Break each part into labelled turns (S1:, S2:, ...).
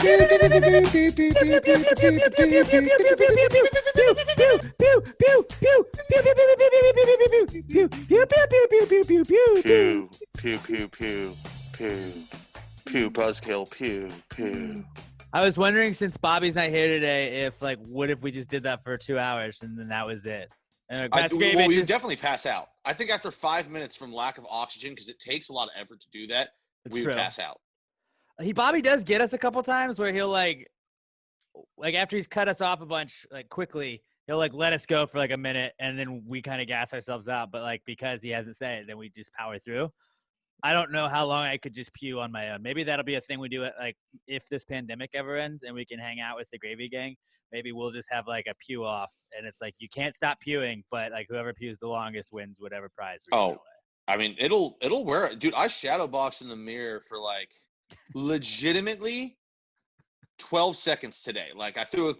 S1: Pew, pew, pew, pew, pew, pew, buzzkill, pew, pew.
S2: I was wondering, since Bobby's not here today, what if we just did that for 2 hours and then that was it? And
S1: We would definitely pass out. I think after 5 minutes from lack of oxygen, because it takes a lot of effort to do that, we would pass out.
S2: Bobby does get us a couple times where he'll like after he's cut us off a bunch, quickly, he'll let us go for a minute and then we kind of gas ourselves out. But because he hasn't said it, then we just power through. I don't know how long I could just pew on my own. Maybe that'll be a thing we do if this pandemic ever ends and we can hang out with the Gravy Gang. Maybe we'll just have a pew off, and it's you can't stop pewing, but whoever pews the longest wins whatever prize.
S1: I mean, it'll wear it, dude. I shadow boxed in the mirror for legitimately 12 seconds today. I threw a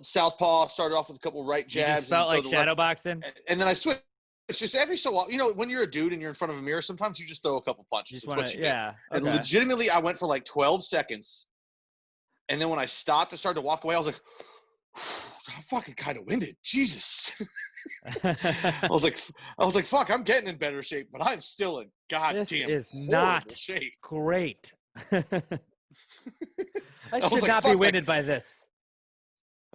S1: southpaw, started off with a couple right jabs.
S2: You just felt like shadow boxing,
S1: and then I switched. It's just every so often, when you're a dude and you're in front of a mirror, sometimes you just throw a couple punches. That's what you do.
S2: Yeah.
S1: And legitimately, I went for 12 seconds. And then when I stopped and started to walk away, I was like, I'm fucking kind of winded. Jesus. I was like, fuck, I'm getting in better shape, but I'm still in goddamn horrible shape.
S2: Great. I should not be winded by this.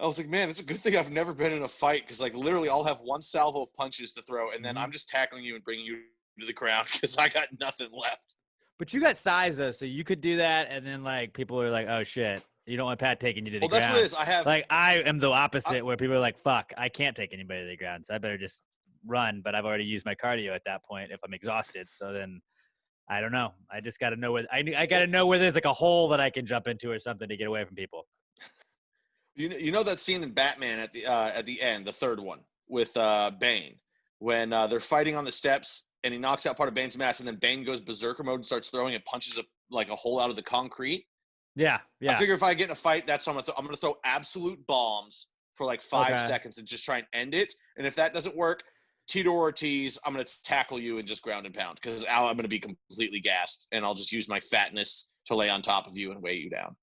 S1: I was like, man, it's a good thing I've never been in a fight because, literally, I'll have one salvo of punches to throw, and then I'm just tackling you and bringing you to the ground because I got nothing left.
S2: But you got size, though, so you could do that, and then, people are like, oh, shit, you don't want Pat taking you to the ground.
S1: Well, that's what it is. I have
S2: I am the opposite, where people are like, fuck, I can't take anybody to the ground, so I better just run, but I've already used my cardio at that point if I'm exhausted, so then I don't know. I just got to know where – I got to know where there's, a hole that I can jump into or something to get away from people.
S1: You know that scene in Batman at the end, the third one with Bane, when they're fighting on the steps and he knocks out part of Bane's mask, and then Bane goes berserker mode and starts throwing and punches a hole out of the concrete.
S2: Yeah.
S1: I figure if I get in a fight, that's what I'm gonna throw absolute bombs for 5 seconds and just try and end it. And if that doesn't work, Tito Ortiz, I'm gonna tackle you and just ground and pound because I'm gonna be completely gassed, and I'll just use my fatness to lay on top of you and weigh you down.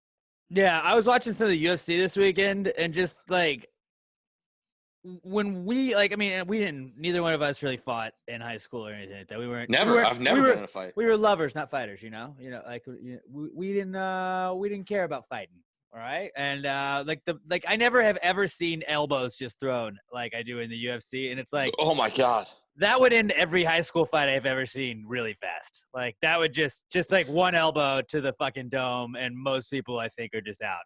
S2: Yeah, I was watching some of the UFC this weekend, and just when we neither one of us really fought in high school or anything like that.
S1: I've never been in a fight.
S2: We were lovers, not fighters. We didn't care about fighting. All right, and I never have ever seen elbows just thrown like I do in the UFC, and it's
S1: oh my god.
S2: That would end every high school fight I've ever seen really fast. That would just one elbow to the fucking dome, and most people I think are just out.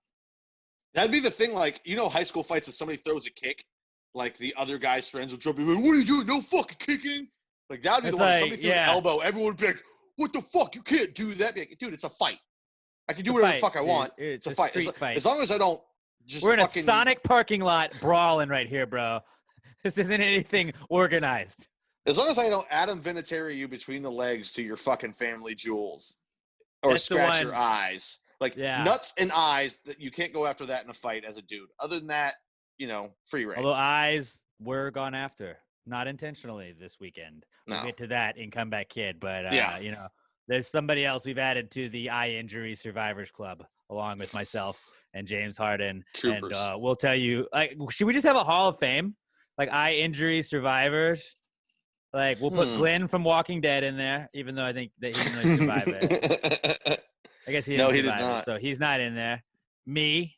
S1: That'd be the thing, high school fights, if somebody throws a kick, the other guy's friends will jump in, what are you doing? No fucking kicking. That would be the one. If somebody threw an elbow, everyone would be like, what the fuck? You can't do that. Dude, it's a fight. I can do whatever the fuck I want. It's a fight.
S2: Fight.
S1: As long as I don't just
S2: We're in a Sonic parking lot brawling right here, bro. This isn't anything organized.
S1: As long as I don't Adam Vinatieri you between the legs to your fucking family jewels or scratch your eyes. Nuts and eyes, that you can't go after that in a fight as a dude. Other than that, free reign.
S2: Although eyes were gone after, not intentionally this weekend. We'll get to that in Comeback Kid. But, there's somebody else we've added to the eye injury survivors club along with myself and James Harden.
S1: Troopers.
S2: And we'll tell you, should we just have a Hall of Fame? Eye injury survivors? We'll put Glenn from Walking Dead in there, even though I think that he didn't really survive it. I guess he didn't survive
S1: did not.
S2: it, so he's not in there. Me,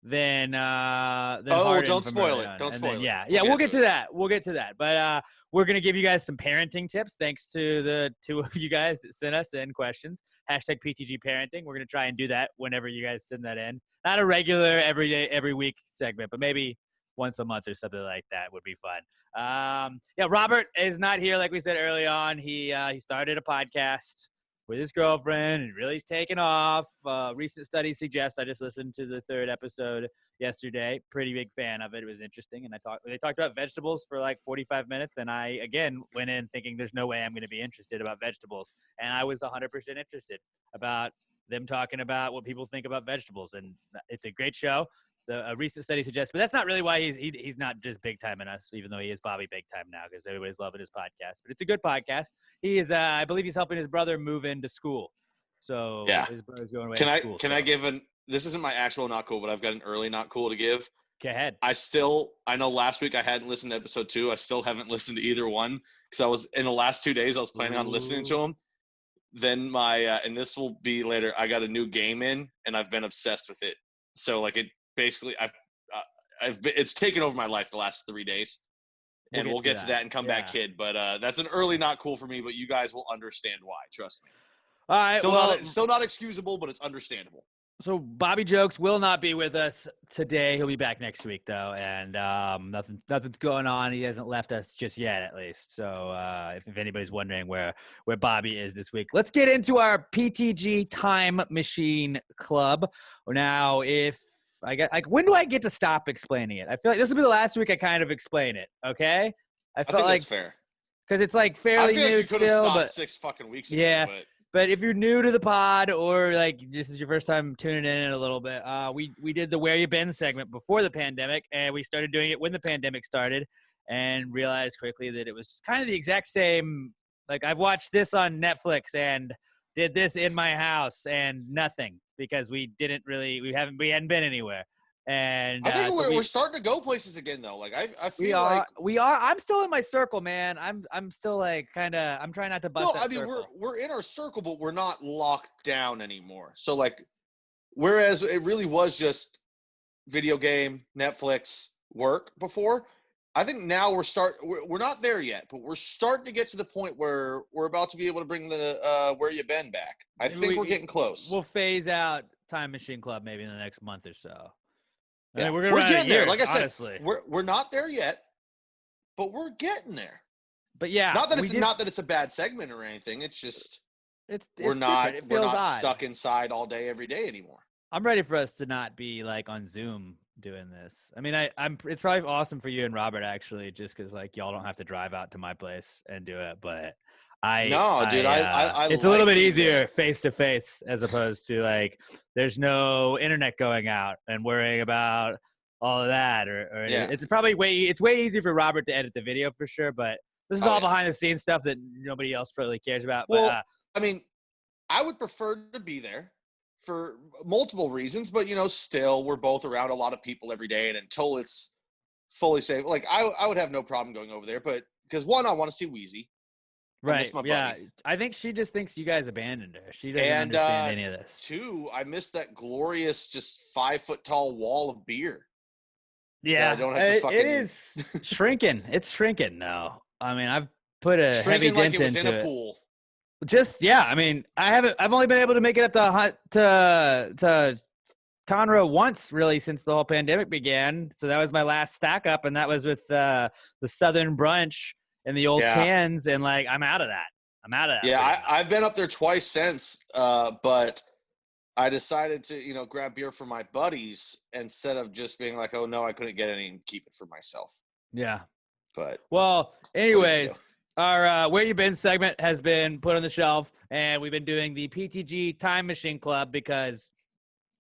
S2: then Harden
S1: don't
S2: from
S1: spoil
S2: early
S1: it.
S2: on.
S1: Don't
S2: And
S1: spoil
S2: then,
S1: it.
S2: Yeah, we'll get to that. We'll get to that. But we're going to give you guys some parenting tips thanks to the two of you guys that sent us in questions. Hashtag PTG Parenting. We're going to try and do that whenever you guys send that in. Not a regular every day, every week segment, but maybe once a month or something like that would be fun. Robert is not here like we said early on. He started a podcast with his girlfriend and really is taking off. Recent studies suggest, I just listened to the third episode yesterday. Pretty big fan of it. It was interesting. And they talked about vegetables for 45 minutes. And I, again, went in thinking there's no way I'm going to be interested about vegetables. And I was 100% interested about them talking about what people think about vegetables. And it's a great show. A recent study suggests, but that's not really why he's not just big time in us, even though he is Bobby big time now because everybody's loving his podcast. But it's a good podcast. He is, I believe, he's helping his brother move into school. So his brother's going away to school.
S1: Can I give this isn't my actual not cool, but I've got an early not cool to give.
S2: Go ahead.
S1: I know last week I hadn't listened to episode 2. I still haven't listened to either one because I was in the last 2 days I was planning on listening to them. Then and this will be later. I got a new game in, and I've been obsessed with it. So like it basically, it's taken over my life the last 3 days, and we'll get to that and come back, kid. But that's an early not cool for me. But you guys will understand why. Trust me.
S2: All right.
S1: Still not excusable, but it's understandable.
S2: So Bobby Jokes will not be with us today. He'll be back next week, though, and nothing's going on. He hasn't left us just yet, at least. So if anybody's wondering where Bobby is this week, let's get into our PTG Time Machine Club. Now, when do I get to stop explaining it? I feel like this will be the last week I kind of explain it. Okay,
S1: I think that's fair
S2: because it's like fairly new still, but
S1: 6 fucking weeks ago.
S2: Yeah. But if you're new to the pod or like this is your first time tuning in a little bit, we did the Where You Been segment before the pandemic, and we started doing it when the pandemic started and realized quickly that it was just kind of the exact same. Like I've watched this on Netflix and did this in my house and nothing because we hadn't been anywhere. And
S1: I think we're starting to go places again, though. Like I feel
S2: we are. I'm still in my circle, man. I'm still like kind of. I'm trying not to bust.
S1: No, I mean we're in our circle, but we're not locked down anymore. So like, whereas it really was just video game, Netflix, work before. I think now we're not there yet, but we're starting to get to the point where we're about to be able to bring the Where You Been back. I think we're getting close.
S2: We'll phase out Time Machine Club maybe in the next month or so.
S1: Yeah, we're getting there. Like I said, we're not there yet, but we're getting there.
S2: But yeah,
S1: not that it's a bad segment or anything. It's just we're not stuck inside all day every day anymore.
S2: I'm ready for us to not be like on Zoom doing this. I mean, it's probably awesome for you and Robert actually, just because like y'all don't have to drive out to my place and do it. But it's a little bit easier face to face as opposed to like there's no internet going out and worrying about all of that it's probably way easier for Robert to edit the video for sure, but this is all behind the scenes stuff that nobody else really cares about.
S1: Well, I mean, I would prefer to be there for multiple reasons, but still we're both around a lot of people every day, and until it's fully safe, like I would have no problem going over there, but because one, I want to see Wheezy.
S2: Right. Yeah. I think she just thinks you guys abandoned her. She doesn't understand any of this.
S1: 2, I missed that glorious, just 5-foot tall wall of beer.
S2: Yeah. I don't have to it is shrinking. It's shrinking now. I mean, I've put a heavy dent into it. Shrinking like it was in a pool. I mean, I've only been able to make it up to Conroe once really since the whole pandemic began. So that was my last stack up, and that was with the Southern Brunch in the old cans, and like I'm out of that.
S1: Yeah, I've been up there twice since, but I decided to grab beer for my buddies instead of just being like, oh no, I couldn't get any and keep it for myself.
S2: Yeah.
S1: But
S2: anyways, our Where You Been segment has been put on the shelf, and we've been doing the PTG Time Machine Club because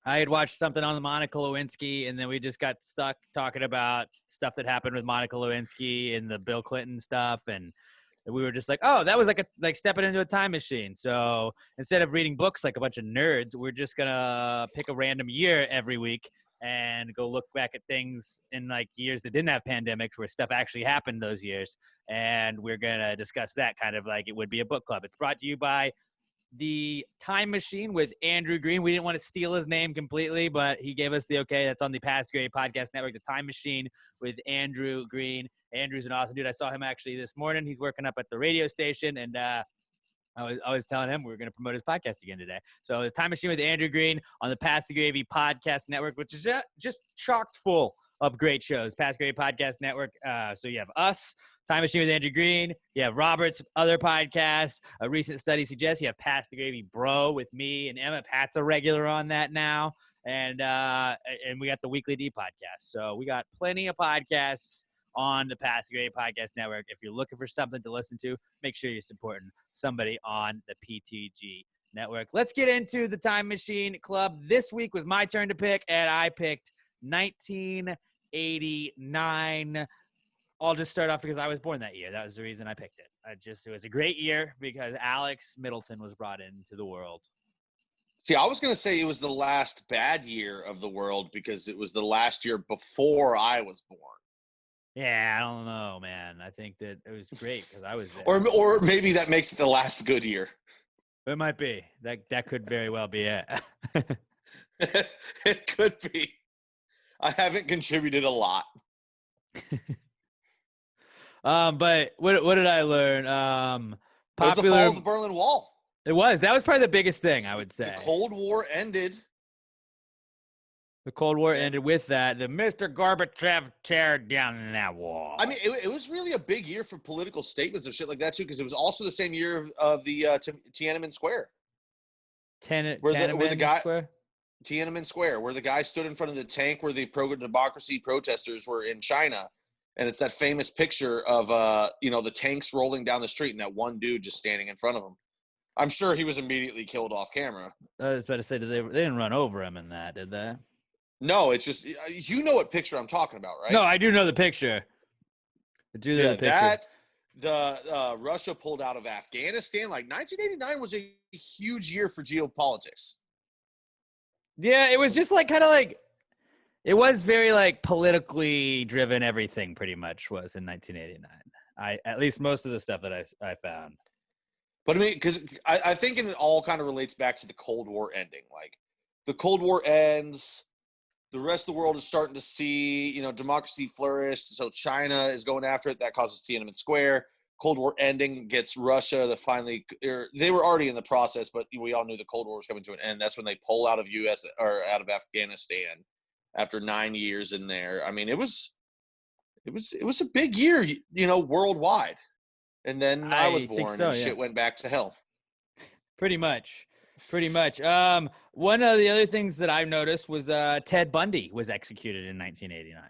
S2: I had watched something on the Monica Lewinsky, and then we just got stuck talking about stuff that happened with Monica Lewinsky and the Bill Clinton stuff, and we were just like, oh, that was like stepping into a time machine. So instead of reading books like a bunch of nerds, we're just gonna pick a random year every week and go look back at things in like years that didn't have pandemics where stuff actually happened those years, and we're gonna discuss that kind of like it would be a book club. It's brought to you by the Time Machine with Andrew Green. We didn't want to steal his name completely, but he gave us the okay. That's on the Past Grade Podcast Network, the Time Machine with Andrew Green. Andrew's an awesome dude. I saw him actually this morning. He's working up at the radio station, and I was telling him we were going to promote his podcast again today. So the Time Machine with Andrew Green on the Past the Gravy Podcast Network, which is just chocked full of great shows. Past Gravy Podcast Network. So you have us, Time Machine with Andrew Green. You have Robert's other podcast. A recent study suggests you have Past the Gravy Bro with me and Emma. Pat's a regular on that now. And we got the Weekly D podcast. So we got plenty of podcasts on the Past the Gravy Podcast Network. If you're looking for something to listen to, make sure you're supporting somebody on the PTG Network. Let's get into the Time Machine Club. This week was my turn to pick, and I picked 1989. I'll just start off because I was born that year. That was the reason I picked it. It was a great year because Alex Middleton was brought into the world.
S1: See, I was going to say it was the last bad year of the world because it was the last year before I was born.
S2: Yeah, I don't know, man. I think that it was great because I was there.
S1: Or maybe that makes it the last good year.
S2: It might be. That could very well be it.
S1: It could be. I haven't contributed a lot.
S2: But what did I learn?
S1: It was the fall of the Berlin Wall.
S2: It was. That was probably the biggest thing, I would say.
S1: The Cold War ended.
S2: The Cold War ended with that. The Mr. Gorbachev tear down that wall.
S1: I mean, it was really a big year for political statements and shit like that, too, because it was also the same year of the Tiananmen Square.
S2: Tiananmen Square?
S1: Tiananmen Square, where the guy stood in front of the tank where the pro-democracy protesters were in China. And it's that famous picture of, the tanks rolling down the street and that one dude just standing in front of him. I'm sure he was immediately killed off camera.
S2: I was about to say, they didn't run over him in that, did they?
S1: No, it's just, you know what picture I'm talking about, right?
S2: No, I do know the picture. I do know the picture.
S1: Russia pulled out of Afghanistan. Like 1989 was a huge year for geopolitics.
S2: Yeah, it was just like kind of like it was very like politically driven. Everything pretty much was in 1989. At least most of the stuff that I found.
S1: But I mean, because I think it all kind of relates back to the Cold War ending. Like the Cold War ends, the rest of the world is starting to see, democracy flourish. So China is going after it. That causes Tiananmen Square. Cold War ending gets Russia to finally, they were already in the process, but we all knew the Cold War was coming to an end. That's when they pull out of out of Afghanistan after 9 years in there. I mean, it was a big year, worldwide. And then I was born and shit went back to hell.
S2: Pretty much. One of the other things that I've noticed was Ted Bundy was executed in 1989.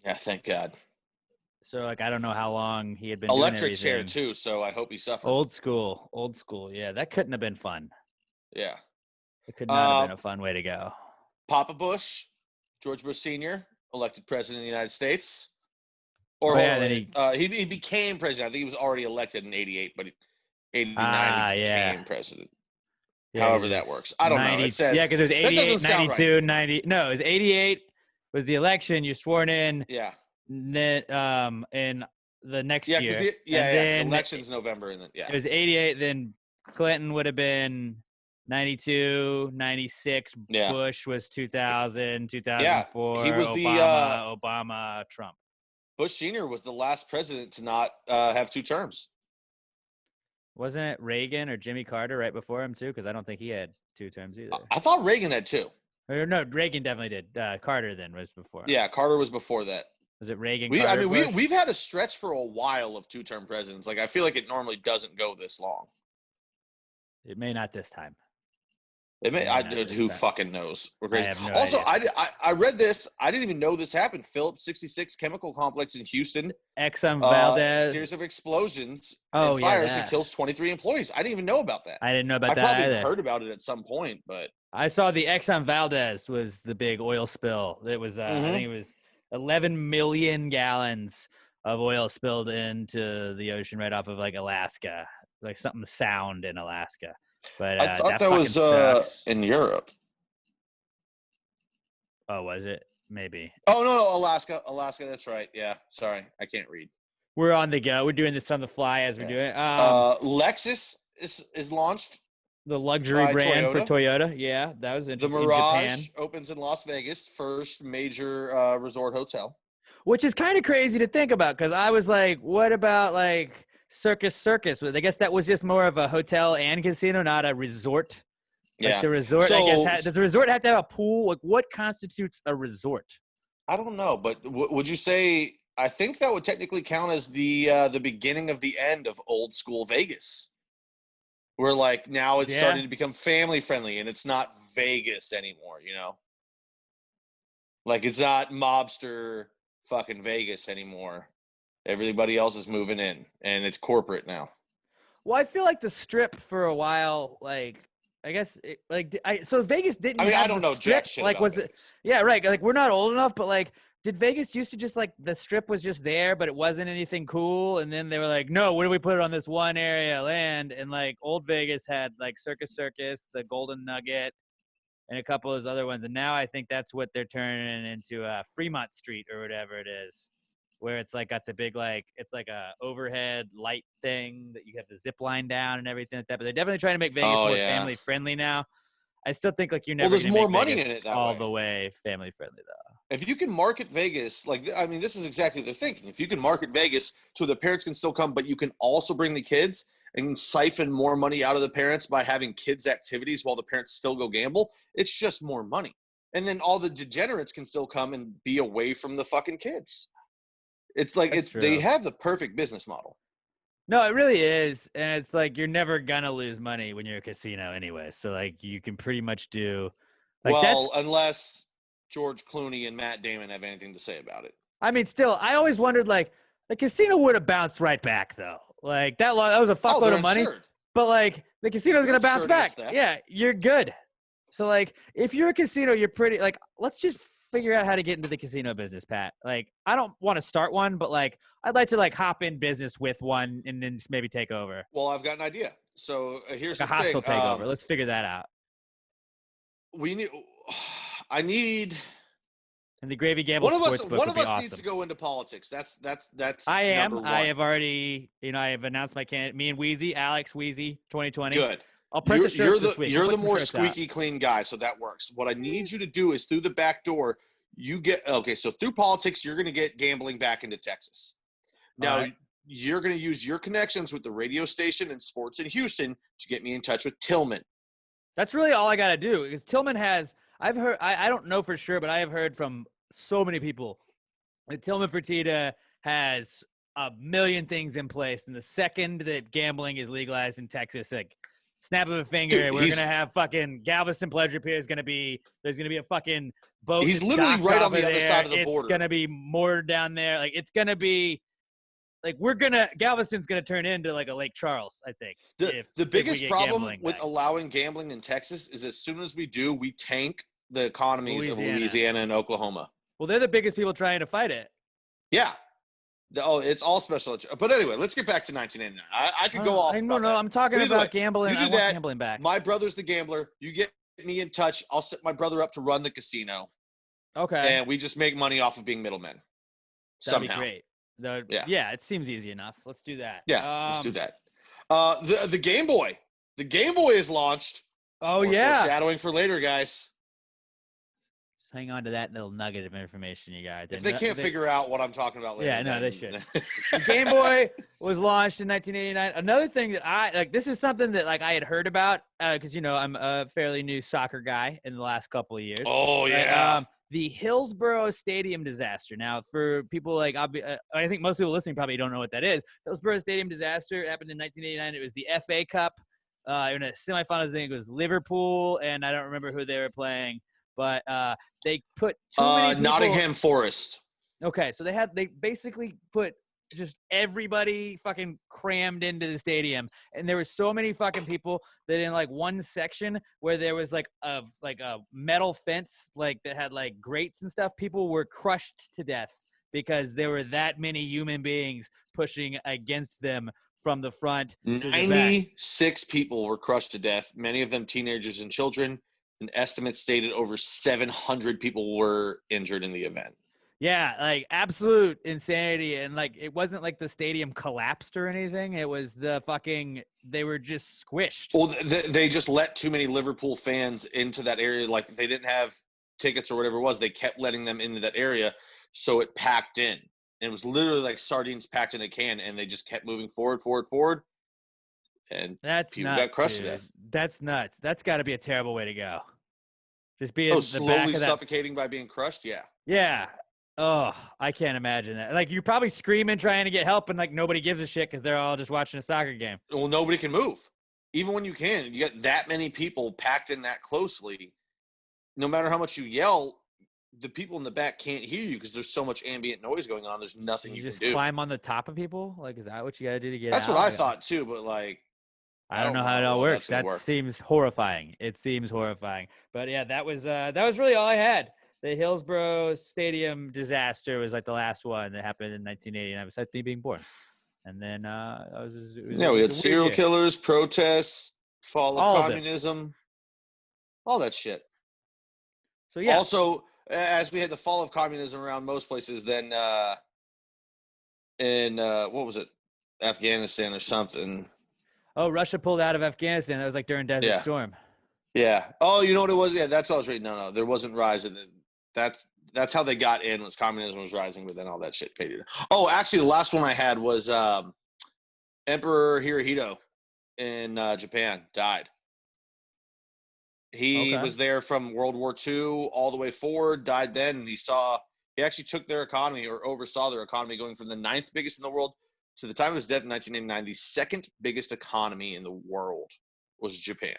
S1: Yeah, thank God.
S2: So, I don't know how long he had been
S1: electric chair, too, so I hope he suffered.
S2: Old school. Yeah, that couldn't have been fun.
S1: Yeah.
S2: It could not have been a fun way to go.
S1: Papa Bush, George Bush Sr., elected president of the United States. He became president. I think he was already elected in 88, but 89 he became president. Yeah, however that works. I don't know. It says,
S2: because it was 88, 92,
S1: right.
S2: 90. No, it was 88 was the election. You're sworn in.
S1: Yeah.
S2: Then, in the next year.
S1: Because election's November. And then,
S2: it was 88. Then Clinton would have been 92, 96.
S1: Yeah.
S2: Bush was 2000, 2004.
S1: He was
S2: Obama, Trump.
S1: Bush Sr. was the last president to not have 2 terms.
S2: Wasn't it Reagan or Jimmy Carter right before him, too? Because I don't think he had 2 terms either.
S1: I thought Reagan had 2.
S2: No, Reagan definitely did. Carter then was before.
S1: Yeah, Carter was before that.
S2: Was it Reagan?
S1: We've had a stretch for a while of 2-term presidents. Like, I feel like it normally doesn't go this long.
S2: It may not this time.
S1: It may. Who fucking knows? We're crazy.
S2: I have no
S1: idea. I read this. I didn't even know this happened. Phillips 66 chemical complex in Houston.
S2: Exxon Valdez.
S1: Series of explosions and fires and kills 23 employees. I didn't even know about that.
S2: I didn't know about that.
S1: I probably heard about it at some point, but
S2: I saw the Exxon Valdez was the big oil spill. It was I think it was 11 million gallons of oil spilled into the ocean right off of Alaska, like something sound in Alaska. But
S1: I thought
S2: that
S1: was
S2: sucks.
S1: In Europe.
S2: Oh, was it? Maybe.
S1: Oh no, Alaska. That's right. Yeah, sorry, I can't read.
S2: We're on the go. We're doing this on the fly as we do it.
S1: Lexus is launched.
S2: The luxury brand for Toyota. Yeah, that was interesting.
S1: The Mirage opens in Las Vegas, first major resort hotel.
S2: Which is kind of crazy to think about because I was like, what about Circus? I guess that was just more of a hotel and casino, not a resort. The resort, I guess, does the resort have to have a pool? What constitutes a resort?
S1: I don't know, but would you say? I think that would technically count as the beginning of the end of old school Vegas, where now it's starting to become family friendly and it's not Vegas anymore. It's not mobster fucking Vegas anymore. Everybody else is moving in, and it's corporate now.
S2: Well, I feel like the Strip for a while, I guess, so Vegas didn't.
S1: I don't know jack shit about
S2: was
S1: Vegas.
S2: it? Yeah, right. We're not old enough, but did Vegas used to just the Strip was just there, but it wasn't anything cool, and then they were like, no, what do we put it on this one area of land? And old Vegas had Circus, the Golden Nugget, and a couple of those other ones. And now I think that's what they're turning into Fremont Street or whatever it is, where it's like got the big, like, it's like a overhead light thing that you have the zip line down and everything like that. But they're definitely trying to make Vegas more family friendly now. I still think like you're never
S1: there's
S2: gonna
S1: more
S2: make
S1: money
S2: Vegas
S1: in it that
S2: all
S1: way.
S2: the way family friendly though.
S1: If you can market Vegas, like, I mean, this is exactly the thinking. If you can market Vegas so the parents can still come, but you can also bring the kids and siphon more money out of the parents by having kids' activities while the parents still go gamble, it's just more money. And then all the degenerates can still come and be away from the fucking kids. It's like they have the perfect business model.
S2: No, it really is. And it's like you're never gonna lose money when you're a casino anyway. So like you can pretty much do like
S1: well, unless George Clooney and Matt Damon have anything to say about it.
S2: I mean, still, I always wondered, like, the casino would have bounced right back, though. Like, that was a fuckload of money.
S1: Insured.
S2: But, like, the casino's going to bounce back. Yeah, you're good. So, like, if you're a casino, you're pretty, like, let's just figure out how to get into the casino business, Pat. Like, I don't want to start one, but, like, I'd like to, like, hop in business with one and then just maybe take over.
S1: Well, I've got an idea. So, here's
S2: like
S1: the
S2: a hostile
S1: thing.
S2: takeover. Let's figure that out.
S1: I need...
S2: And the Gravy Gamble Sportsbook
S1: One of us
S2: awesome.
S1: needs to go into politics. That's.
S2: I am.
S1: Number one.
S2: I have already. I have announced my candidate. Me and Wheezy, Alex Wheezy, 2020.
S1: Good.
S2: I'll print the shirts this week.
S1: You're the more squeaky clean guy, so that works. What I need you to do is through the back door. So through politics, you're going to get gambling back into Texas. Now you're going to use your connections with the radio station and sports in Houston to get me in touch with Tillman.
S2: That's really all I got to do because Tillman has. I've heard, I don't know for sure, but I have heard from so many people that Tillman Fertitta has a million things in place. And the second that gambling is legalized in Texas, like snap of a finger, we're going to have fucking Galveston Pleasure Pier is going to be, there's going to be a fucking boat.
S1: He's literally right on the other side of the border.
S2: It's going to be more down there. Like it's going to be, like Galveston's going to turn into like a Lake Charles, I think.
S1: The biggest problem with allowing gambling in Texas is as soon as we do, we tank the economies of Louisiana and Oklahoma.
S2: Well, they're the biggest people trying to fight it.
S1: Yeah. It's all special. But anyway, let's get back to 1989. I could go off.
S2: No, I'm talking about gambling. I want gambling back.
S1: My brother's the gambler. You get me in touch. I'll set my brother up to run the casino.
S2: Okay.
S1: And we just make money off of being middlemen.
S2: That'd be great. Yeah, it seems easy enough. Let's do that.
S1: Yeah, let's do that. The Game Boy. The Game Boy is launched.
S2: Oh, yeah.
S1: Foreshadowing for later, guys.
S2: Just hang on to that little nugget of information you got.
S1: If they can't figure out what I'm talking about later.
S2: Yeah, no, they should. The Game Boy was launched in 1989. Another thing that this is something that like I had heard about because, I'm a fairly new soccer guy in the last couple of years.
S1: Oh, yeah.
S2: The Hillsborough Stadium disaster. Now, for people like, I think most people listening probably don't know what that is. Hillsborough Stadium disaster happened in 1989. It was the FA Cup. In a semifinals, I think it was Liverpool, and I don't remember who they were playing. But they put too many people.
S1: Nottingham Forest.
S2: Okay, so they basically put just everybody fucking crammed into the stadium, and there were so many fucking people that in like one section where there was like a metal fence like that had like grates and stuff, people were crushed to death because there were that many human beings pushing against them from the front.
S1: 96 people were crushed to death, many of them teenagers and children. An estimate stated over 700 people were injured in the event.
S2: Yeah, like absolute insanity. And like it wasn't like the stadium collapsed or anything. It was they were just squished.
S1: Well, they just let too many Liverpool fans into that area. Like if they didn't have tickets or whatever it was, they kept letting them into that area. So it packed in. And it was literally like sardines packed in a can, and they just kept moving forward. And people got crushed to death.
S2: That's nuts. That's got to be a terrible way to go. Just being
S1: slowly suffocating by being crushed. Yeah.
S2: Yeah. Oh, I can't imagine that. Like you're probably screaming, trying to get help, and like nobody gives a shit because they're all just watching a soccer game.
S1: Well, nobody can move. Even when you can, you get that many people packed in that closely. No matter how much you yell, the people in the back can't hear you because there's so much ambient noise going on. There's nothing you can do.
S2: Just climb on the top of people? Like, is that what you got to do to get out?
S1: That's what I thought too, but like.
S2: I don't know how it all works. Seems horrifying. It seems horrifying. But yeah, that was really all I had. The Hillsborough Stadium disaster was like the last one that happened in 1989, besides me being born. And then
S1: we had serial killers, protests, fall of communism, all that shit.
S2: So yeah.
S1: Also, as we had the fall of communism around most places, then in what was it, Afghanistan or something.
S2: Oh, Russia pulled out of Afghanistan. That was like during Desert
S1: Yeah.
S2: Storm.
S1: Yeah. Oh, you know what it was? Yeah, that's what I was reading. No, there wasn't rise. That's how they got in, was communism was rising, but then all that shit faded. Oh, actually, the last one I had was Emperor Hirohito in Japan died. He
S2: Okay.
S1: was there from World War II all the way forward, died then, and he actually took their economy, or oversaw their economy, going from the 9th biggest in the world to the time of his death in 1989, the 2nd biggest economy in the world was Japan.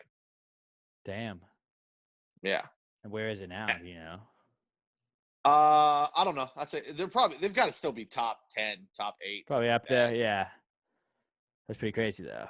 S2: Damn.
S1: Yeah.
S2: And where is it now? Do you know?
S1: I don't know. I'd say they've got to still be top 10, top 8.
S2: Probably up
S1: like
S2: there. Yeah. That's pretty crazy though.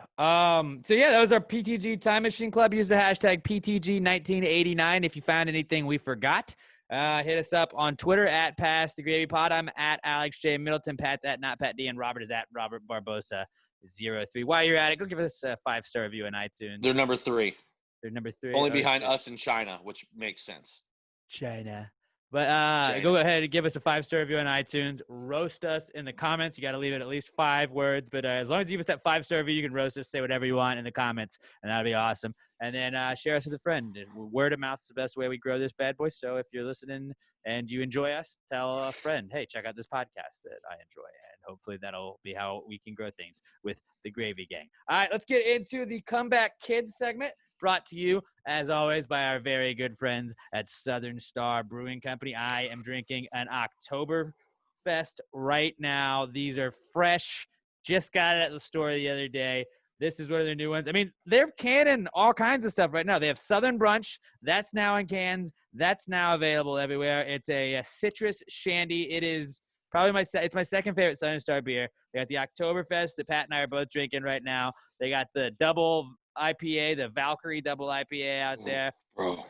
S2: So yeah, that was our PTG Time Machine Club. Use the hashtag PTG1989 if you found anything we forgot. Hit us up on Twitter at Pass the Gravy Pod. I'm at Alex J Middleton. Pat's at Not Pat D, and Robert is at Robert Barbosa 03. While you're at it, go give us a 5-star review on iTunes.
S1: They're number 3.
S2: They're number 3.
S1: Only behind us in China, which makes sense.
S2: China. But go ahead and give us a 5-star review on iTunes. Roast us in the comments. You got to leave it at least 5 words. But as long as you give us that 5-star review, you can roast us, say whatever you want in the comments, and that'll be awesome. And then share us with a friend. Word of mouth is the best way we grow this bad boy. So if you're listening and you enjoy us, tell a friend, hey, check out this podcast that I enjoy. And hopefully that'll be how we can grow things with the Gravy Gang. All right, let's get into the Comeback Kids segment. Brought to you, as always, by our very good friends at Southern Star Brewing Company. I am drinking an Oktoberfest right now. These are fresh. Just got it at the store the other day. This is one of their new ones. I mean, they're canning all kinds of stuff right now. They have Southern Brunch. That's now in cans. That's now available everywhere. It's a citrus shandy. It is probably it's my second favorite Southern Star beer. They got the Oktoberfest that Pat and I are both drinking right now. They got the double IPA, the Valkyrie double IPA out there.
S1: Bro.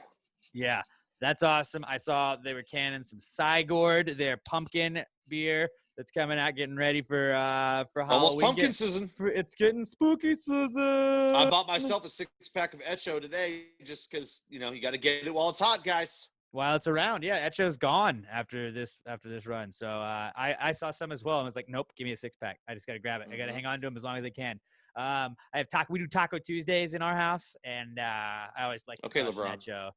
S2: Yeah, that's awesome. I saw they were canning some Sigurd, their pumpkin beer that's coming out, getting ready for Halloween.
S1: Almost pumpkin season.
S2: It's getting spooky season.
S1: I bought myself a 6-pack of Echo today just because, you got to get it while it's hot, guys.
S2: While it's around, yeah, Echo's gone after this run. So I saw some as well, and was like, nope, give me a 6-pack. I just got to grab it. I got to hang on to them as long as I can. We do Taco Tuesdays in our house, and I always like to
S1: LeBron.
S2: Echo.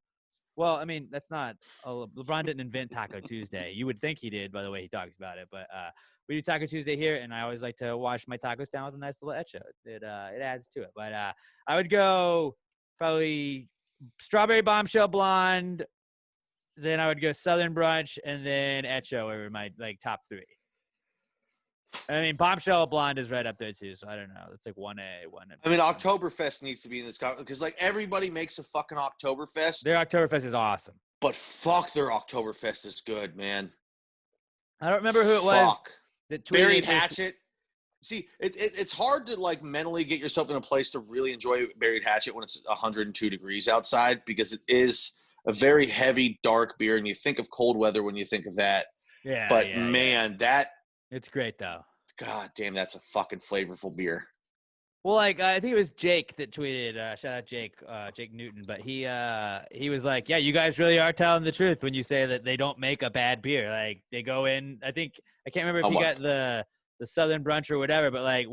S2: Well, I mean, that's not LeBron didn't invent Taco Tuesday. You would think he did by the way he talks about it, but we do Taco Tuesday here, and I always like to wash my tacos down with a nice little Echo. It adds to it. But I would go probably Strawberry Bombshell Blonde. Then I would go Southern Brunch, and then Echo are my top 3. I mean, Bombshell Blonde is right up there too, so I don't know. It's like 1A, 1.
S1: I mean, Oktoberfest needs to be in this because everybody makes a fucking Oktoberfest.
S2: Their Oktoberfest is awesome,
S1: but fuck, their Oktoberfest is good, man.
S2: I don't remember who it was. That
S1: Buried Hatchet. See, it's hard to mentally get yourself in a place to really enjoy Buried Hatchet when it's 102 degrees outside, because it is a very heavy, dark beer, and you think of cold weather when you think of that.
S2: Yeah.
S1: But
S2: that it's great though.
S1: God damn, that's a fucking flavorful beer.
S2: Well, I think it was Jake that tweeted. Shout out Jake Newton. But he was like, "Yeah, you guys really are telling the truth when you say that they don't make a bad beer. Like they go in. I can't remember if he got the Southern Brunch or whatever, but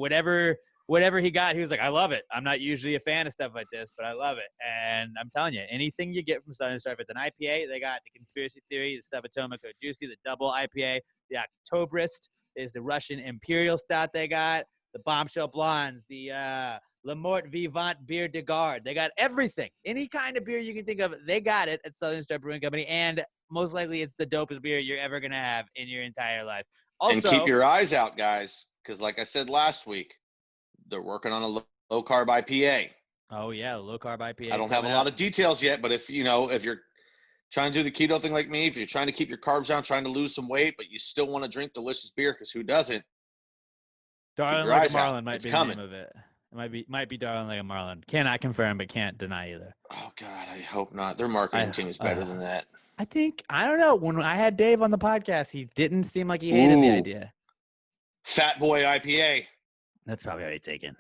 S2: whatever he got, he was like, I love it. I'm not usually a fan of stuff like this, but I love it. And I'm telling you, anything you get from Southern Star, if it's an IPA, they got the Conspiracy Theory, the Subatomic Juicy, the double IPA, the Oktoberfest is the Russian Imperial Stout they got. The Bombshell Blondes, the Le Mort Vivant Beer de Garde. They got everything. Any kind of beer you can think of, they got it at Southern Star Brewing Company. And most likely it's the dopest beer you're ever going to have in your entire life. Also,
S1: and keep your eyes out, guys, because like I said last week, they're working on a low-carb IPA.
S2: Oh, yeah, low-carb IPA.
S1: I don't have a lot of details yet, but if you're trying to do the keto thing like me, if you're trying to keep your carbs down, trying to lose some weight, but you still want to drink delicious beer, because who doesn't?
S2: Darling Like a Marlin might be the name of it. It might be Darling Like a Marlin. Cannot confirm, but can't deny either.
S1: Oh, God, I hope not. Their marketing team is better than that.
S2: I don't know. When I had Dave on the podcast, he didn't seem like he hated the idea.
S1: Fat Boy IPA.
S2: That's probably already taken.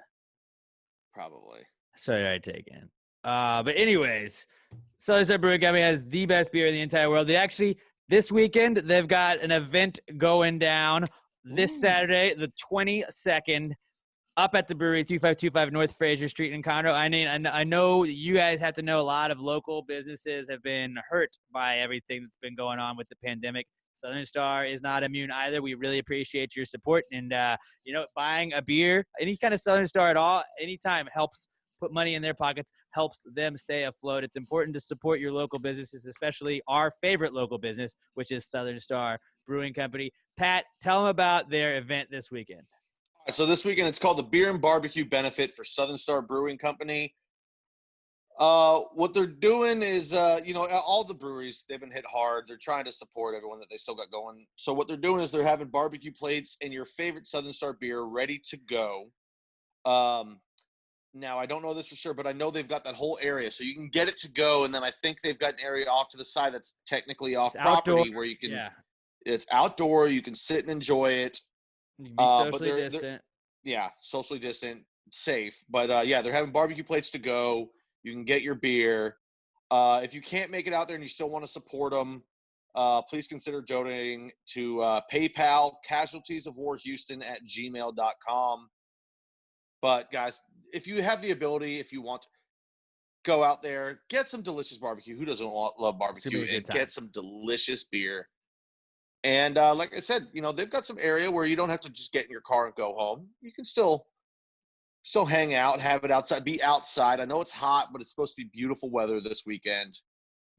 S1: Probably.
S2: That's already taken. But anyways, Southern Star Brewing Company has the best beer in the entire world. They actually, this weekend, they've got an event going down this Saturday, the 22nd, up at the brewery, 2525 North Fraser Street in Conroe. I mean, I know you guys have to know a lot of local businesses have been hurt by everything that's been going on with the pandemic. Southern Star is not immune either. We really appreciate your support. And, buying a beer, any kind of Southern Star at all, anytime helps put money in their pockets, helps them stay afloat. It's important to support your local businesses, especially our favorite local business, which is Southern Star Brewing Company. Pat, tell them about their event this weekend.
S1: So this weekend, it's called the Beer and Barbecue Benefit for Southern Star Brewing Company. What they're doing is, all the breweries, they've been hit hard. They're trying to support everyone that they still got going. So what they're doing is they're having barbecue plates and your favorite Southern Star beer ready to go. Now, I don't know this for sure, but I know they've got that whole area. So you can get it to go, and then I think they've got an area off to the side that's technically off property where you can it's outdoor. You can sit and enjoy it.
S2: You can be socially distant.
S1: Socially distant, safe. But they're having barbecue plates to go. You can get your beer. If you can't make it out there and you still want to support them, please consider donating to PayPal, casualtiesofwarhouston@gmail.com. But guys, if you have the ability, if you want, go out there, get some delicious barbecue. Who doesn't love barbecue? And get some delicious beer. And like I said, they've got some area where you don't have to just get in your car and go home. You can still hang out, have it outside, be outside. I know it's hot, but it's supposed to be beautiful weather this weekend.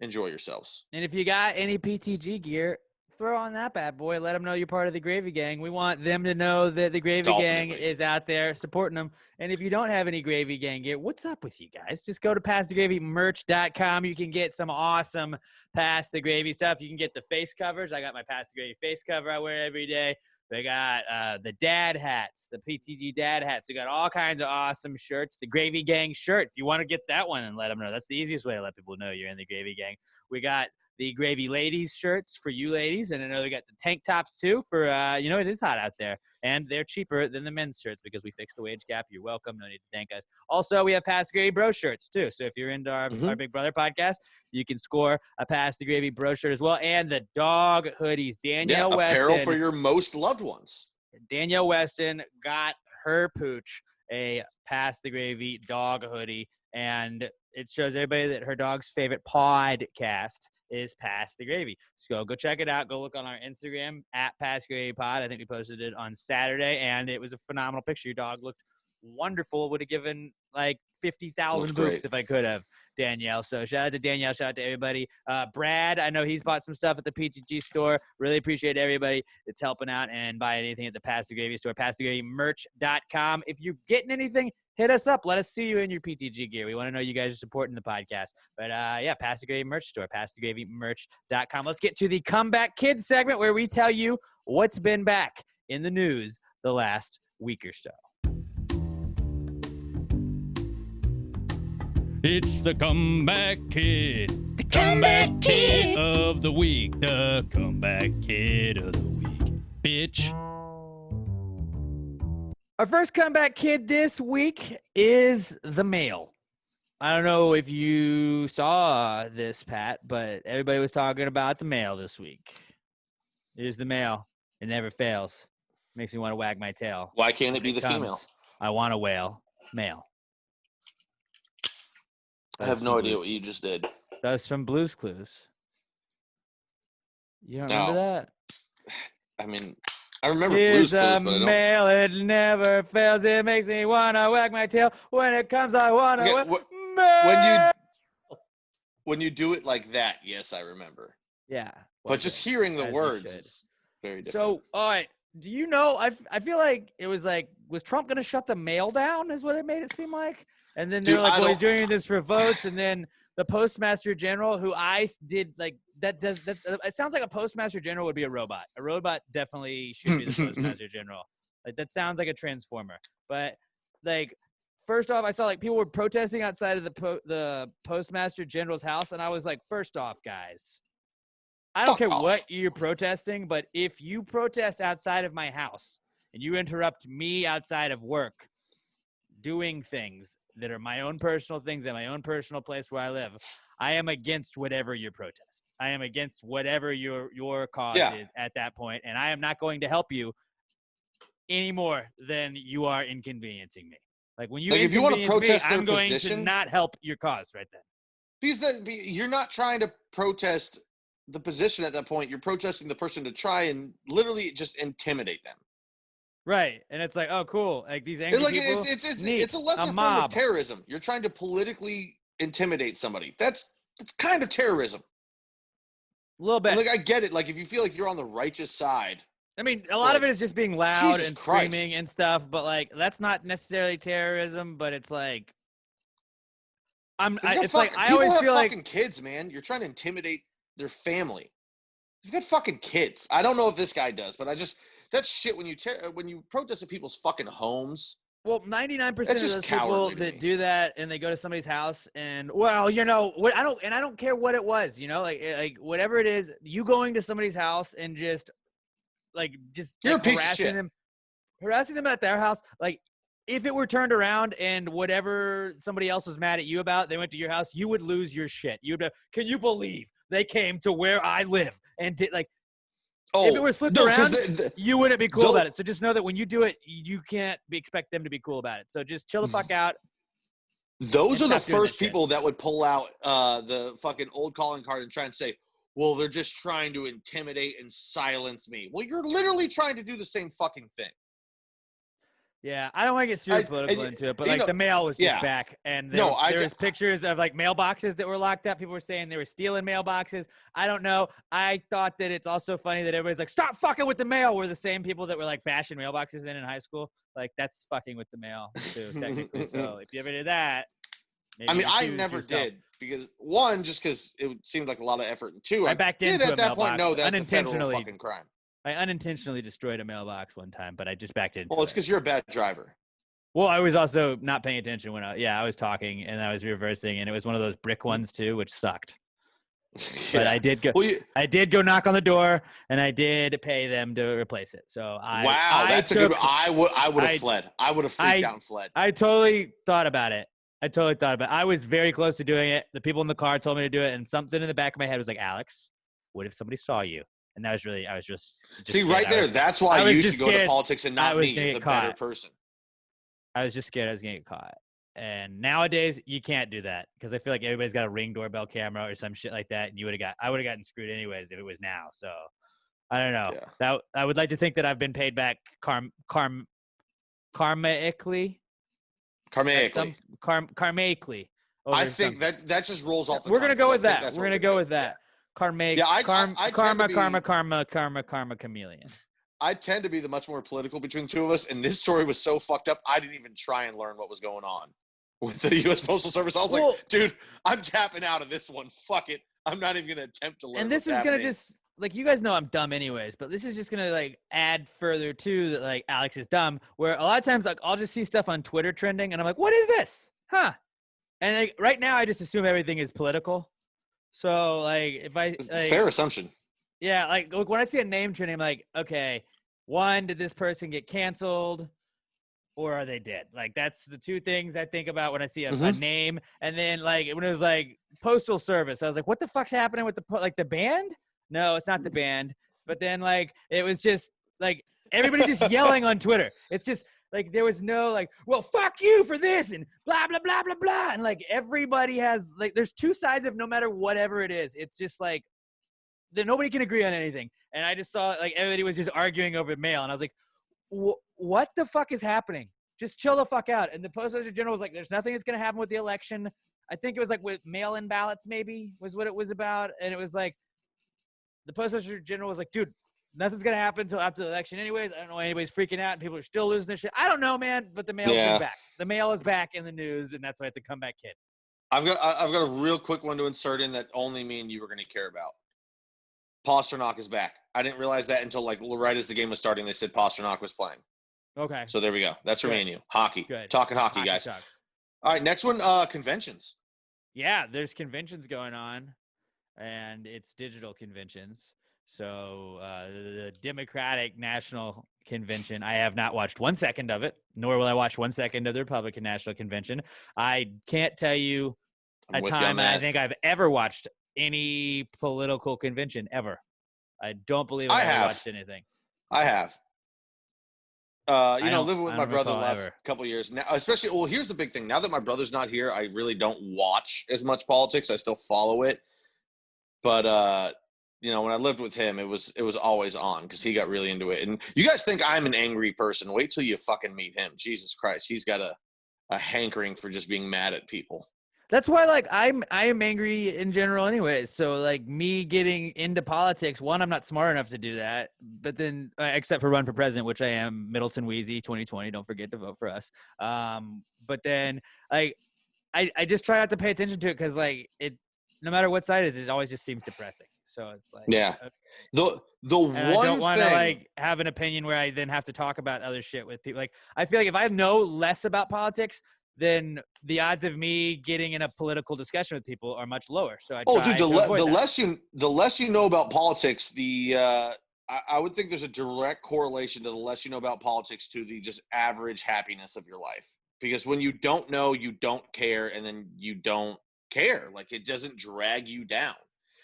S1: Enjoy yourselves.
S2: And if you got any PTG gear, throw on that bad boy. Let them know you're part of the Gravy Gang. We want them to know that the Gravy Gang is out there supporting them. And if you don't have any Gravy Gang gear, what's up with you guys? Just go to PassTheGravyMerch.com. You can get some awesome Pass the Gravy stuff. You can get the face covers. I got my Pass the Gravy face cover I wear every day. They got the dad hats, the PTG dad hats. We got all kinds of awesome shirts. The Gravy Gang shirt, if you want to get that one and let them know. That's the easiest way to let people know you're in the Gravy Gang. We got the Gravy Ladies shirts for you ladies. And I know they got the tank tops too for, it is hot out there. And they're cheaper than the men's shirts because we fixed the wage gap. You're welcome. No need to thank us. Also, we have Pass the Gravy Bro shirts too. So if you're into our Big Brother podcast, you can score a Pass the Gravy Bro shirt as well. And the dog hoodies. Danielle Weston.
S1: Apparel for your most loved ones.
S2: Danielle Weston got her pooch a Pass the Gravy dog hoodie. And it shows everybody that her dog's favorite podcast is Pass the Gravy. So go check it out. Go look on our Instagram at Pass Gravy Pod. I think we posted it on Saturday, and it was a phenomenal picture. Your dog looked wonderful. Would have given like 50,000 books if I could have, Danielle. So shout out to Danielle. Shout out to everybody. Brad, I know he's bought some stuff at the PTG store. Really appreciate everybody that's helping out and buying anything at the Pass the Gravy store. PassTheGravyMerch.com. If you're getting anything, hit us up. Let us see you in your PTG gear. We want to know you guys are supporting the podcast. But Pass the Gravy merch store, PassTheGravyMerch.com. Let's get to the Comeback Kids segment where we tell you what's been back in the news the last week or so.
S3: It's the Comeback Kid. The Comeback Kid of the week. The Comeback Kid of the week. Bitch.
S2: Our first comeback kid this week is the mail. I don't know if you saw this, Pat, but everybody was talking about the mail this week. Here's the mail. It never fails. Makes me want to wag my tail.
S1: Why can't it be the female?
S2: I want a whale. Mail.
S1: I have no idea what you just did.
S2: That's from Blue's Clues. You don't remember that?
S1: I mean, I remember Blue's Clues, but I don't.
S2: Mail, it never fails. It makes me want to wag my tail. When it comes, I want to mail.
S1: When you do it like that, yes, I remember.
S2: Yeah.
S1: But just hearing the words is very different.
S2: So, all right. Do you know, I feel like it was like, was Trump going to shut the mail down is what it made it seem like? And then they're like, well, he's doing this for votes. And then the Postmaster General, who I did like, that it sounds like a Postmaster General would be a robot. A robot definitely should be the Postmaster General. Like, that sounds like a transformer. But like, first off, I saw like people were protesting outside of the Postmaster General's house. And I was like, first off, guys, I don't care what you're protesting, but if you protest outside of my house and you interrupt me outside of work, doing things that are my own personal things in my own personal place where I live, I am against whatever your protest. I am against whatever your cause is at that point, and I am not going to help you any more than you are inconveniencing me. Like when you
S1: if you want to protest
S2: me,
S1: their
S2: I'm going
S1: position,
S2: to not help your cause right then.
S1: Because you're not trying to protest the position at that point. You're protesting the person to try and literally just intimidate them.
S2: Right, and it's like, oh, cool. Like these angry people.
S1: It's a lesser form of terrorism. You're trying to politically intimidate somebody. That's kind of terrorism.
S2: A little bit.
S1: Like I get it. Like if you feel like you're on the righteous side.
S2: I mean, a lot of it is just being loud
S1: Jesus
S2: and
S1: Christ.
S2: screaming and stuff, but like that's not necessarily terrorism. But it's like, it's like I always feel like
S1: fucking kids, man. You're trying to intimidate their family. You've got fucking kids. I don't know if this guy does, but that's shit when you protest at people's fucking homes.
S2: Well, 99% of those people that do that and they go to somebody's house and, well, you know, what I don't care what it was, you know, like whatever it is, you going to somebody's house and just
S1: you're a piece of shit.
S2: Harassing them at their house. Like if it were turned around and whatever somebody else was mad at you about, they went to your house, you would lose your shit. You'd be, can you believe they came to where I live and did like, if it was flipped around, you wouldn't be cool about it. So just know that when you do it, you can't expect them to be cool about it. So just chill the fuck out.
S1: Those are the first people that would pull out the fucking old calling card and try and say, well, they're just trying to intimidate and silence me. Well, you're literally trying to do the same fucking thing.
S2: Yeah, I don't want to get super political into it, but like the mail was just back, and there was pictures of like mailboxes that were locked up. People were saying they were stealing mailboxes. I don't know. I thought that it's also funny that everybody's like, "Stop fucking with the mail." We're the same people that were like bashing mailboxes in high school. Like that's fucking with the mail too, technically. So if you ever did that, maybe
S1: I never did because one, just because it seemed like a lot of effort, and two,
S2: I backed into
S1: at that point know that's a federal fucking crime.
S2: I unintentionally destroyed a mailbox one time, but I just backed into it.
S1: Well, it's because you're a bad driver.
S2: Well, I was also not paying attention when I was talking and I was reversing, and it was one of those brick ones too, which sucked. But I did go. I did go knock on the door, and I did pay them to replace it. So
S1: that's a good. I would have fled. I would have freaked out and fled.
S2: I totally thought about it. I was very close to doing it. The people in the car told me to do it, and something in the back of my head was like, Alex, what if somebody saw you? And that was really, I was just
S1: see right there. That's why you should go to politics and not me. You're the better person.
S2: I was just scared I was going to get caught. And nowadays you can't do that because I feel like everybody's got a Ring doorbell camera or some shit like that. And I would have gotten screwed anyways if it was now. So I don't know. Yeah. I would like to think that I've been paid back karmically. Karmically.
S1: I think that just rolls off the
S2: tongue. We're going to go with that. We're going to go with that.
S1: Yeah.
S2: Karma chameleon.
S1: I tend to be the much more political between the two of us, and this story was so fucked up, I didn't even try and learn what was going on with the U.S. Postal Service. I was like, dude, I'm tapping out of this one. Fuck it. I'm not even going to attempt to learn.
S2: And this is going to just, like, you guys know I'm dumb anyways, but this is just going to, like, add further to that, like, Alex is dumb, where a lot of times, like, I'll just see stuff on Twitter trending, and I'm like, what is this? Huh? And, like, right now, I just assume everything is political. So, like, if I
S1: fair assumption.
S2: Yeah, like when I see a name trending, I'm like, okay, one, did this person get canceled, or are they dead? Like, that's the two things I think about when I see a name. And then, like, when it was like Postal Service, I was like, what the fuck's happening with the band? No, it's not the band. But then, like, it was just like everybody's just yelling on Twitter. It's just. Like, there was no, like, well, fuck you for this and blah, blah, blah, blah, blah. And, like, everybody has, like, there's two sides of no matter whatever it is. It's just, like, nobody can agree on anything. And I just saw, like, everybody was just arguing over mail. And I was like, what the fuck is happening? Just chill the fuck out. And the Postmaster General was like, there's nothing that's going to happen with the election. I think it was, like, with mail-in ballots maybe was what it was about. And it was, like, the Postmaster General was like, dude, nothing's going to happen until after the election anyways. I don't know why anybody's freaking out and people are still losing their shit. I don't know, man, but the mail is back. The mail is back in the news, and that's why it's a comeback kid.
S1: I've got a real quick one to insert in that only me and you were going to care about. Pasternak is back. I didn't realize that until, like, right as the game was starting, they said Pasternak was playing.
S2: Okay.
S1: So there we go. That's for me and you. Hockey.
S2: Good.
S1: Talking hockey, guys.
S2: Talk.
S1: All right, next one, conventions.
S2: Yeah, there's conventions going on, and it's digital conventions. So the Democratic National Convention. I have not watched 1 second of it, nor will I watch 1 second of the Republican National Convention. I can't tell you
S1: I'm
S2: a
S1: with you on
S2: time I
S1: that.
S2: think I've ever watched any political convention ever. I don't believe
S1: I
S2: I've ever
S1: have.
S2: watched anything.
S1: I have. Living with
S2: I
S1: my
S2: don't
S1: brother the
S2: recall
S1: last
S2: ever.
S1: couple of years now, especially. Well, here's the big thing. Now that my brother's not here, I really don't watch as much politics. I still follow it, but when I lived with him, it was always on because he got really into it. And you guys think I'm an angry person? Wait till you fucking meet him. Jesus Christ, he's got a hankering for just being mad at people.
S2: That's why, like, I am angry in general anyway. So, like, me getting into politics, one, I'm not smart enough to do that. But then, except for run for president, which I am, Middleton Wheezy 2020. Don't forget to vote for us. But then, like, I just try not to pay attention to it because, like, no matter what side it is, it always just seems depressing. So it's like,
S1: Yeah. The
S2: and I
S1: one
S2: don't want to
S1: thing,
S2: like have an opinion where I then have to talk about other shit with people. Like, I feel like if I know less about politics, then the odds of me getting in a political discussion with people are much lower. So I try to avoid that.
S1: the less you know about politics, I would think there's a direct correlation to the less you know about politics to the just average happiness of your life. Because when you don't know, you don't care, and then you don't care. Like, it doesn't drag you down.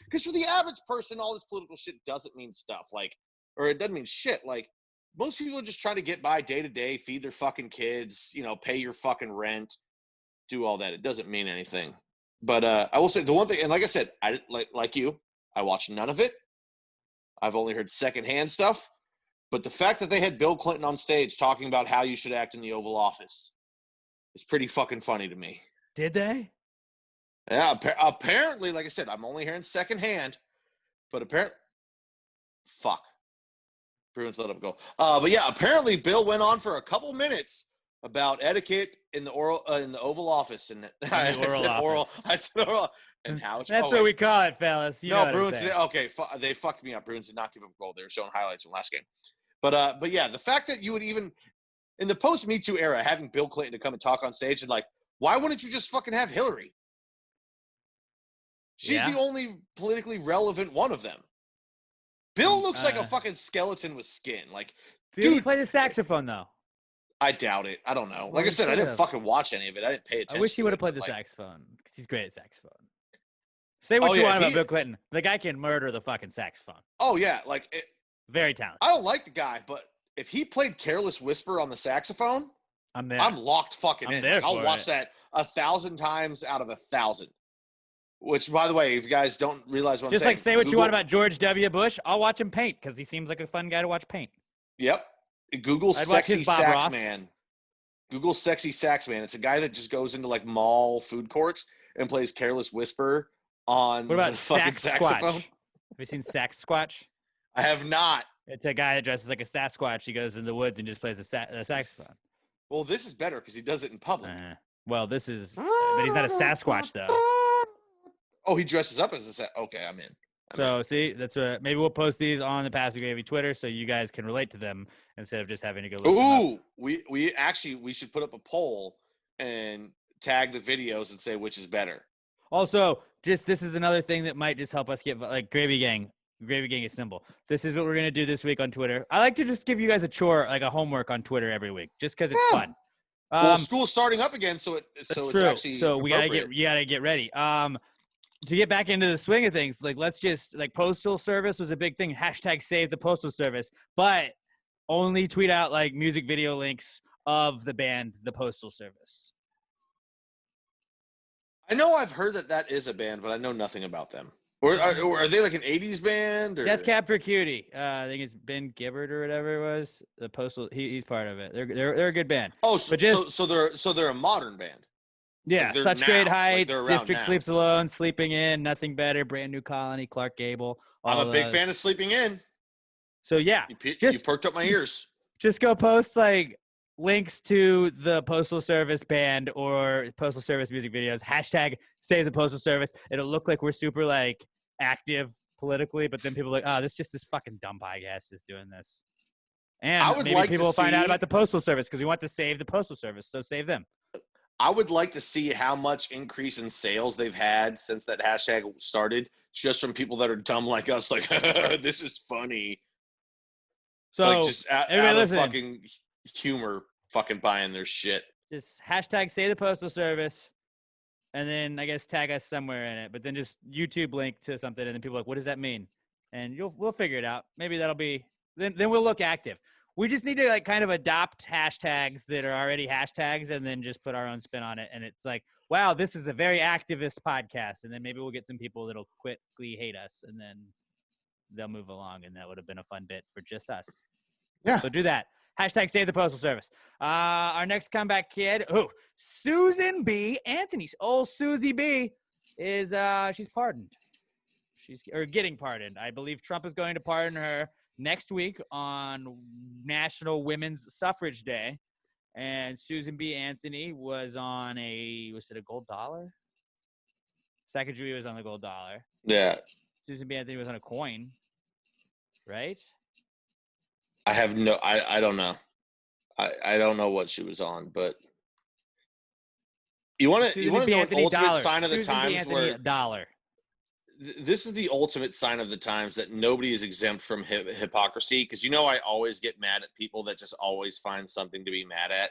S1: Because for the average person, all this political shit doesn't mean stuff. Like, or it doesn't mean shit. Like, most people are just trying to get by day to day, feed their fucking kids, pay your fucking rent, do all that. It doesn't mean anything. But I will say the one thing, and like I said, I like you, I watched none of it. I've only heard secondhand stuff. But the fact that they had Bill Clinton on stage talking about how you should act in the Oval Office is pretty fucking funny to me.
S2: Did they?
S1: Yeah, apparently, like I said, I'm only hearing secondhand, but apparently, fuck. Bruins let him go. But yeah, apparently Bill went on for a couple minutes about etiquette in the Oval Office, and I said oral, and how it's.
S2: That's what we call it, fellas. You know
S1: Bruins. Okay, they fucked me up. Bruins did not give up a goal. They were showing highlights from last game, but yeah, the fact that you would even in the post Me Too era having Bill Clinton to come and talk on stage and like, why wouldn't you just fucking have Hillary? She's the only politically relevant one of them. Bill looks like a fucking skeleton with skin. Like, dude,
S2: play the saxophone though.
S1: I doubt it. I don't know. Like I said, I didn't fucking watch any of it. I didn't pay attention.
S2: I wish he would have played the saxophone because he's great at saxophone. Say what you want about Bill Clinton. The guy can murder the fucking saxophone.
S1: Oh yeah,
S2: very talented.
S1: I don't like the guy, but if he played Careless Whisper on the saxophone,
S2: I'm there.
S1: I'm locked fucking in.
S2: There
S1: I'll watch that 1,000 times out of 1,000. Which, by the way, if you guys don't realize what I'm saying.
S2: Just like say what you want about George W. Bush, I'll watch him paint because he seems like a fun guy to watch paint.
S1: Yep. Google sexy sax man. Google sexy sax man. It's a guy that just goes into like mall food courts and plays Careless Whisper on
S2: what about
S1: the fucking saxophone.
S2: Have you seen Sax Squatch?
S1: I have not.
S2: It's a guy that dresses like a Sasquatch. He goes in the woods and just plays the saxophone.
S1: Well, this is better because he does it in public.
S2: Well, this is, but he's not a Sasquatch though.
S1: Oh, he dresses up as a okay, I'm in.
S2: See, that's what maybe we'll post these on the Passive Gravy Twitter so you guys can relate to them instead of just having to go look them up.
S1: We should put up a poll and tag the videos and say which is better.
S2: Also, this is another thing that might just help us get like Gravy Gang. Gravy Gang is simple. This is what we're gonna do this week on Twitter. I like to just give you guys a chore, like a homework on Twitter every week, just because it's fun.
S1: Well, school's starting up again, so it's actually
S2: we gotta get ready. To get back into the swing of things, like let's just like postal service was a big thing. # save the postal service, but only tweet out like music video links of the band, the Postal Service.
S1: I know I've heard that is a band, but I know nothing about them. Or are they like an 80s band? Or?
S2: Death Cab for Cutie. I think it's Ben Gibbard or whatever it was. The Postal. He's part of it. They're a good band.
S1: Oh, so they're a modern band.
S2: Yeah,
S1: like
S2: Such Great Heights,
S1: like
S2: District Sleeps Alone, Sleeping In, Nothing Better, Brand New Colony, Clark Gable.
S1: I'm a big fan of Sleeping In.
S2: So yeah,
S1: you perked up my ears.
S2: Just go post like links to the Postal Service band or Postal Service music videos. # save the Postal Service. It'll look like we're super like active politically, but then people are like, this fucking dumb podcast is doing this. And maybe people will find out about the Postal Service because we want to save the Postal Service. So save them.
S1: I would like to see how much increase in sales they've had since that hashtag started, just from people that are dumb like us, like, this is funny.
S2: So
S1: like just out of
S2: listen.
S1: fucking humor, fucking buying their shit.
S2: Just hashtag say the Postal Service, and then I guess tag us somewhere in it. But then just YouTube link to something, and then people are like, what does that mean? And we'll figure it out. Maybe that'll be then we'll look active. We just need to like kind of adopt hashtags that are already hashtags, and then just put our own spin on it. And it's like, wow, this is a very activist podcast. And then maybe we'll get some people that'll quickly hate us, and then they'll move along, and that would have been a fun bit for just us.
S1: Yeah.
S2: So do that. Hashtag save the Postal Service. Our next comeback kid, Susan B. Anthony. Old Susie B. is she's pardoned. She's getting pardoned. I believe Trump is going to pardon her next week on National Women's Suffrage Day. And Susan B. Anthony was on was it a gold dollar? Sacagawea was on the gold dollar.
S1: Yeah.
S2: Susan B. Anthony was on a coin, right?
S1: I don't know. I don't know what she was on, but you want to know an ultimate
S2: dollar.
S1: sign of the
S2: Susan
S1: times
S2: B. Anthony
S1: where
S2: dollar.
S1: This is the ultimate sign of the times that nobody is exempt from hypocrisy, because I always get mad at people that just always find something to be mad at.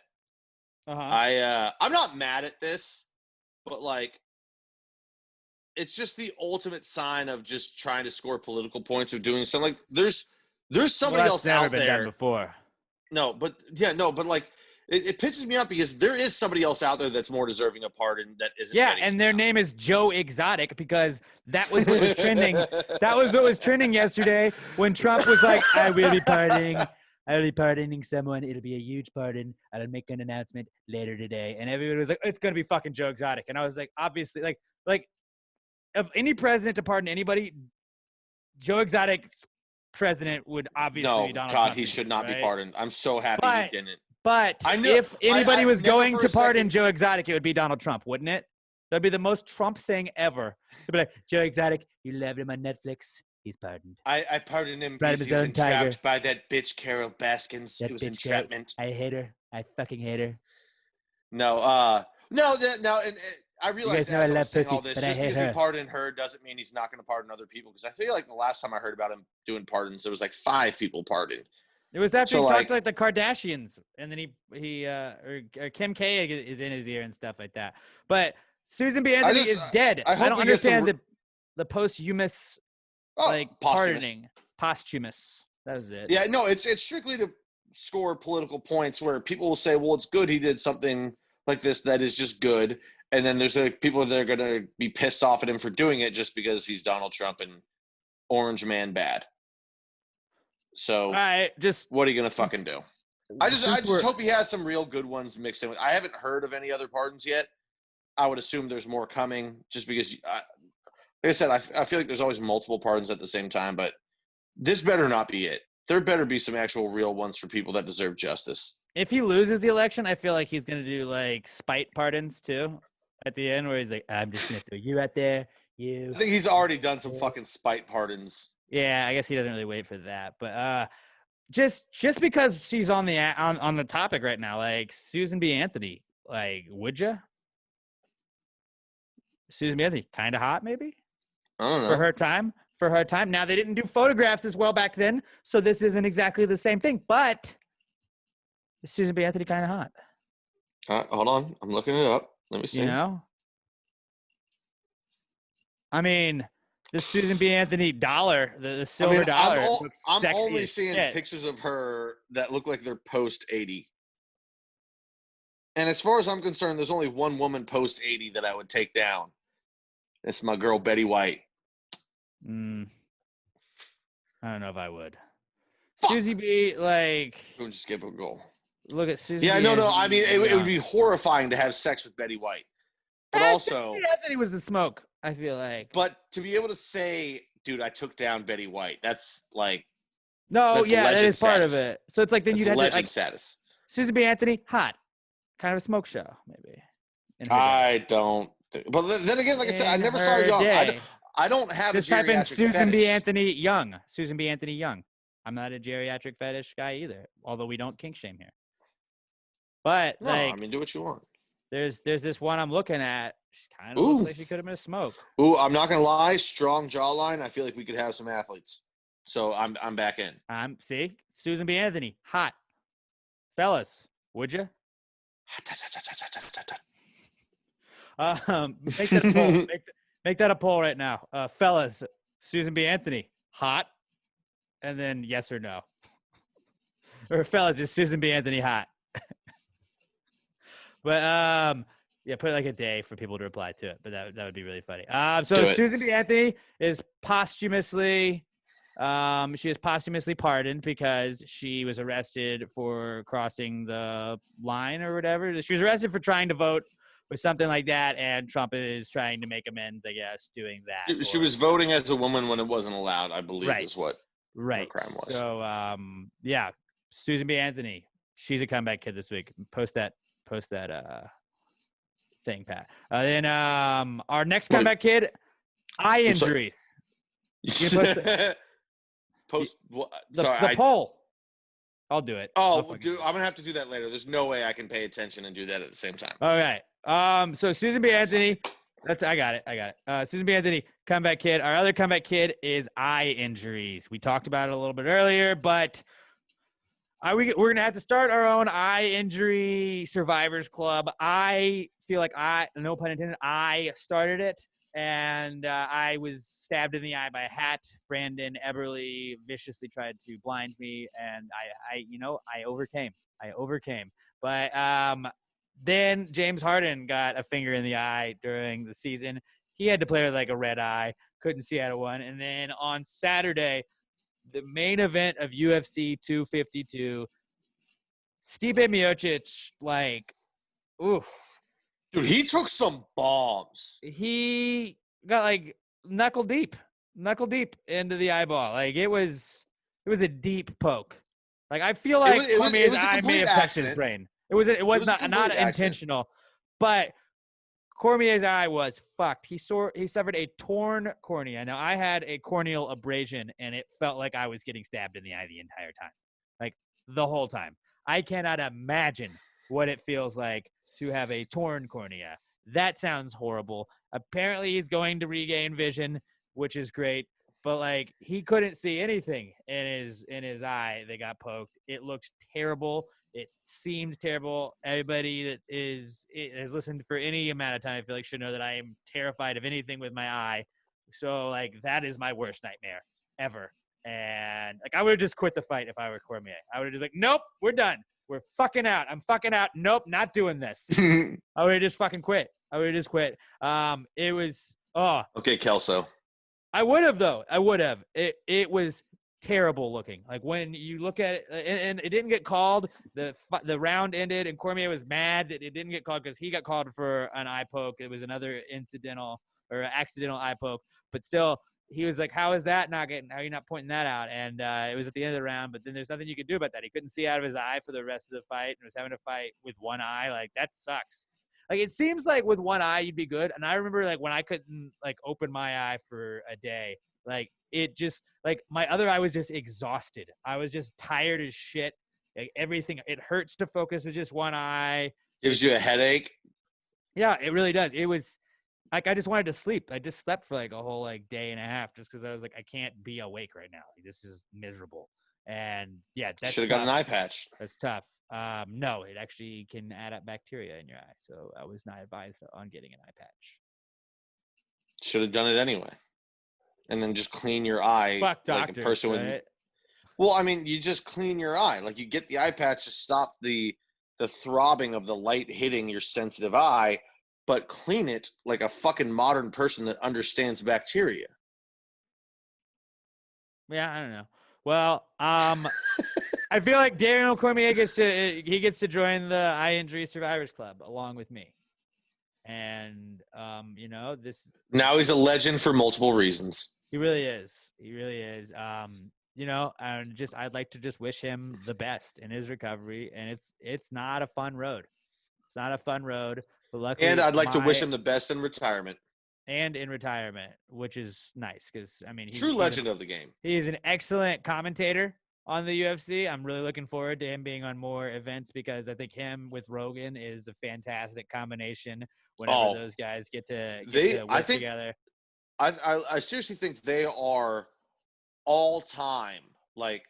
S1: I'm not mad at this, but like it's just the ultimate sign of just trying to score political points of doing something. Like there's somebody else out there.
S2: Never been done before.
S1: But like it pisses me off because there is somebody else out there that's more deserving of pardon that isn't.
S2: Yeah, and their name is Joe Exotic, because that was what was trending. That was what was trending yesterday when Trump was like, I will be pardoning someone. It'll be a huge pardon. I'll make an announcement later today. And everybody was like, it's going to be fucking Joe Exotic. And I was like, obviously, like of any president to pardon anybody, Joe Exotic's president would obviously be Donald Trump.
S1: He should not be pardoned. I'm so happy he didn't.
S2: But if anybody was going to pardon Joe Exotic, it would be Donald Trump, wouldn't it? That'd be the most Trump thing ever. It'd be like, Joe Exotic, you loved him on Netflix. He's pardoned.
S1: I pardoned him because he was entrapped by that bitch Carol Baskins. It was entrapment.
S2: I hate her. I fucking hate her.
S1: No, and I realize as I was saying all this, just because he pardoned her doesn't mean he's not going to pardon other people. Because I feel like the last time I heard about him doing pardons, there was like 5 people pardoned.
S2: It was after he talked like the Kardashians, and then or Kim K is in his ear and stuff like that. But Susan B. Anthony is dead. I don't understand the posthumous pardoning. Posthumous. That was it.
S1: Yeah, no, it's strictly to score political points where people will say, well, it's good he did something like this that is just good. And then there's people that are going to be pissed off at him for doing it just because he's Donald Trump and Orange Man bad. So what are you going to fucking do? I just hope he has some real good ones mixed in with. I haven't heard of any other pardons yet. I would assume there's more coming just because, like I said, I feel like there's always multiple pardons at the same time, but this better not be it. There better be some actual real ones for people that deserve justice.
S2: If he loses the election, I feel like he's going to do like spite pardons too at the end where he's like, I'm just going to throw you out there. I
S1: think he's already done some fucking spite pardons.
S2: Yeah, I guess he doesn't really wait for that, but just because she's on the topic right now, like Susan B. Anthony, like, would you? Susan B. Anthony, kind of hot, maybe.
S1: I don't know.
S2: For her time. Now they didn't do photographs as well back then, so this isn't exactly the same thing. But is Susan B. Anthony kind of hot?
S1: Hold on, I'm looking it up. Let me see.
S2: I mean. The Susan B. Anthony dollar, the silver dollar.
S1: I'm only seeing pictures of her that look like they're post 80. And as far as I'm concerned, there's only one woman post 80 that I would take down. It's my girl Betty White.
S2: I don't know if I would. Susie B. Like.
S1: We'll just give a goal.
S2: Look at Susie.
S1: Yeah, no. I mean, it would be horrifying to have sex with Betty White. But also,
S2: Anthony was the smoke. I feel like.
S1: But to be able to say, dude, I took down Betty White, that's like.
S2: No, that is part of it. So it's like then you'd have
S1: legend status.
S2: Susan B. Anthony, hot, kind of a smoke show, maybe.
S1: I don't. But then again, like I said, I never saw her young. I don't have
S2: just
S1: a geriatric
S2: type in Susan
S1: fetish.
S2: B. Anthony young. Susan B. Anthony young. I'm not a geriatric fetish guy either, although we don't kink shame here. But
S1: no, I mean, do what you want.
S2: There's this one I'm looking at. She kind of looks like she could have been a smoke.
S1: Ooh, I'm not gonna lie, strong jawline. I feel like we could have some athletes. So I'm back in.
S2: See, Susan B. Anthony, hot. Fellas, would you? Make that a poll. Make that a poll right now. Fellas, Susan B. Anthony, hot? And then yes or no. Or fellas, is Susan B. Anthony hot? But yeah, put like a day for people to reply to it. But that would be really funny. So Susan B. Anthony is posthumously she is posthumously pardoned because she was arrested for crossing the line or whatever. She was arrested for trying to vote or something like that, and Trump is trying to make amends, I guess, doing that.
S1: She was voting as a woman when it wasn't allowed, I believe, is what her crime was.
S2: So yeah, Susan B. Anthony, she's a comeback kid this week. Post that thing, Pat. Then our next comeback kid, eye injuries. The poll. I'll do it.
S1: Oh, dude, I'm gonna have to do that later. There's no way I can pay attention and do that at the same time.
S2: Okay. So Susan B. Anthony, I got it. Susan B. Anthony, comeback kid. Our other comeback kid is eye injuries. We talked about it a little bit earlier, but we're gonna have to start our own eye injury survivors club. I feel like no pun intended, I started it. And I was stabbed in the eye by a hat. Brandon Eberly viciously tried to blind me, and I overcame. But then James Harden got a finger in the eye during the season. He had to play with like a red eye, couldn't see out of one. And then on Saturday, the main event of UFC 252, Stipe Miocic, like, oof.
S1: Dude, he took some bombs.
S2: He got like knuckle deep into the eyeball. Like it was a deep poke. Like I feel like Cormier's eye may have touched his brain. It was not intentional, but Cormier's eye was fucked. He suffered a torn cornea. Now I had a corneal abrasion, and it felt like I was getting stabbed in the eye the entire time, like the whole time. I cannot imagine what it feels like to have a torn cornea. That sounds horrible. Apparently he's going to regain vision, which is great, but like he couldn't see anything in his eye that got poked. It looks terrible. It seems terrible. Everybody that has listened for any amount of time, I feel like, should know that I am terrified of anything with my eye. So like that is my worst nightmare ever. And like I would have just quit the fight if I were Cormier. I would have just like, nope, we're done. We're fucking out. I'm fucking out. Nope, not doing this. I would have just fucking quit. It was
S1: okay, Kelso.
S2: I would have though. It was terrible looking. Like when you look at it, and it didn't get called. The round ended, and Cormier was mad that it didn't get called because he got called for an eye poke. It was another accidental eye poke, but still. He was like, how are you not pointing that out? And it was at the end of the round, but then there's nothing you could do about that. He couldn't see out of his eye for the rest of the fight and was having to fight with one eye. Like, that sucks. Like, it seems like with one eye, you'd be good. And I remember, like, when I couldn't, like, open my eye for a day, like, it just, like, my other eye was just exhausted. I was just tired as shit. Like, everything, it hurts to focus with just one eye.
S1: Gives you a headache?
S2: Yeah, it really does. It was... Like, I just wanted to sleep. I just slept for, like, a whole, like, day and a half just because I was like, I can't be awake right now. Like, this is miserable. And, yeah, that's
S1: should have got an eye patch.
S2: That's tough. No, it actually can add up bacteria in your eye. So I was not advised on getting an eye patch.
S1: Should have done it anyway. And then just clean your eye.
S2: Fuck doctors,
S1: like a person
S2: right?
S1: Well, I mean, you just clean your eye. Like, you get the eye patch to stop the throbbing of the light hitting your sensitive eye, but clean it like a fucking modern person that understands bacteria.
S2: Yeah, I don't know. Well, I feel like Daniel Cormier gets to join the eye injury survivors club along with me. And this
S1: now he's a legend for multiple reasons.
S2: He really is. I'd like to just wish him the best in his recovery. And it's not a fun road. It's not a fun road. But luckily,
S1: and I'd like to wish him the best in retirement.
S2: Which is nice because, I mean, he's
S1: true legend of the game.
S2: He's an excellent commentator on the UFC. I'm really looking forward to him being on more events because I think him with Rogan is a fantastic combination whenever those guys get to work together.
S1: I seriously think they are all-time like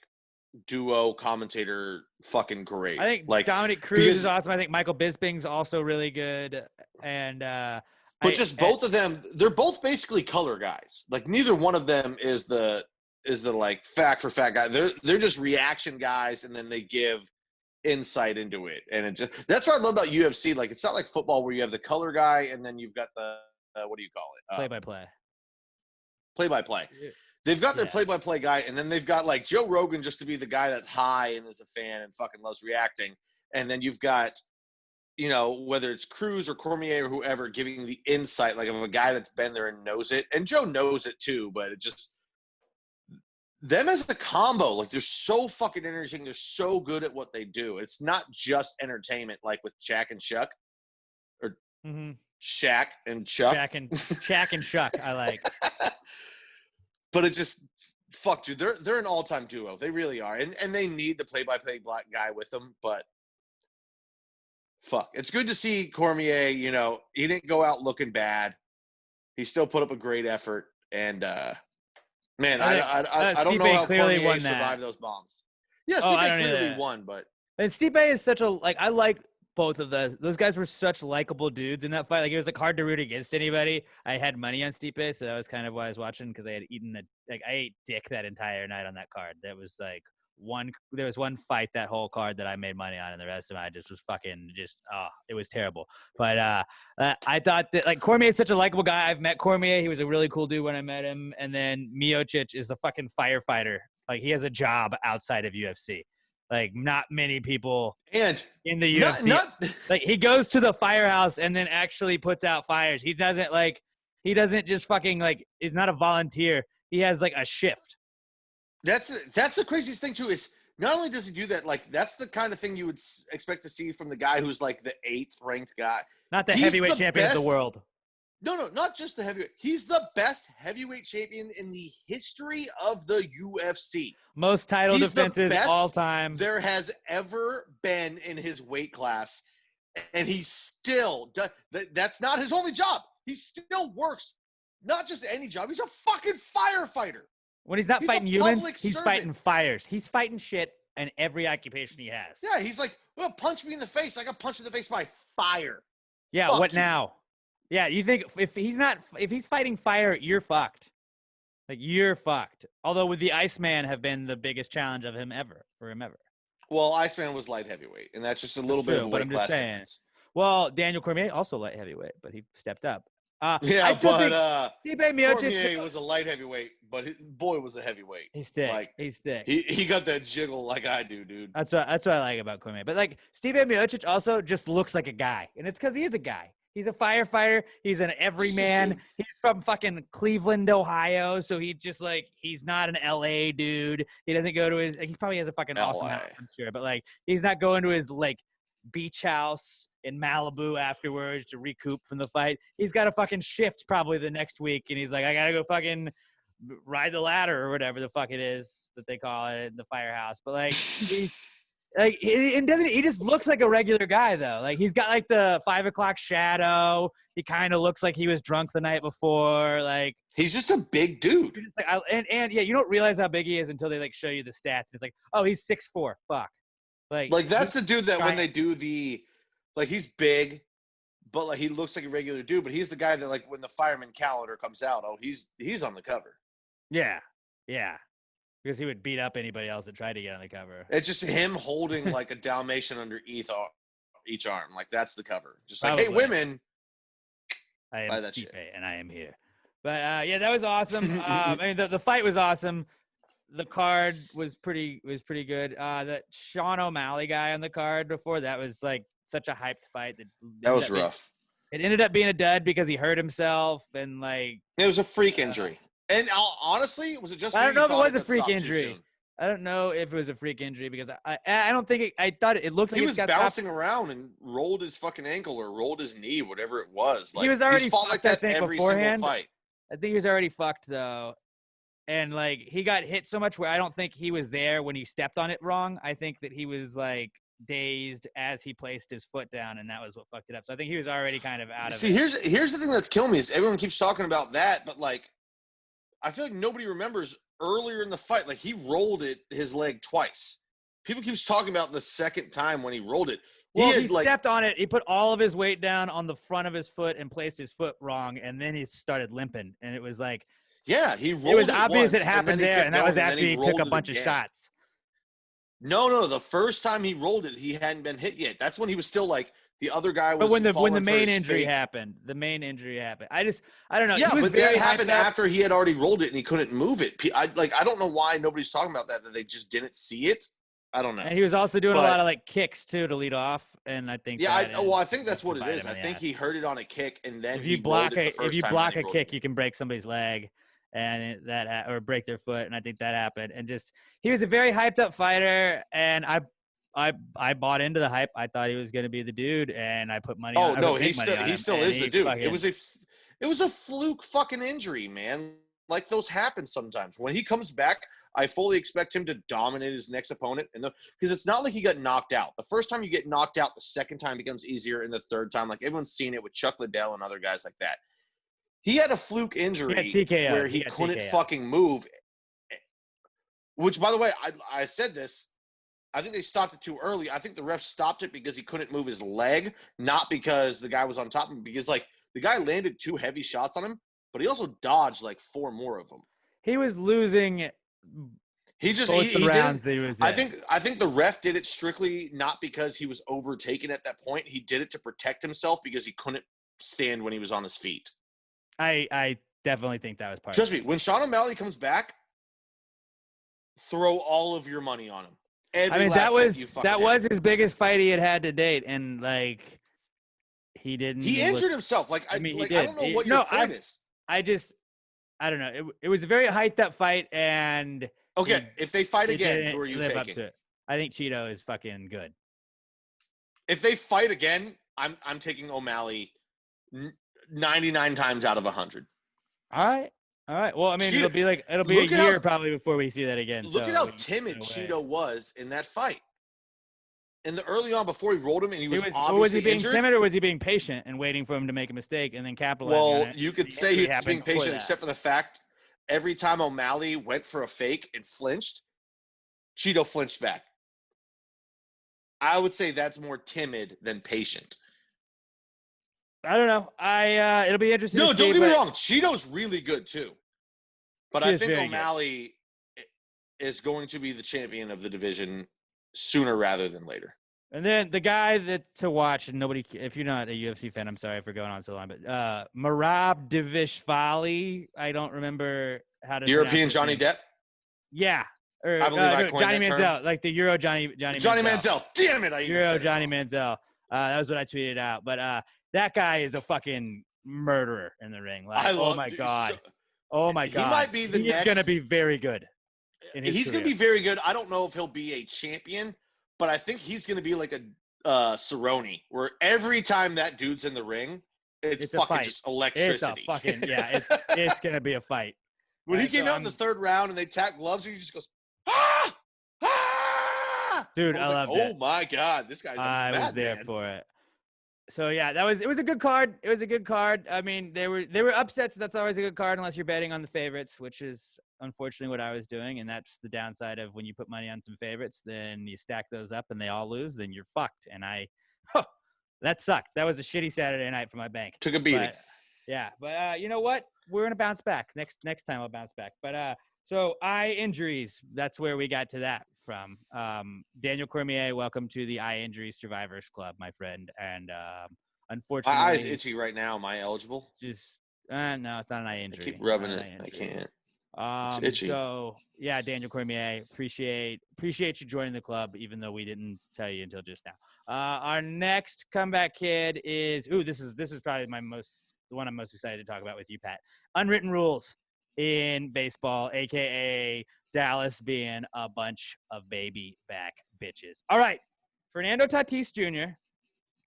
S1: duo commentator fucking great.
S2: I think
S1: like
S2: Dominic Cruz is awesome. I think Michael Bisping's also really good. And
S1: but just both of them, they're both basically color guys. Like neither one of them is the like fact for fact guy. They're just reaction guys, and then they give insight into it. And it just that's what I love about UFC. Like it's not like football where you have the color guy and then you've got the what do you call it? Play-by-play. They've got their play-by-play guy, and then they've got like Joe Rogan just to be the guy that's high and is a fan and fucking loves reacting. And then you've got, you know, whether it's Cruz or Cormier or whoever giving the insight, like of a guy that's been there and knows it. And Joe knows it too, but it just them as a combo, like they're so fucking interesting. They're so good at what they do. It's not just entertainment like with Shaq and Chuck or Shaq and Chuck.
S2: Shaq and Chuck, I like.
S1: But it's just fuck, dude. They're an all-time duo. They really are, and they need the play-by-play black guy with them. But fuck, it's good to see Cormier. You know, he didn't go out looking bad. He still put up a great effort, and man, I don't know how Cormier survived those bombs. Yeah, Stipe clearly won, but
S2: and Stipe is such a like I like. Both of those guys were such likable dudes in that fight. Like it was like hard to root against anybody. I had money on Stipe, so that was kind of why I was watching because I had eaten I ate dick that entire night on that card. There was like there was one fight that whole card that I made money on, and the rest of it I just was fucking it was terrible. But I thought that like Cormier is such a likable guy. I've met Cormier. He was a really cool dude when I met him. And then Miocic is a fucking firefighter. Like he has a job outside of UFC. Like not many people in the UFC. Like he goes to the firehouse and then actually puts out fires. He doesn't just fucking like he's not a volunteer. He has like a shift.
S1: That's the craziest thing too is not only does he do that, like that's the kind of thing you would expect to see from the guy who's like the 8th ranked guy.
S2: Not the heavyweight champion of the world.
S1: No, not just the heavyweight. He's the best heavyweight champion in the history of the UFC.
S2: Most title defenses all time
S1: there has ever been in his weight class. And he still does. That's not his only job. He still works. Not just any job. He's a fucking firefighter.
S2: When he's not fighting humans, he's fighting fires. He's fighting shit in every occupation he has.
S1: Yeah, he's like, well, punch me in the face. I got punched in the face by fire.
S2: Yeah, what now? Yeah, you think if he's fighting fire, you're fucked. Like you're fucked. Although would the Iceman have been the biggest challenge of him ever?
S1: Well, Iceman was light heavyweight, and that's just a little bit of a weight class difference.
S2: Well, Daniel Cormier also light heavyweight, but he stepped up.
S1: Stipe
S2: Miocic
S1: Cormier was a light heavyweight, but boy was a heavyweight.
S2: He's thick. He's thick.
S1: He got that jiggle like I do, dude.
S2: That's what I like about Cormier. But like Stipe Miocic also just looks like a guy, and it's because he is a guy. He's a firefighter. He's an everyman. He's from fucking Cleveland, Ohio. So he just like, he's not an LA dude. He doesn't go to he probably has a fucking awesome house, I'm sure. But like, he's not going to his like beach house in Malibu afterwards to recoup from the fight. He's got a fucking shift probably the next week. And he's like, I got to go fucking ride the ladder or whatever the fuck it is that they call it in the firehouse. But like, he just looks like a regular guy though. Like he's got like the 5 o'clock shadow. He kind of looks like he was drunk the night before. Like
S1: he's just a big dude.
S2: Like, and yeah, you don't realize how big he is until they like show you the stats. It's like, oh, he's 6'4". Fuck. Like
S1: that's the dude that when they do the, like he's big, but like he looks like a regular dude. But he's the guy that like when the fireman calendar comes out, oh, he's on the cover.
S2: Yeah. Because he would beat up anybody else that tried to get on the cover.
S1: It's just him holding like a Dalmatian under each arm. Like that's the cover. Just like, hey, women.
S2: I am Stipe, and I am here. But yeah, that was awesome. I mean, the fight was awesome. The card was pretty good. That Sean O'Malley guy on the card before, that was like such a hyped fight.
S1: That was rough.
S2: It ended up being a dud because he hurt himself and like.
S1: It was a freak injury. And honestly, was it just?
S2: I don't know if it was a freak injury. I don't know if it was a freak injury because I don't think I thought it looked like
S1: he was bouncing around and rolled his fucking ankle or rolled his knee, whatever it was. Like,
S2: he was already
S1: fought like that every single fight.
S2: I think he was already fucked though, and like he got hit so much where I don't think he was there when he stepped on it wrong. I think that he was like dazed as he placed his foot down, and that was what fucked it up. So I think he was already kind of out of it.
S1: See, here's the thing that's killing me is everyone keeps talking about that, but like. I feel like nobody remembers earlier in the fight, like he rolled his leg twice. People keeps talking about the second time when he rolled it.
S2: He stepped on it. He put all of his weight down on the front of his foot and placed his foot wrong, and then he started limping. And it was like,
S1: yeah, he rolled.
S2: It was obvious
S1: once,
S2: it happened there, and that was after he took a bunch of shots.
S1: No, the first time he rolled it, he hadn't been hit yet. That's when he was still like the other guy was.
S2: But when the main injury happened, I don't know.
S1: Yeah, but that happened after he had already rolled it and he couldn't move it. I don't know why nobody's talking about that they just didn't see it. I don't know.
S2: And he was also doing a lot of like kicks too to lead off, and I think.
S1: Yeah, I think that's what it is. I think he heard it on a kick, and then
S2: if you block a kick, you can break somebody's leg, and or break their foot, and I think that happened. And just he was a very hyped up fighter, and I bought into the hype. I thought he was going to be the dude, and I put money.
S1: Oh no, he still is the dude. It was a fluke fucking injury, man. Like those happen sometimes. When he comes back, I fully expect him to dominate his next opponent, because it's not like he got knocked out. The first time you get knocked out, the second time becomes easier, and the third time, like everyone's seen it with Chuck Liddell and other guys like that. He had a fluke injury where he couldn't fucking move. Which, by the way, I said this. I think they stopped it too early. I think the ref stopped it because he couldn't move his leg, not because the guy was on top of him. Because like the guy landed 2 heavy shots on him, but he also dodged like 4 more of them.
S2: He was losing.
S1: He
S2: rounds that he was in.
S1: I think the ref did it strictly not because he was overtaken at that point. He did it to protect himself because he couldn't stand when he was on his feet.
S2: I definitely think that was part.
S1: Trust me, when Sean O'Malley comes back, throw all of your money on him.
S2: That was his biggest fight he had to date, and like he didn't.
S1: He injured himself. Like I don't know what your point is.
S2: I don't know. It was a very hyped up fight, and
S1: okay, if they fight again, who are you taking?
S2: Up to it. I think Cheeto is fucking good.
S1: If they fight again, I'm taking O'Malley 99 times out of 100.
S2: All right. Well, I mean, it'll be a year probably before we see that again.
S1: Look at how timid Cheeto was in that fight. In the early on, before he rolled him, and he was obviously
S2: was he being
S1: injured,
S2: timid, or was he being patient and waiting for him to make a mistake and then capitalize on it?
S1: Well, you could say he was being patient, except for the fact every time O'Malley went for a fake and flinched, Cheeto flinched back. I would say that's more timid than patient.
S2: I don't know. It'll be interesting.
S1: No, don't get me wrong. Cheeto's really good too, but I think O'Malley is going to be the champion of the division sooner rather than later.
S2: And then the guy to watch, and nobody, if you're not a UFC fan, I'm sorry for going on so long, but Merab Dvalishvili, I don't remember how to.
S1: European Johnny Depp.
S2: Yeah, or
S1: I believe I coined
S2: Johnny
S1: that
S2: Manziel,
S1: term.
S2: like the Euro Johnny
S1: Manziel. Damn it!
S2: Euro Johnny Manziel. That was what I tweeted out, but that guy is a fucking murderer in the ring. Like, oh my god. He
S1: might be the next.
S2: He's gonna be very good.
S1: He's going to be very good. I don't know if he'll be a champion, but I think he's going to be like a Cerrone, where every time that dude's in the ring, it's fucking just electricity.
S2: It's going to be a fight.
S1: When he came out in the third round and they tapped gloves, he just goes, ah! Ah!
S2: Dude, I love it.
S1: Oh my God, this guy's a madman.
S2: I was there for it. So yeah, it was a good card. It was a good card. I mean, there were upsets. That's always a good card unless you're betting on the favorites, which is unfortunately what I was doing. And that's the downside of when you put money on some favorites, then you stack those up and they all lose, then you're fucked. And that sucked. That was a shitty Saturday night for my bank.
S1: Took a beating.
S2: But you know what? We're gonna bounce back. Next time I'll bounce back. But so eye injuries. That's where we got to that from. Daniel Cormier, welcome to the Eye Injury Survivors Club, my friend. And unfortunately,
S1: my eye's itchy right now. Am I eligible?
S2: Just no, it's not an eye injury.
S1: I keep rubbing it. I can't. It's itchy.
S2: So yeah, Daniel Cormier, appreciate you joining the club, even though we didn't tell you until just now. Our next comeback kid is this is probably the one I'm most excited to talk about with you, Pat. Unwritten rules in baseball, aka Dallas being a bunch of baby back bitches. All right, Fernando Tatis Jr.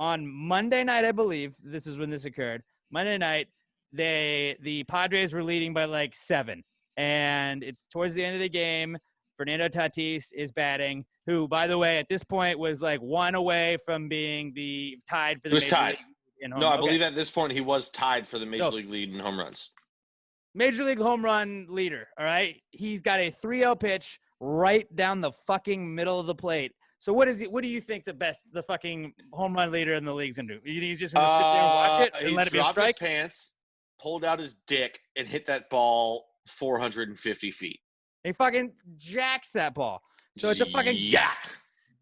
S2: on Monday night, I believe this is when this occurred. Monday night, the Padres were leading by like 7, and it's towards the end of the game. Fernando Tatis is batting, who, by the way, at this point was like 1 away from being tied for the.
S1: He was tied. No, I believe at this point he was tied for the major league lead in home runs.
S2: Major League home run leader, all right? He's got a 3-0 pitch right down the fucking middle of the plate. So what do you think the fucking home run leader in the league's gonna do? You think he's just gonna sit there and watch it and let it be a strike?
S1: He dropped his pants, pulled out his dick, and hit that ball 450 feet.
S2: He fucking jacks that ball. So it's a fucking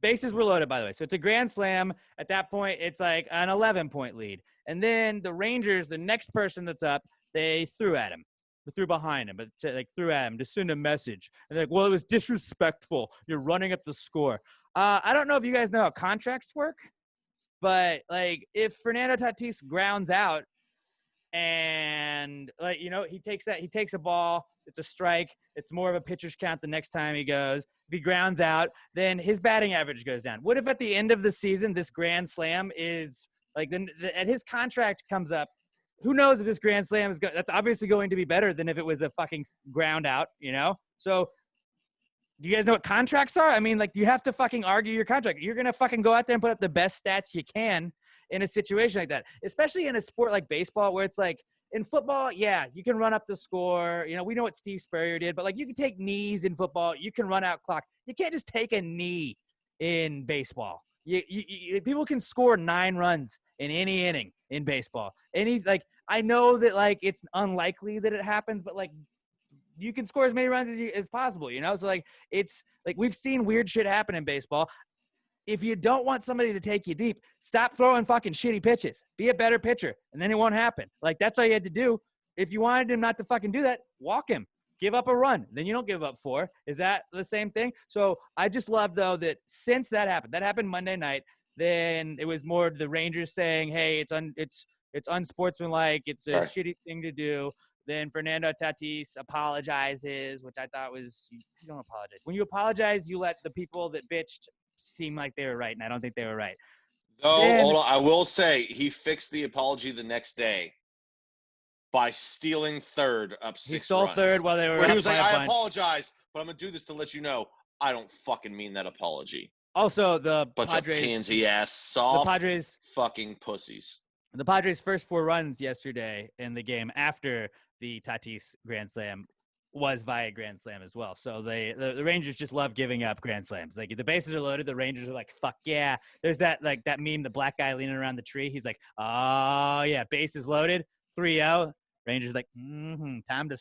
S2: bases were loaded, by the way. So it's a grand slam. At that point, it's like an 11-point lead. And then the Rangers, the next person that's up, they threw at him. They threw behind him, but like threw at him to send a message. And they're like, well, it was disrespectful. You're running up the score. I don't know if you guys know how contracts work, but like if Fernando Tatis grounds out and like, you know, he takes a ball, it's a strike. It's more of a pitcher's count the next time he goes. If he grounds out, then his batting average goes down. What if at the end of the season, this grand slam is like, and his contract comes up, who knows if this grand slam is that's obviously going to be better than if it was a fucking ground out, you know? So do you guys know what contracts are? I mean, like, you have to fucking argue your contract. You're going to fucking go out there and put up the best stats you can in a situation like that, especially in a sport like baseball where it's like, in football, yeah, you can run up the score. You know, we know what Steve Spurrier did, but like you can take knees in football. You can run out clock. You can't just take a knee in baseball. People can score 9 runs in any inning in baseball. I know that like it's unlikely that it happens, but like you can score as many runs as possible, you know? So like it's like we've seen weird shit happen in baseball. If you don't want somebody to take you deep, stop throwing fucking shitty pitches. Be a better pitcher, and then it won't happen. Like, that's all you had to do. If you wanted him not to fucking do that, walk him. Give up a run. Then you don't give up 4. Is that the same thing? So I just love, though, that since that happened Monday night, then it was more the Rangers saying, hey, it's unsportsmanlike. It's a shitty thing to do. Then Fernando Tatis apologizes, which I thought was, you don't apologize. When you apologize, you let the people that bitched seem like they were right, and I don't think they were right.
S1: Hold on. I will say he fixed the apology the next day by stealing third up 6 runs.
S2: He stole third while they were up.
S1: He was like, I apologize, but I'm going to do this to let you know I don't fucking mean that apology.
S2: Also, the
S1: bunch
S2: Padres,
S1: of pansy-ass, soft fucking pussies.
S2: The Padres' first 4 runs yesterday in the game after the Tatis grand slam was via grand slam as well. So the Rangers just love giving up grand slams. Like, the bases are loaded, the Rangers are like, fuck yeah. There's that meme, the black guy leaning around the tree. He's like, oh yeah, bases loaded, 3-0. Rangers like, time to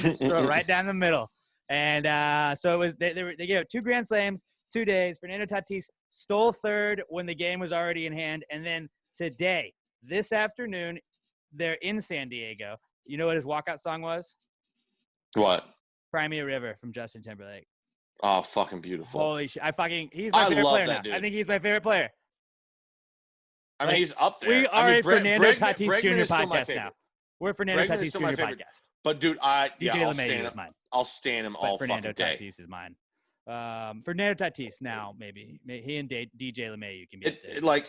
S2: just throw right down the middle. And so it was they gave up 2 grand slams, 2 days. Fernando Tatis stole third when the game was already in hand. And then today, this afternoon, they're in San Diego. You know what his walkout song was?
S1: What?
S2: Cry Me a River from Justin Timberlake.
S1: Oh, fucking beautiful.
S2: Holy shit. he's my favorite player now.
S1: Dude.
S2: I think he's my favorite player.
S1: I mean, he's up there.
S2: We are a Fernando Tatis Jr. podcast now. We're a Fernando Tatis Jr. podcast.
S1: But, dude,
S2: I'll stand him.
S1: I'll stand him all fucking day.
S2: Fernando Tatis is mine. Fernando Tatis now, maybe. He and DJ LeMahieu can be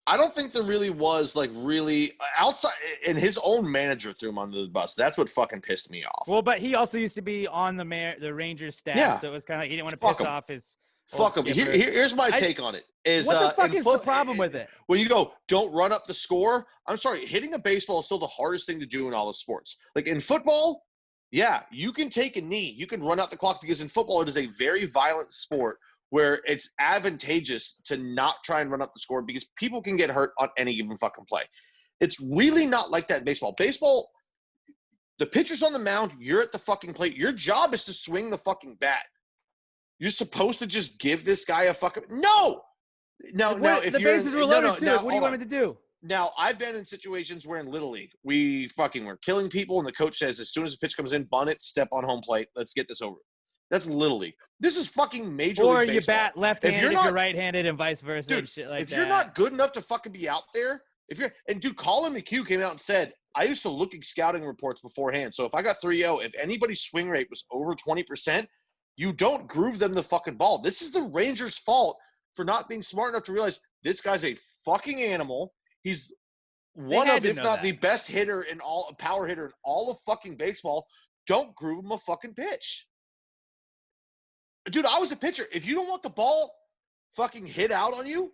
S1: I don't think there really was, really outside – and his own manager threw him under the bus. That's what fucking pissed me off.
S2: Well, but he also used to be on the Rangers staff, so it was kind of like he didn't want to piss off his –
S1: Fuck him. Here's my take on it.
S2: What the fuck is the problem with it?
S1: When you go, don't run up the score, I'm sorry, hitting a baseball is still the hardest thing to do in all the sports. Like in football, yeah, you can take a knee. You can run out the clock because in football it is a very violent sport where it's advantageous to not try and run up the score because people can get hurt on any given fucking play. It's really not like that in baseball. Baseball, the pitcher's on the mound, you're at the fucking plate. Your job is to swing the fucking bat. You're supposed to just give this guy a fucking – no! Now, if
S2: the bases were loaded too. What do you want me to do?
S1: Now, I've been in situations where in Little League, we fucking were killing people, and the coach says, as soon as the pitch comes in, bunt it, step on home plate, let's get this over. That's Little League. This is fucking Major League Baseball.
S2: Or you bat left-handed if you're right-handed and vice versa.
S1: Dude,
S2: and shit like
S1: if you're not good enough to fucking be out there, Colin McHugh came out and said, I used to look at scouting reports beforehand. So if I got 3-0, if anybody's swing rate was over 20%, you don't groove them the fucking ball. This is the Rangers' fault for not being smart enough to realize this guy's a fucking animal. He's one of, if not the best hitter power hitter in all of fucking baseball. Don't groove him a fucking pitch. Dude, I was a pitcher. If you don't want the ball fucking hit out on you,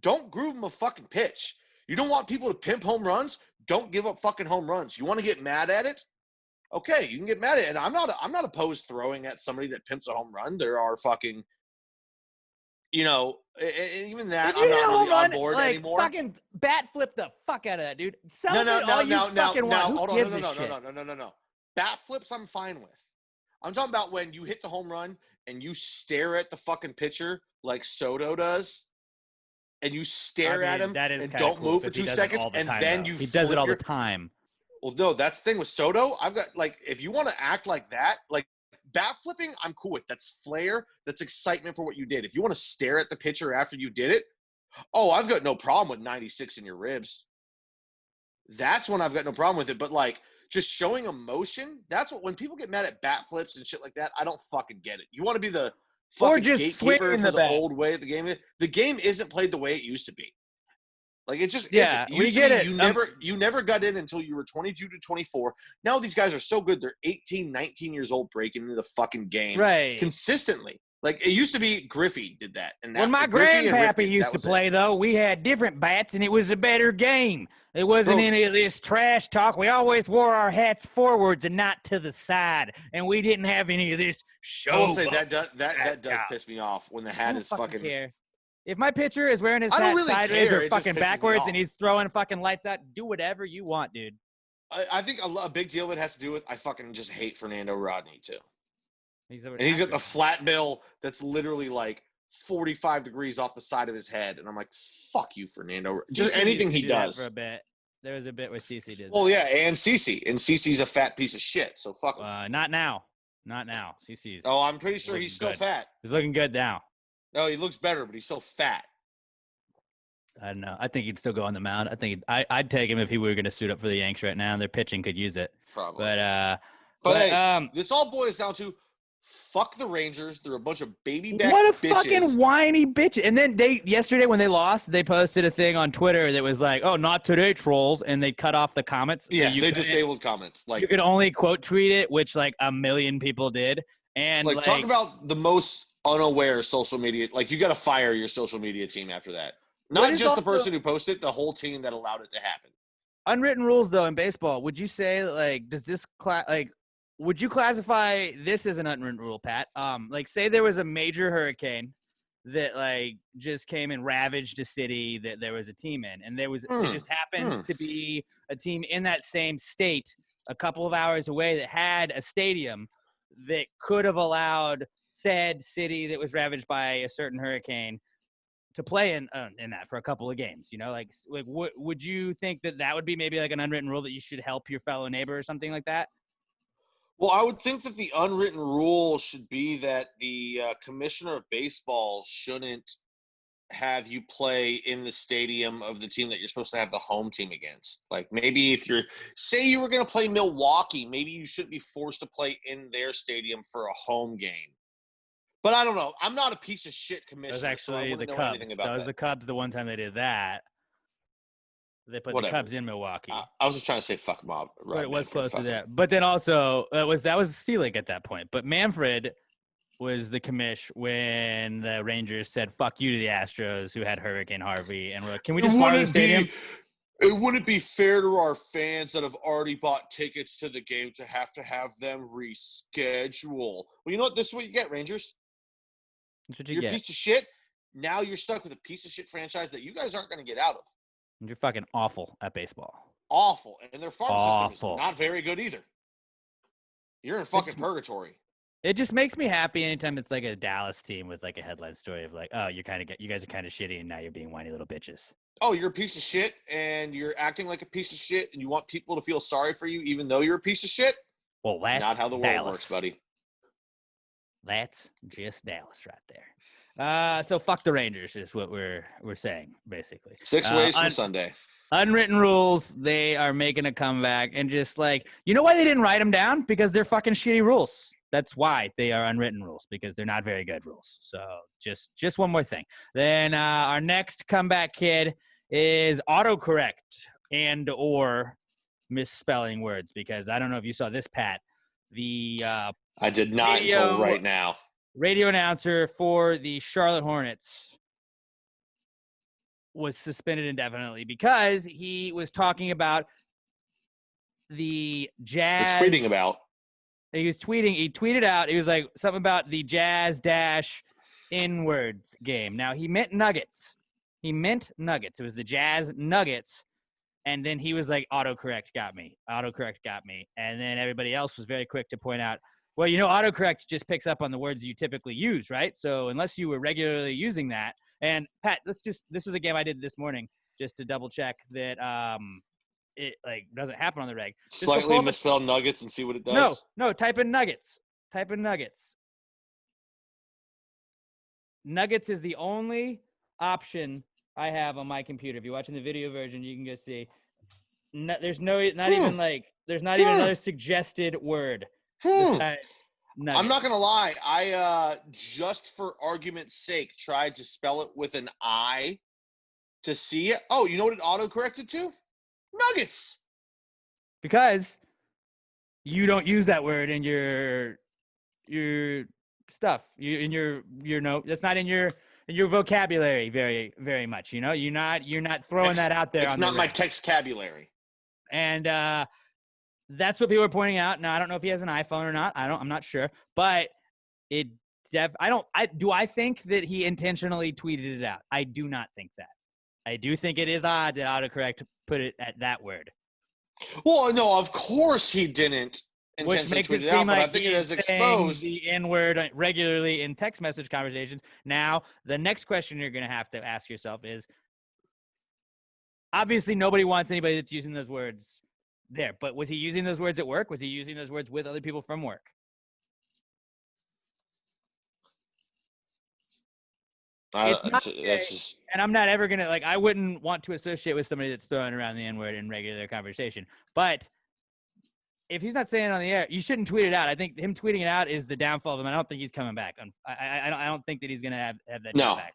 S1: don't groove him a fucking pitch. You don't want people to pimp home runs? Don't give up fucking home runs. You want to get mad at it? Okay, you can get mad at it. And I'm not opposed throwing at somebody that pimps a home run. There are fucking, even that
S2: If you
S1: I'm
S2: hit
S1: not
S2: a
S1: really
S2: home
S1: on
S2: run,
S1: board
S2: like
S1: anymore.
S2: fucking bat flip the fuck out of that, dude.
S1: No,
S2: Celebrate all you fucking want. Who
S1: hold on,
S2: gives a shit?
S1: no. Bat flips, I'm fine with. I'm talking about when you hit the home run and you stare at the fucking pitcher like Soto does, and you stare at him
S2: that is
S1: and
S2: kind of
S1: don't
S2: cool
S1: move for
S2: because he
S1: 2
S2: does it
S1: seconds,
S2: all the
S1: and
S2: time.
S1: then
S2: Though.
S1: you
S2: He does it
S1: flip
S2: all
S1: your.
S2: the time.
S1: Well, no, that's the thing with Soto. I've got if you want to act like that, like bat flipping, I'm cool with. That's flair. That's excitement for what you did. If you want to stare at the pitcher after you did it, oh, I've got no problem with 96 in your ribs. That's when I've got no problem with it. But like just showing emotion, that's when people get mad at bat flips and shit like that, I don't fucking get it. You want to be the fucking
S2: just
S1: gatekeeper
S2: swinging
S1: for
S2: the
S1: the
S2: bat.
S1: old way of the game. The game isn't played the way it used to be. Like it just
S2: Yeah,
S1: isn't. It
S2: we
S1: used to
S2: get
S1: be
S2: it.
S1: you never got in until you were 22 to 24. Now these guys are so good. They're 18, 19 years old breaking into the fucking game
S2: Right.
S1: consistently. Like it used to be Griffey did that. And that
S2: When my
S1: Griffey and
S2: grandpappy
S1: Ripken,
S2: used
S1: that
S2: to
S1: was
S2: play,
S1: it.
S2: though, we had different bats, and it was a better game. It wasn't
S1: Bro,
S2: any of this trash talk. We always wore our hats forwards and not to the side, and we didn't have any of this show.
S1: I will say that does piss me off when the hat
S2: I
S1: is
S2: don't
S1: fucking
S2: care. If my pitcher is wearing his
S1: I don't
S2: hat
S1: really
S2: sideways
S1: care.
S2: or
S1: It just
S2: fucking
S1: pisses me
S2: backwards
S1: off.
S2: and he's throwing fucking lights out, do whatever you want, dude.
S1: I think a big deal of it has to do with I fucking just hate Fernando Rodney too.
S2: He's
S1: And he's got the flat bill that's literally like 45 degrees off the side of his head. And I'm like, fuck you, Fernando. Just anything he does.
S2: For a bit. There was a bit where CeCe did.
S1: Well, yeah, and CeCe. And CeCe's a fat piece of shit. So fuck him.
S2: Not now. Not now. CeCe's.
S1: Oh, I'm pretty sure he's still fat.
S2: He's looking good now.
S1: No, he looks better, but he's still fat.
S2: I don't know. I think he'd still go on the mound. I think I'd take him if he were going to suit up for the Yanks right now. Their pitching could use it.
S1: Probably.
S2: But
S1: hey, this all boils down to fuck the Rangers. They're a bunch of baby back
S2: what a
S1: bitches.
S2: fucking whiny bitch. And then yesterday when they lost, they posted a thing on Twitter that was like, "Oh, not today, trolls," and they cut off the comments.
S1: Yeah, they disabled comments. Like
S2: you could only quote tweet it, which like a million people did. And
S1: like talk about the most unaware social media. Like you got to fire your social media team after that. Not just the person who posted, the whole team that allowed it to happen.
S2: Unwritten rules, though, in baseball. Would you say, like, would you classify this as an unwritten rule, Pat? Like, say there was a major hurricane that, like, just came and ravaged a city that there was a team in, and there just happened to be a team in that same state a couple of hours away that had a stadium that could have allowed said city that was ravaged by a certain hurricane to play in that for a couple of games, like would you think that would be maybe like an unwritten rule that you should help your fellow neighbor or something like that?
S1: Well, I would think that the unwritten rule should be that the commissioner of baseball shouldn't have you play in the stadium of the team that you're supposed to have the home team against. Like maybe if say you were going to play Milwaukee, maybe you shouldn't be forced to play in their stadium for a home game. But I don't know. I'm not a piece of shit commissioner.
S2: It was actually
S1: so
S2: the Cubs. That was the Cubs the one time they did that. They put the Cubs in Milwaukee.
S1: I was just trying to say fuck Mob.
S2: But it was close to that. But then also, that was Seelig at that point. But Manfred was the commish when the Rangers said fuck you to the Astros who had Hurricane Harvey. And we're like, can we just borrow the stadium?
S1: It wouldn't be fair to our fans that have already bought tickets to the game to have them reschedule. Well, you know what? This is what you get, Rangers.
S2: That's what
S1: you're a piece of shit. Now you're stuck with a piece of shit franchise that you guys aren't going to get out of.
S2: And you're fucking awful at baseball.
S1: Awful. And their farm system is not very good either. You're in fucking purgatory.
S2: It just makes me happy anytime it's like a Dallas team with like a headline story of like, oh, you guys are kind of shitty and now you're being whiny little bitches.
S1: Oh, you're a piece of shit and you're acting like a piece of shit and you want people to feel sorry for you even though you're a piece of shit?
S2: Well, that's
S1: not how the world works, buddy.
S2: That's just Dallas right there. So fuck the Rangers is what we're saying, basically.
S1: 6 ways from Sunday.
S2: Unwritten rules, they are making a comeback. And just like, you know why they didn't write them down? Because they're fucking shitty rules. That's why they are unwritten rules, because they're not very good rules. So just one more thing. Then our next comeback kid is autocorrect and or misspelling words, because I don't know if you saw this, Pat.
S1: I did not until right now.
S2: Radio announcer for the Charlotte Hornets was suspended indefinitely because he was talking about the
S1: We're
S2: Jazz.
S1: tweeting about.
S2: He tweeted out, he was like something about the Jazz dash inwards game. Now he meant Nuggets. It was the Jazz Nuggets. And then he was like, autocorrect got me. And then everybody else was very quick to point out, well, autocorrect just picks up on the words you typically use, right? So unless you were regularly using that, and Pat, this was a game I did this morning just to double check that it like doesn't happen on the reg.
S1: Slightly misspell Nuggets and see what it does.
S2: No, type in Nuggets. Nuggets is the only option I have on my computer. If you're watching the video version, you can go see. There's not even another suggested word.
S1: I'm not gonna lie. I just for argument's sake tried to spell it with an I to see it. Oh, you know what it auto-corrected to? Nuggets.
S2: Because you don't use that word in your stuff. That's not in your vocabulary very, very much. You're not throwing that out there.
S1: It's not my textcabulary.
S2: And that's what people are pointing out. Now I don't know if he has an iPhone or not. I'm not sure, but do I think that he intentionally tweeted it out? I do not think that. I do think it is odd that autocorrect put it at that word.
S1: Well, no, of course he didn't intentionally tweet it out, but I think it is exposed.
S2: The N-word regularly in text message conversations. Now, the next question you're going to have to ask yourself is, obviously nobody wants anybody that's using those words there, but was he using those words at work? Was he using those words with other people from work? And I'm not ever going to, I wouldn't want to associate with somebody that's throwing around the N-word in regular conversation. But if he's not saying it on the air, you shouldn't tweet it out. I think him tweeting it out is the downfall of him. I don't think he's coming back. I don't think that he's going to have that back.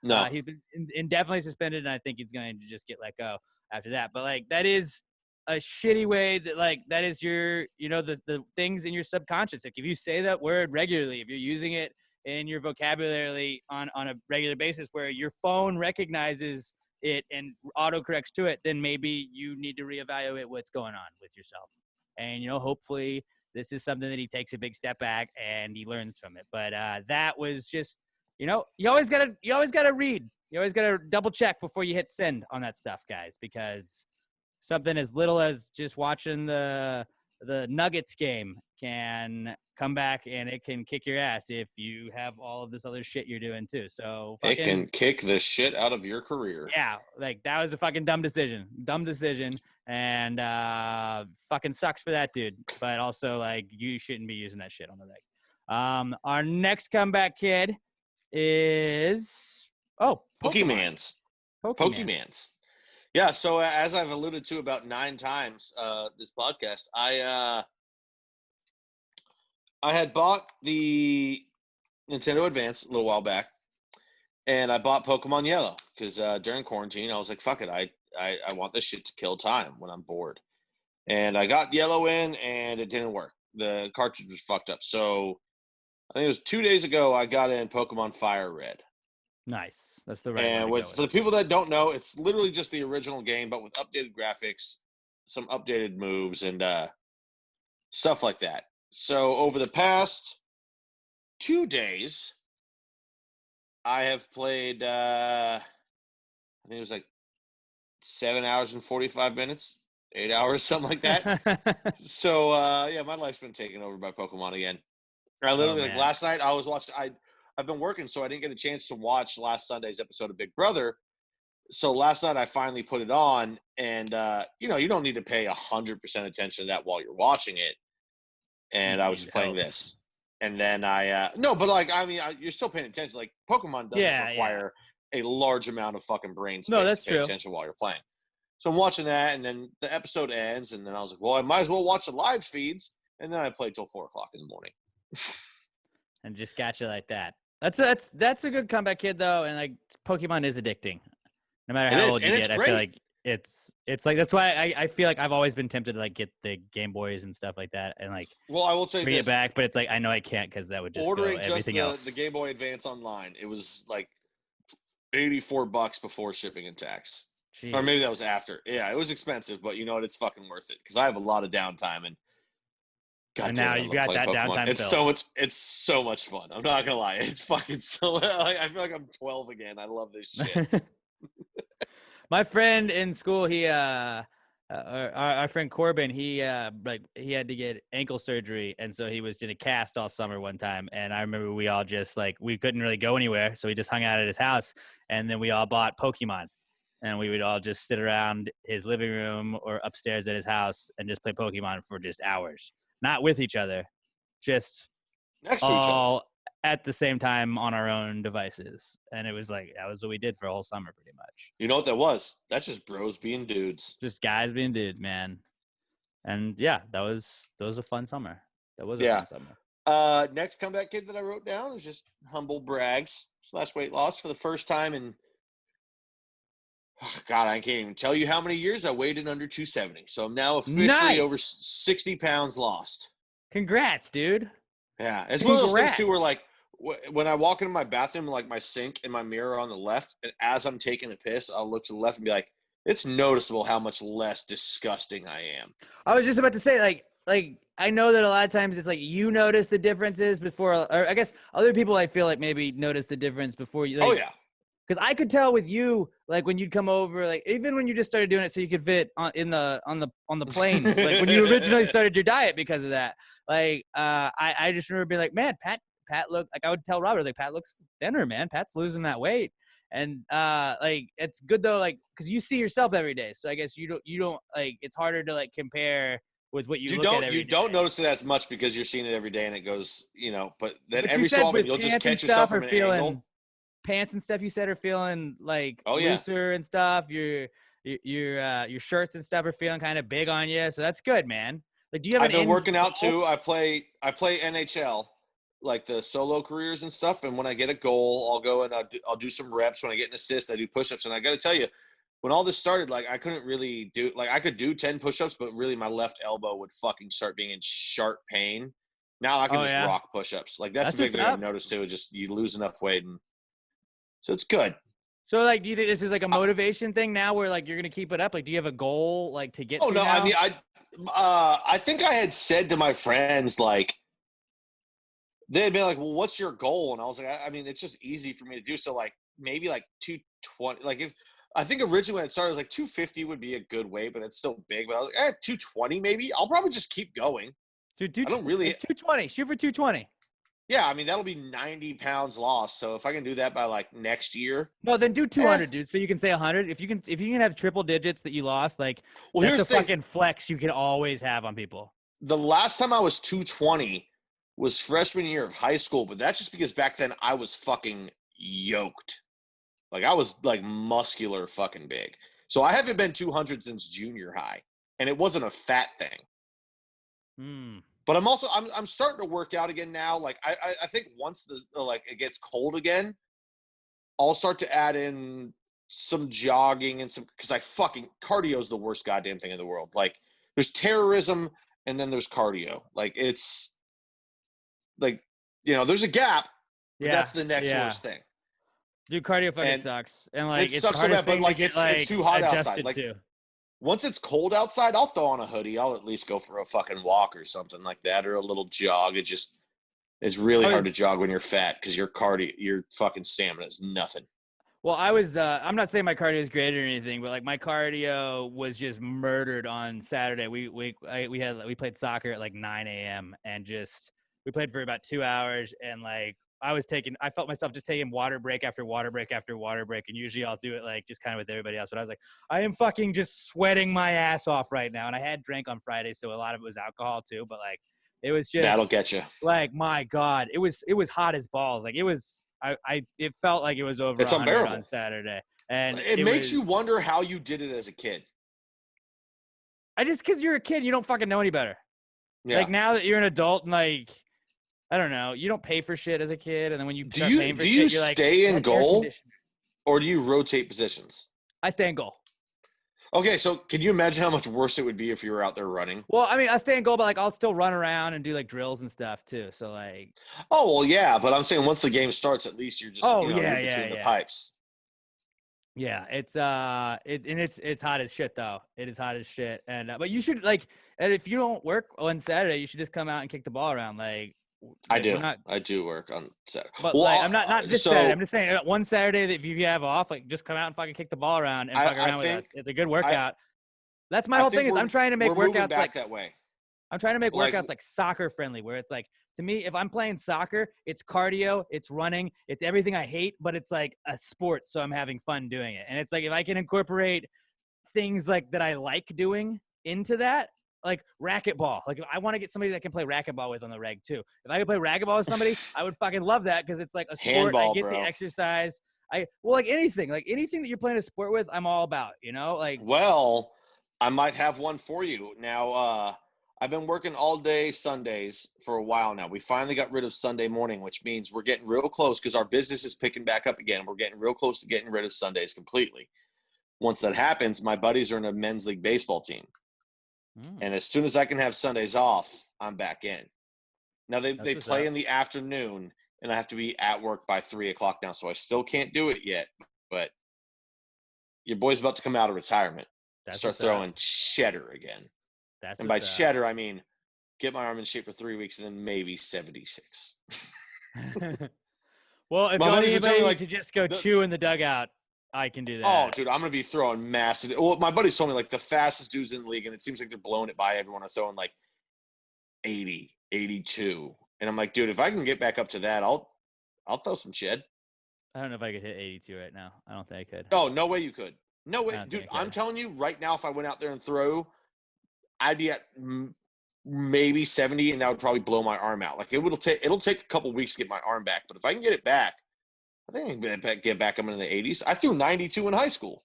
S1: No.
S2: He's been indefinitely suspended, and I think he's going to just get let go after that. But, that is a shitty way that, that is your, the things in your subconscious. If you say that word regularly, if you're using it in your vocabulary on a regular basis where your phone recognizes it and autocorrects to it, then maybe you need to reevaluate what's going on with yourself. And, hopefully this is something that he takes a big step back and he learns from it. But that was just, you always gotta read. You always gotta double check before you hit send on that stuff, guys, because something as little as just watching the Nuggets game can come back and it can kick your ass if you have all of this other shit you're doing too. So
S1: it can kick the shit out of your career.
S2: Yeah, that was a fucking dumb decision, and fucking sucks for that dude. But also, you shouldn't be using that shit on the reg. Our next comeback kid is
S1: Pokemans. Yeah, so as I've alluded to about 9 times this podcast, I had bought the Nintendo Advance a little while back, and I bought Pokemon Yellow because during quarantine, I was like, fuck it, I want this shit to kill time when I'm bored. And I got Yellow in, and it didn't work. The cartridge was fucked up. So I think it was 2 days ago I got in Pokemon Fire Red.
S2: Nice. That's the right
S1: one. And for the people that don't know, it's literally just the original game, but with updated graphics, some updated moves, and stuff like that. So over the past 2 days, I have played, I think it was 7 hours and 45 minutes, 8 hours, something like that. So, my life's been taken over by Pokemon again. I literally, last night, I was watching, I've been working, so I didn't get a chance to watch last Sunday's episode of Big Brother. So last night I finally put it on, and, you don't need to pay 100% attention to that while you're watching it. And I was just playing this. And then you're still paying attention. Pokemon doesn't require a large amount of fucking brain space to pay attention while you're playing. So I'm watching that, and then the episode ends, and then I was like, well, I might as well watch the live feeds. And then I played till 4 o'clock in the morning.
S2: And just got you like that. That's a good comeback, kid, though. And Pokemon is addicting. No matter how old you get, I feel like it's that's why I feel like I've always been tempted to get the Game Boys and stuff like that, and
S1: well, I will tell you
S2: bring it back, but it's I know I can't because that would just
S1: ordering
S2: go everything else.
S1: The Game Boy Advance online. It was $84 before shipping and tax. Or maybe that
S2: Jeez.
S1: was after. Yeah, it was expensive, but you know what? It's fucking worth it because I have a lot of downtime and God
S2: And
S1: damn
S2: now
S1: it, I
S2: you've
S1: love
S2: got
S1: playing
S2: that
S1: Pokemon.
S2: downtime
S1: It's
S2: filled.
S1: so much. It's so much fun. I'm not gonna lie. It's fucking so. Like, I feel like I'm 12 again. I love this shit.
S2: My friend in school, our friend Corbin, he had to get ankle surgery, and so he was in a cast all summer one time. And I remember we all just we couldn't really go anywhere, so we just hung out at his house, and then we all bought Pokemon, and we would all just sit around his living room or upstairs at his house and just play Pokemon for just hours, not with each other, just
S1: Next to each other.
S2: all at the same time on our own devices. And it was that was what we did for a whole summer pretty much.
S1: You know what that was? That's just bros being dudes.
S2: Just guys being dudes, man. And yeah, that was a fun summer. That was a
S1: Yeah.
S2: fun summer.
S1: Next comeback kid that I wrote down was just humble brags / weight loss for the first time in God, I can't even tell you how many years I weighed in under 270. So I'm now officially over 60 pounds lost.
S2: Congrats, dude.
S1: Yeah, it's one of those things too where like when I walk into my bathroom, like my sink and my mirror on the left, and as I'm taking a piss, I'll look to the left and be like, it's noticeable how much less disgusting I am.
S2: I was just about to say, like I know that a lot of times it's like you notice the differences before, or I guess other people I feel like maybe notice the difference before you. Like,
S1: oh yeah.
S2: Because I could tell with you, like when you'd come over, like even when you just started doing it so you could fit on the plane, like when you originally started your diet because of that. Like I just remember being like, man, Pat looked like I would tell Robert like Pat looks thinner, man. Pat's losing that weight, and like it's good though, like because you see yourself every day, so I guess you don't like it's harder to like compare with what you look at every day.
S1: You don't notice it as much because you're seeing it every day and it goes, but then
S2: But
S1: every so often you'll just catch yourself from an angle.
S2: Pants and stuff you said are feeling like
S1: yeah.
S2: looser and stuff. Your shirts and stuff are feeling kind of big on you, so that's good, man. Like, do you have?
S1: I've been working out too. I play NHL, like the solo careers and stuff. And when I get a goal, I'll go and I'll do some reps. When I get an assist, I do push-ups. And I got to tell you, when all this started, like I couldn't really do like I could do 10 push-ups, but really my left elbow would fucking start being in sharp pain. Now I can just rock push-ups. Like that's the big thing I've noticed too. Is just you lose enough weight and. So it's good.
S2: So, like, do you think this is like a motivation thing now where, like, you're going to keep it up? Like, do you have a goal, like, to get to
S1: no.
S2: now?
S1: I mean, I think I had said to my friends, like, they'd be like, well, what's your goal? And I was like, I mean, it's just easy for me to do. So, like, maybe, like, 220. Like, if I think originally when it started, I was like, 250 would be a good weight, but that's still big. But I was like, 220 maybe. I'll probably just keep going.
S2: Dude,
S1: I don't really.
S2: 220. Shoot for 220.
S1: Yeah, I mean, that'll be 90 pounds lost. So if I can do that by like next year.
S2: No, then do 200, dude. So you can say 100. If you can have triple digits that you lost, like, well, that's a fucking flex you can always have on people.
S1: The last time I was 220 was freshman year of high school, but that's just because back then I was fucking yoked. Like I was like muscular fucking big. So I haven't been 200 since junior high, and it wasn't a fat thing. But I'm starting to work out again now. Like I think once the like it gets cold again, I'll start to add in some jogging and some because cardio is the worst goddamn thing in the world. Like there's terrorism and then there's cardio. Like it's like there's a gap, but that's the next worst thing.
S2: Dude, cardio fucking sucks. And like
S1: it sucks so bad, but like it's too hot outside. Like once it's cold outside, I'll throw on a hoodie. I'll at least go for a fucking walk or something like that, or a little jog. It's really hard to jog when you're fat because your fucking stamina is nothing.
S2: Well, I'm not saying my cardio is great or anything, but like my cardio was just murdered on Saturday. We played soccer at like 9 a.m. and we played for about 2 hours, and like I felt myself just taking water break after water break after water break. And usually I'll do it like just kind of with everybody else. But I was like, I am fucking just sweating my ass off right now. And I had drank on Friday, so a lot of it was alcohol too. But like, it was just
S1: that'll get you.
S2: Like, my God, it was hot as balls. Like it felt like it was over. It's unbearable on Saturday. And
S1: it makes you wonder how you did it as a kid.
S2: Because you're a kid, you don't fucking know any better. Yeah. Like now that you're an adult and like, I don't know. You don't pay for shit as a kid, and then when you
S1: do you stay in goal, or do you rotate positions?
S2: I stay in goal.
S1: Okay, so can you imagine how much worse it would be if you were out there running?
S2: Well, I mean, I stay in goal, but like I'll still run around and do like drills and stuff too. So like.
S1: Oh well, yeah, but I'm saying once the game starts, at least you're just between the pipes.
S2: Yeah, it's hot as shit though. It is hot as shit. And but you should and if you don't work on Saturday, you should just come out and kick the ball around.
S1: I
S2: We're
S1: do.
S2: not.
S1: I do work on Saturday.
S2: But
S1: Well,
S2: I'm not this Saturday. I'm just saying one Saturday that if you have off, just come out and fucking kick the ball around and fuck around with us. It's a good workout. That's my whole thing. Is I'm trying to make workouts
S1: back that way.
S2: I'm trying to make workouts like soccer friendly, where it's like, to me, if I'm playing soccer, it's cardio, it's running, it's everything I hate, but it's like a sport, so I'm having fun doing it. And it's like, if I can incorporate things like that I like doing into that, like racquetball. Like if I want to get somebody that can play racquetball with on the reg too. If I could play racquetball with somebody, I would fucking love that because it's like a sport.
S1: Handball,
S2: I get
S1: bro.
S2: the exercise. Like anything that you're playing a sport with, I'm all about,
S1: Well, I might have one for you. Now, I've been working all day Sundays for a while now. We finally got rid of Sunday morning, which means we're getting real close because our business is picking back up again. We're getting real close to getting rid of Sundays completely. Once that happens, my buddies are in a men's league baseball team. And as soon as I can have Sundays off, I'm back in. Now, they play in the afternoon, and I have to be at work by 3 o'clock now, so I still can't do it yet. But your boy's about to come out of retirement. Start throwing cheddar again. And by cheddar, I mean get my arm in shape for 3 weeks and then maybe 76.
S2: Well, if you want anybody to just go chew in the dugout, I can do that.
S1: Oh, dude, I'm going to be throwing massive. Well, my buddies told me the fastest dudes in the league, and it seems like they're blowing it by everyone, are throwing 80, 82. And I'm like, dude, if I can get back up to that, I'll throw some shed.
S2: I don't know if I could hit 82 right now. I don't think I could.
S1: Oh, no way you could. No way. Dude, I'm telling you right now, if I went out there and throw, I'd be at maybe 70, and that would probably blow my arm out. It'll take a couple weeks to get my arm back, but if I can get it back, I think I can get back up into the 80s. I threw 92 in high school.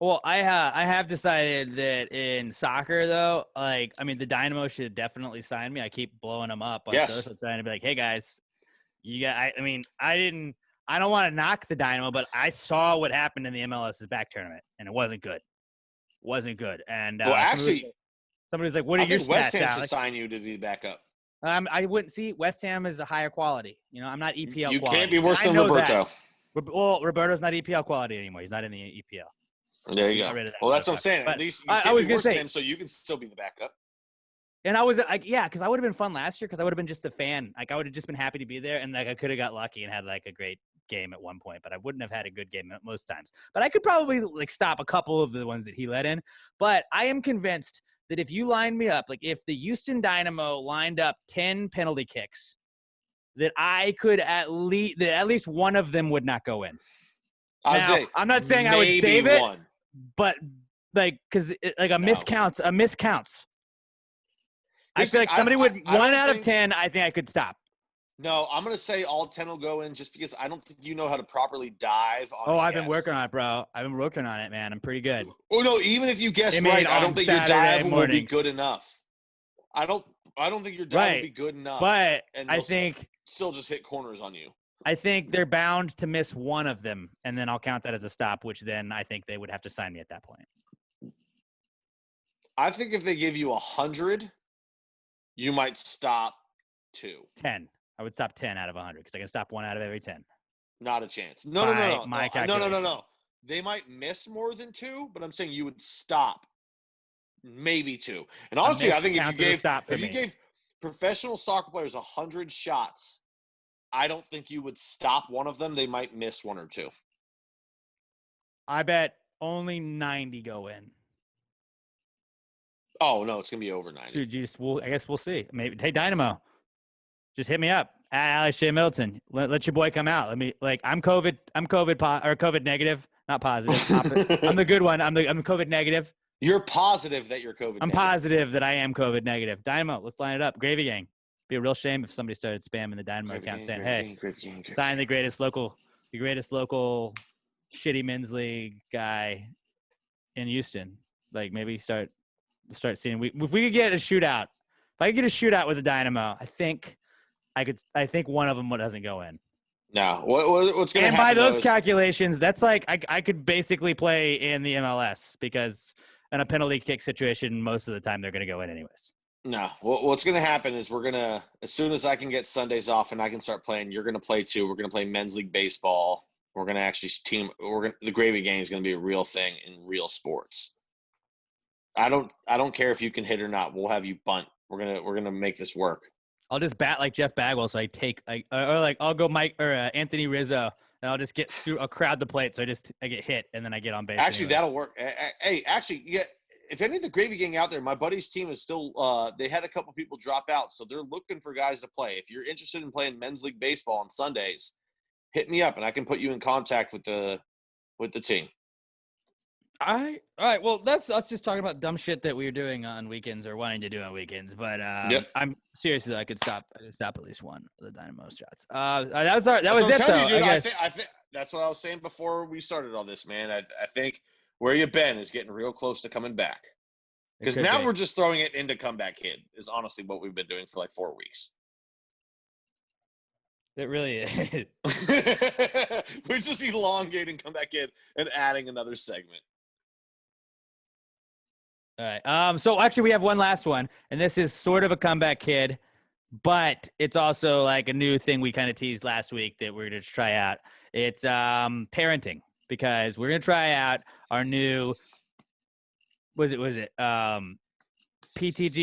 S2: Well, I have decided that in soccer, though, the Dynamo should definitely sign me. I keep blowing them up on social, trying to be like, hey guys, I don't want to knock the Dynamo, but I saw what happened in the MLS's back tournament, and it wasn't good. And
S1: actually,
S2: somebody's like, "What are your stats?"
S1: West Ham should sign you to be back up.
S2: I wouldn't see West Ham as a higher quality. I'm not EPL quality.
S1: You can't be worse than Roberto.
S2: Well, Roberto's not EPL quality anymore. He's not in the EPL.
S1: There you go. Well, that's what I'm saying. At least you can't be worse than him, so you can still be the backup.
S2: And I was because I would have been fun last year because I would have been just a fan. I would have just been happy to be there, and I could have got lucky and had a great game at one point, but I wouldn't have had a good game most times. But I could probably stop a couple of the ones that he let in. But I am convinced that if you line me up, if the Houston Dynamo lined up 10 penalty kicks, that I could at least one of them would not go in. Now, I'm not saying I would save it, but because a miss counts. I feel like somebody would 1 out of 10. I think I could stop.
S1: No, I'm going to say all 10 will go in just because I don't think you know how to properly dive on
S2: I've been working on it, bro. I've been working on it, man. I'm pretty good.
S1: Oh, no, even if you guess right, I don't think your dive will be good enough. I don't think your dive will be good enough.
S2: But I think
S1: still just hit corners on you.
S2: I think they're bound to miss one of them, and then I'll count that as a stop, which then I think they would have to sign me at that point.
S1: I think if they give you 100, you might stop 2.
S2: 10. I would stop 10 out of 100 because I can stop 1 out of every 10.
S1: Not a chance. No. They might miss more than 2, but I'm saying you would stop maybe 2. And honestly, I think if you gave professional soccer players 100 shots, I don't think you would stop one of them. They might miss 1 or 2.
S2: I bet only 90 go in.
S1: Oh, no, it's going to be over 90.
S2: Dude, I guess we'll see. Maybe. Hey, Dynamo, just hit me up. Alex J. Middleton. Let your boy come out. I'm COVID negative, not positive. I'm the good one. I'm COVID negative.
S1: You're positive that you're COVID negative.
S2: I'm positive that I am COVID negative. Dynamo, let's line it up. Gravy Gang. Be a real shame if somebody started spamming the Dynamo account saying, "Hey, sign the greatest local shitty men's league guy in Houston." Maybe start seeing. If we could get a shootout, if I could get a shootout with the Dynamo, I think one of them doesn't go in.
S1: No, what's going to happen?
S2: And by those calculations, that's I could basically play in the MLS because in a penalty kick situation, most of the time they're going to go in anyways.
S1: No, what's going to happen is we're going to, as soon as I can get Sundays off and I can start playing, you're going to play too. We're going to play men's league baseball. We're gonna actually the gravy gang is gonna be a real thing in real sports. I don't care if you can hit or not. We'll have you bunt. We're gonna make this work.
S2: I'll just bat like Jeff Bagwell, so I take I'll go Mike or Anthony Rizzo, and I'll just get through a crowd the plate, so I get hit, and then I get on base.
S1: Actually,
S2: anyway.
S1: that'll work. Hey, actually, yeah. If any of the gravy gang out there, my buddy's team is still. They had a couple people drop out, so they're looking for guys to play. If you're interested in playing men's league baseball on Sundays, hit me up, and I can put you in contact with the team.
S2: All right. Well, that's us just talking about dumb shit that we were doing on weekends or wanting to do on weekends. But I'm seriously, I could stop at least one of the Dynamo shots. That was it, though.
S1: You, dude,
S2: I guess.
S1: I think that's what I was saying before we started all this, man. I think where you've been is getting real close to coming back. Because now we're just throwing it into Comeback Kid is honestly what we've been doing for like 4 weeks.
S2: It really is.
S1: We're just elongating Comeback Kid and adding another segment.
S2: All right. So actually we have one last one, and this is sort of a Comeback Kid, but it's also like a new thing we kind of teased last week that we're going to try out. It's parenting, because we're going to try out our new PTG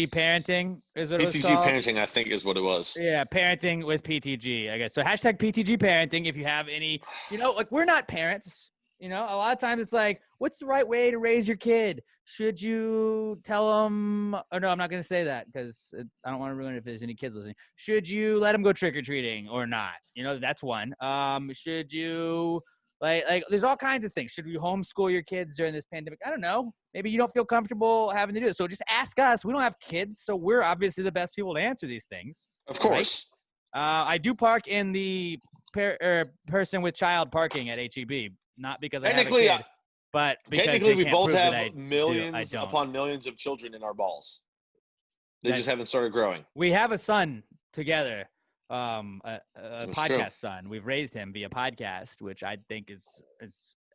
S2: parenting is what it was called.
S1: PTG parenting, I think, is what it was.
S2: Yeah, parenting with PTG, I guess. So hashtag PTG parenting if you have any, like we're not parents. A lot of times it's like, what's the right way to raise your kid? Should you tell them, or no, I'm not going to say that because I don't want to ruin it if there's any kids listening. Should you let them go trick-or-treating or not? That's one. Should you, like there's all kinds of things. Should we homeschool your kids during this pandemic? I don't know. Maybe you don't feel comfortable having to do it. So just ask us. We don't have kids, so we're obviously the best people to answer these things.
S1: Of course.
S2: Right? I do park in the person with child parking at HEB. Not because I have a kid, but because
S1: technically we both have
S2: millions
S1: upon millions of children in our balls. They just haven't started growing.
S2: We have a son together, a podcast
S1: true.
S2: son. We've raised him via podcast, which I think is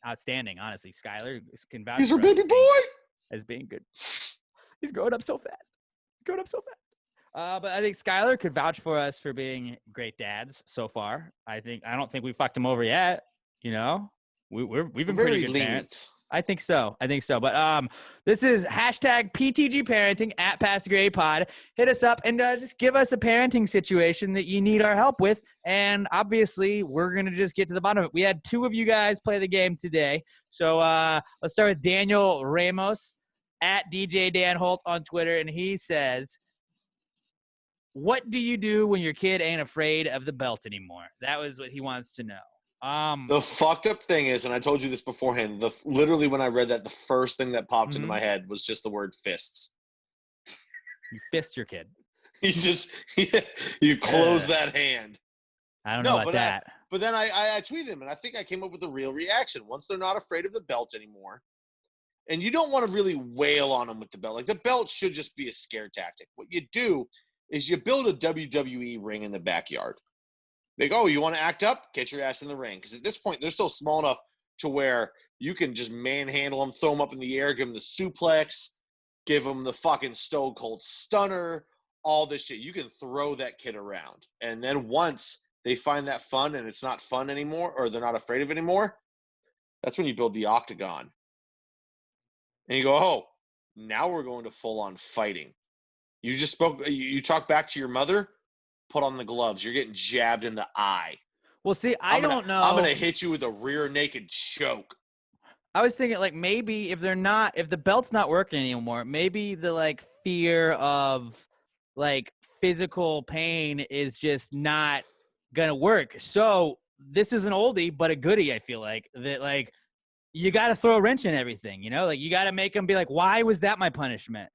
S2: outstanding. Honestly, Skylar can vouch.
S1: He's our baby boy.
S2: As being good. He's growing up so fast. But I think Skylar could vouch for us for being great dads so far. I don't think we fucked him over yet. We've been pretty good parents. I think so. But this is hashtag PTG parenting at Pass the Grade Pod. Hit us up and just give us a parenting situation that you need our help with. And obviously, we're going to just get to the bottom of it. We had 2 of you guys play the game today. So let's start with Daniel Ramos at DJ Dan Holt on Twitter. And he says, what do you do when your kid ain't afraid of the belt anymore? That was what he wants to know.
S1: The fucked up thing is, and I told you this beforehand, literally when I read that, the first thing that popped into my head was just the word fists.
S2: You fist your kid.
S1: You close that hand.
S2: I don't know about that.
S1: But then I tweeted him, and I think I came up with a real reaction. Once they're not afraid of the belt anymore, and you don't want to really wail on them with the belt. Like, the belt should just be a scare tactic. What you do is you build a WWE ring in the backyard. Like, oh, you want to act up? Get your ass in the ring. Because at this point, they're still small enough to where you can just manhandle them, throw them up in the air, give them the suplex, give them the fucking Stone Cold Stunner, all this shit. You can throw that kid around. And then once they find that fun and it's not fun anymore, or they're not afraid of it anymore, that's when you build the octagon. And you go, oh, now we're going to full-on fighting. You talk back to your mother, put on the gloves. You're getting jabbed in the eye.
S2: Well, see, I don't know.
S1: I'm going to hit you with a rear naked choke.
S2: I was thinking, like, maybe if the belt's not working anymore, maybe the, like, fear of, like, physical pain is just not going to work. So this is an oldie, but a goodie, I feel like, that, like, you got to throw a wrench in everything, Like, you got to make them be like, why was that my punishment?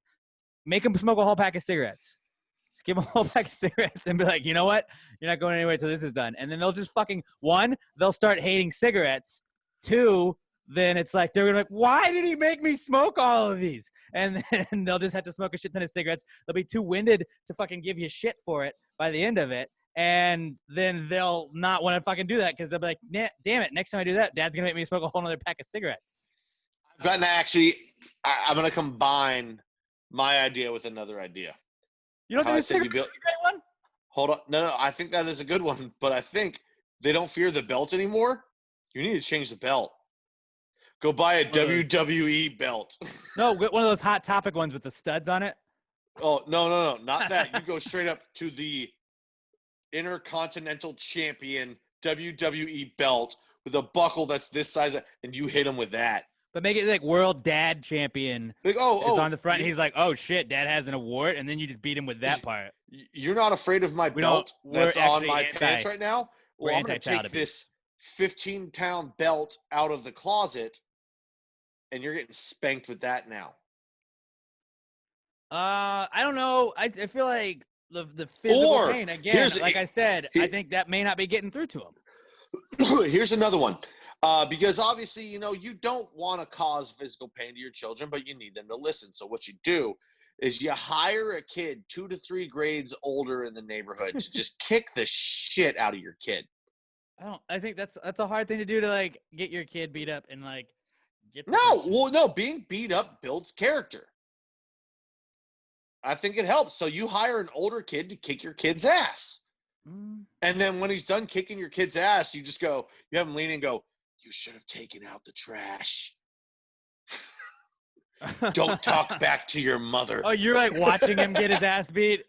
S2: Make them smoke a whole pack of cigarettes. Just give them a whole pack of cigarettes and be like, you know what? You're not going anywhere until this is done. And then they'll just they'll start hating cigarettes. 2, then it's like, they're going to be like, why did he make me smoke all of these? And then they'll just have to smoke a shit ton of cigarettes. They'll be too winded to fucking give you shit for it by the end of it. And then they'll not want to fucking do that because they'll be like, damn it, next time I do that, Dad's going to make me smoke a whole other pack of cigarettes.
S1: I'm going to combine my idea with another idea.
S2: You don't think it's a great one?
S1: Hold on. No, I think that is a good one. But I think they don't fear the belt anymore. You need to change the belt. Go buy a WWE belt.
S2: No, one of those Hot Topic ones with the studs on it.
S1: Oh, no, not that. You go straight up to the Intercontinental Champion WWE belt with a buckle that's this size, and you hit him with that.
S2: But make it like World Dad Champion.
S1: Like,
S2: is on the front. And he's like, oh, shit, Dad has an award. And then you just beat him with that part.
S1: You're not afraid of my belt that's on my pants right now? Well, I'm going to take this 15-pound belt out of the closet, and you're getting spanked with that now.
S2: I don't know. I feel like the physical pain, again, like I said, I think that may not be getting through to him.
S1: Here's another one. Because obviously, you don't want to cause physical pain to your children, but you need them to listen. So what you do is you hire a kid 2 to 3 grades older in the neighborhood to just kick the shit out of your kid.
S2: I think that's a hard thing to do, to like get your kid beat up and like get.
S1: No, being beat up builds character. I think it helps. So you hire an older kid to kick your kid's ass. And then when he's done kicking your kid's ass, you have him lean and go, you should have taken out the trash. Don't talk back to your mother.
S2: Oh, you're like watching him get his ass beat?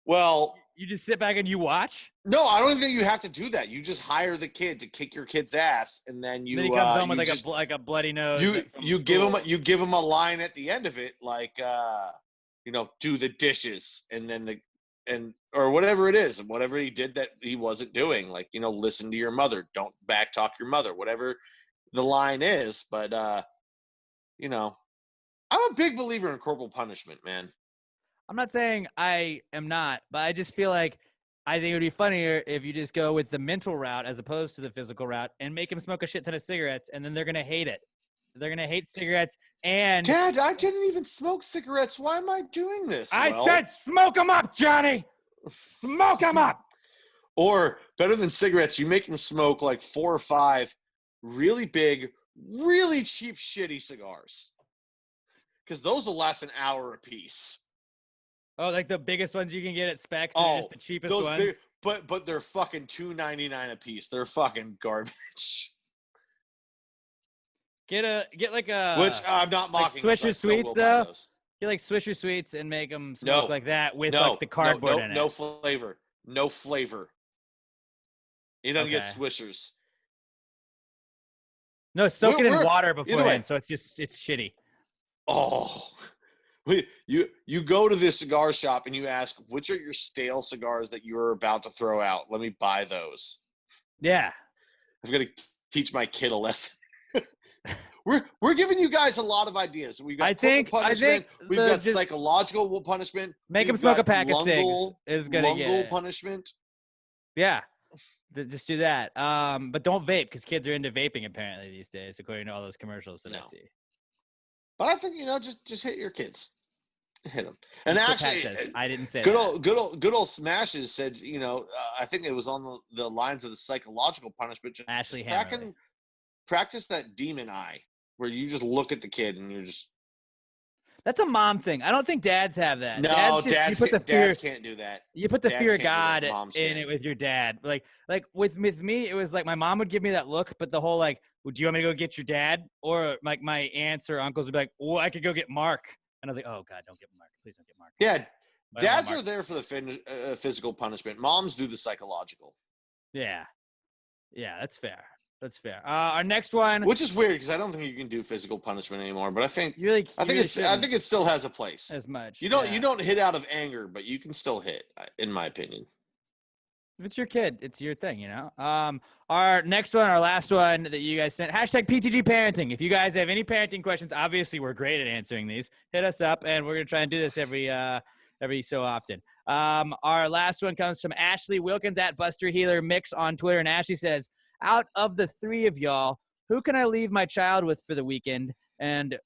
S1: Well,
S2: you just sit back and you watch?
S1: No, I don't even think you have to do that. You just hire the kid to kick your kid's ass, and then he
S2: comes home with like a bloody nose.
S1: You give him a line at the end of it, like do the dishes, and then or whatever it is, and whatever he did that he wasn't doing, like listen to your mother, don't backtalk your mother, whatever the line is. But I'm a big believer in corporal punishment, man.
S2: I'm not saying I am not, but I just feel like I think it would be funnier if you just go with the mental route as opposed to the physical route and make them smoke a shit ton of cigarettes, and then they're going to hate it. They're going to hate cigarettes. And
S1: Dad, I didn't even smoke cigarettes. Why am I doing this?
S2: I said smoke them up, Johnny. Smoke them up.
S1: Or better than cigarettes, you make them smoke like 4 or 5 really big, really cheap, shitty cigars. Because those will last an hour a piece.
S2: Oh, like the biggest ones you can get at Specs, and just the cheapest ones.
S1: Big, but they're fucking $2.99 a piece. They're fucking garbage.
S2: Get like a
S1: which I'm not mocking.
S2: Like Swisher Sweets though. Get like Swisher Sweets and make them smoke like that with like the cardboard in it.
S1: No flavor. No flavor. You don't get Swishers.
S2: No, soak it in water beforehand, so it's shitty.
S1: Oh. You go to this cigar shop and you ask, which are your stale cigars that you are about to throw out? Let me buy those.
S2: Yeah.
S1: I'm going to teach my kid a lesson. We're giving you guys a lot of ideas. We've got punishment. We've got psychological punishment.
S2: Make them smoke a pack of cigs is going to get
S1: punishment.
S2: Yeah. Just do that. But don't vape, because kids are into vaping apparently these days, according to all those commercials that I see.
S1: But I think just hit your kids, hit them. And actually,
S2: I didn't say
S1: good old Smashes said, I think it was on the lines of the psychological punishment.
S2: Ashley
S1: practice that demon eye, where you just look at the kid and you're just.
S2: That's a mom thing. I don't think dads have that.
S1: No, dads can't do that.
S2: You put the fear of God in it with your dad. Like with me, it was like my mom would give me that look, but the whole like, would you want me to go get your dad? Or like my aunts or uncles would be like, well, I could go get Mark. And I was like, oh God, don't get Mark. Please don't get Mark.
S1: Yeah, dads are there for the physical punishment. Moms do the psychological.
S2: Yeah, that's fair. That's fair. Our next one,
S1: which is weird because I don't think you can do physical punishment anymore. But I think I think it still has a place.
S2: As much.
S1: You don't hit out of anger, but you can still hit, in my opinion.
S2: If it's your kid, it's your thing, Our next one, our last one that you guys sent, #PTG Parenting. If you guys have any parenting questions, obviously we're great at answering these. Hit us up, and we're gonna try and do this every so often. Our last one comes from Ashley Wilkins at Buster Healer Mix on Twitter, and Ashley says, out of the 3 of y'all, who can I leave my child with for the weekend and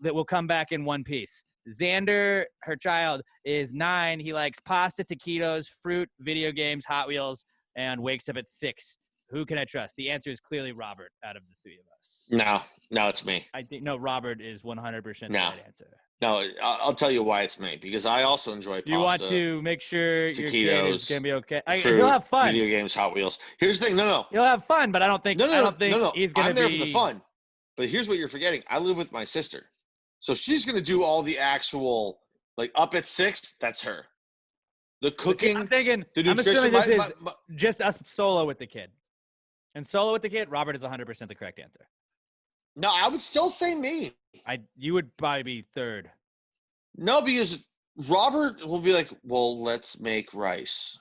S2: that will come back in one piece? Xander, her child, is 9. He likes pasta, taquitos, fruit, video games, Hot Wheels, and wakes up at 6. Who can I trust? The answer is clearly Robert out of the 3 of us.
S1: No, it's me.
S2: I think Robert is 100% the right answer.
S1: No, I'll tell you why it's me. Because I also enjoy pasta.
S2: You want to make sure your kid is going to be okay.
S1: Fruit,
S2: he'll have fun.
S1: Video games, Hot Wheels. Here's the thing. No.
S2: He'll have fun, but I don't think he's going to be.
S1: I'm there for the fun. But here's what you're forgetting. I live with my sister. So she's going to do all the actual, like, up at 6, that's her. The cooking,
S2: I'm thinking,
S1: the nutrition.
S2: I'm assuming this is just us solo with the kid. And solo with the kid, Robert is 100% the correct answer.
S1: No, I would still say me.
S2: You would probably be third.
S1: No, because Robert will be like, well, let's make rice.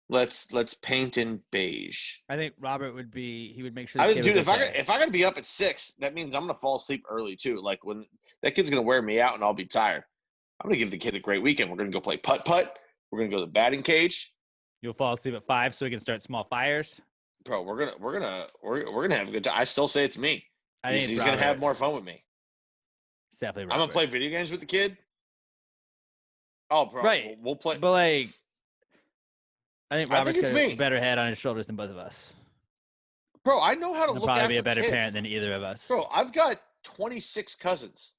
S1: Let's paint in beige.
S2: I think Robert would make sure.
S1: If I gotta be up at 6, that means I'm gonna fall asleep early too. Like when that kid's gonna wear me out and I'll be tired. I'm gonna give the kid a great weekend. We're gonna go play putt-putt. We're gonna go to the batting cage.
S2: You'll fall asleep at 5 so we can start small fires.
S1: Bro, we're gonna have a good time. I still say it's me. He's gonna have more fun with me.
S2: It's definitely Robert.
S1: I'm gonna play video games with the kid. Oh, bro,
S2: right.
S1: We'll play.
S2: But like, I think Robert's got a better head on his shoulders than both of us.
S1: Bro, I know how to look after kids. He'll
S2: probably be a better parent than either of us.
S1: Bro, I've got 26 cousins.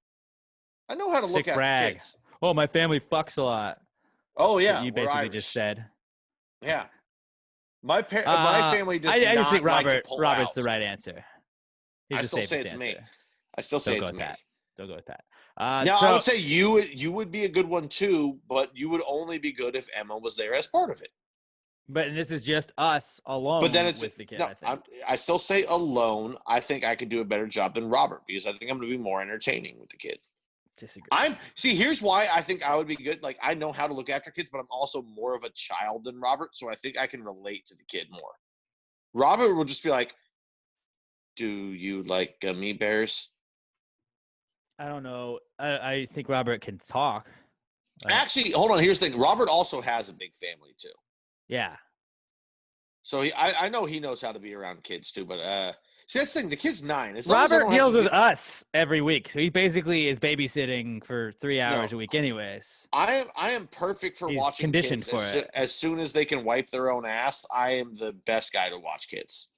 S1: I know how to look after kids.
S2: Oh, my family fucks a lot.
S1: Oh yeah,
S2: you basically just said.
S1: Yeah, my family does not. I just think
S2: Robert's the right answer.
S1: I still say it's me. I still say it's me.
S2: Don't go with that.
S1: Now I would say you would be a good one too, but you would only be good if Emma was there as part of it.
S2: But this is just us alone. But then it's with the kid.
S1: No, I still say alone. I think I could do a better job than Robert because I think I'm going to be more entertaining with the kid.
S2: Disagree.
S1: Here's why I think I would be good. Like I know how to look after kids, but I'm also more of a child than Robert, so I think I can relate to the kid more. Robert will just be like, "Do you like gummy bears?"
S2: I don't know. I think Robert can talk.
S1: Actually, hold on. Here's the thing. Robert also has a big family too.
S2: Yeah.
S1: So I know he knows how to be around kids too, but see that's the thing. The kid's 9.
S2: Robert deals with us every week, so he basically is babysitting for 3 hours a week, anyways.
S1: I am perfect for watching
S2: conditioned
S1: kids.
S2: For it.
S1: As soon as they can wipe their own ass, I am the best guy to watch kids.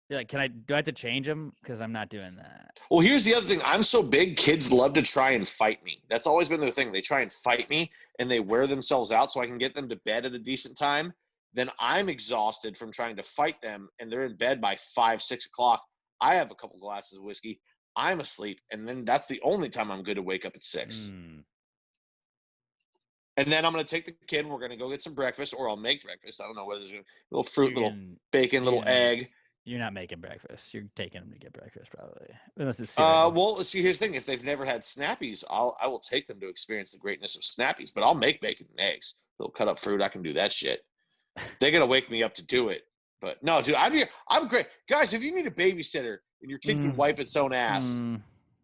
S2: You're like, do I have to change them? Because I'm not doing that.
S1: Well, here's the other thing. I'm so big, kids love to try and fight me. That's always been their thing. They try and fight me, and they wear themselves out so I can get them to bed at a decent time. Then I'm exhausted from trying to fight them, and they're in bed by 5, 6 o'clock. I have a couple glasses of whiskey. I'm asleep, and then that's the only time I'm good to wake up at 6. And then I'm going to take the kid, and we're going to go get some breakfast, or I'll make breakfast. I don't know whether there's a little fruit, little bacon, little egg.
S2: You're not making breakfast. You're taking them to get breakfast, probably. Unless it's
S1: well, see, here's the thing. If they've never had Snappies, I will take them to experience the greatness of Snappies. But I'll make bacon and eggs. They'll cut up fruit. I can do that shit. They're gonna wake me up to do it. But no, dude, I'm great. Guys, if you need a babysitter and your kid can wipe its own ass,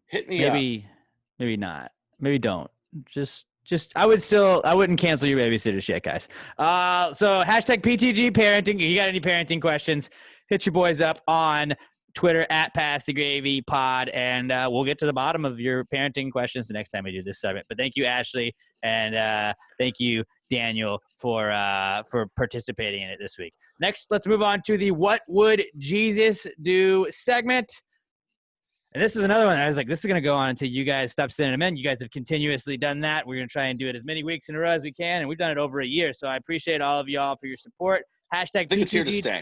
S1: hit me up.
S2: Maybe not. Maybe don't. Just I wouldn't cancel your babysitter yet, guys. So hashtag PTG parenting. If you got any parenting questions, hit your boys up on Twitter at Pass the Gravy Pod, and we'll get to the bottom of your parenting questions the next time we do this segment. But thank you, Ashley, and thank you, Daniel, for participating in it this week. Next, let's move on to the What Would Jesus Do segment. And this is another one. I was like, this is going to go on until you guys stop sending them in. You guys have continuously done that. We're going to try and do it as many weeks in a row as we can, and we've done it over a year. So I appreciate all of y'all for your support. Hashtag
S1: I think it's here to stay.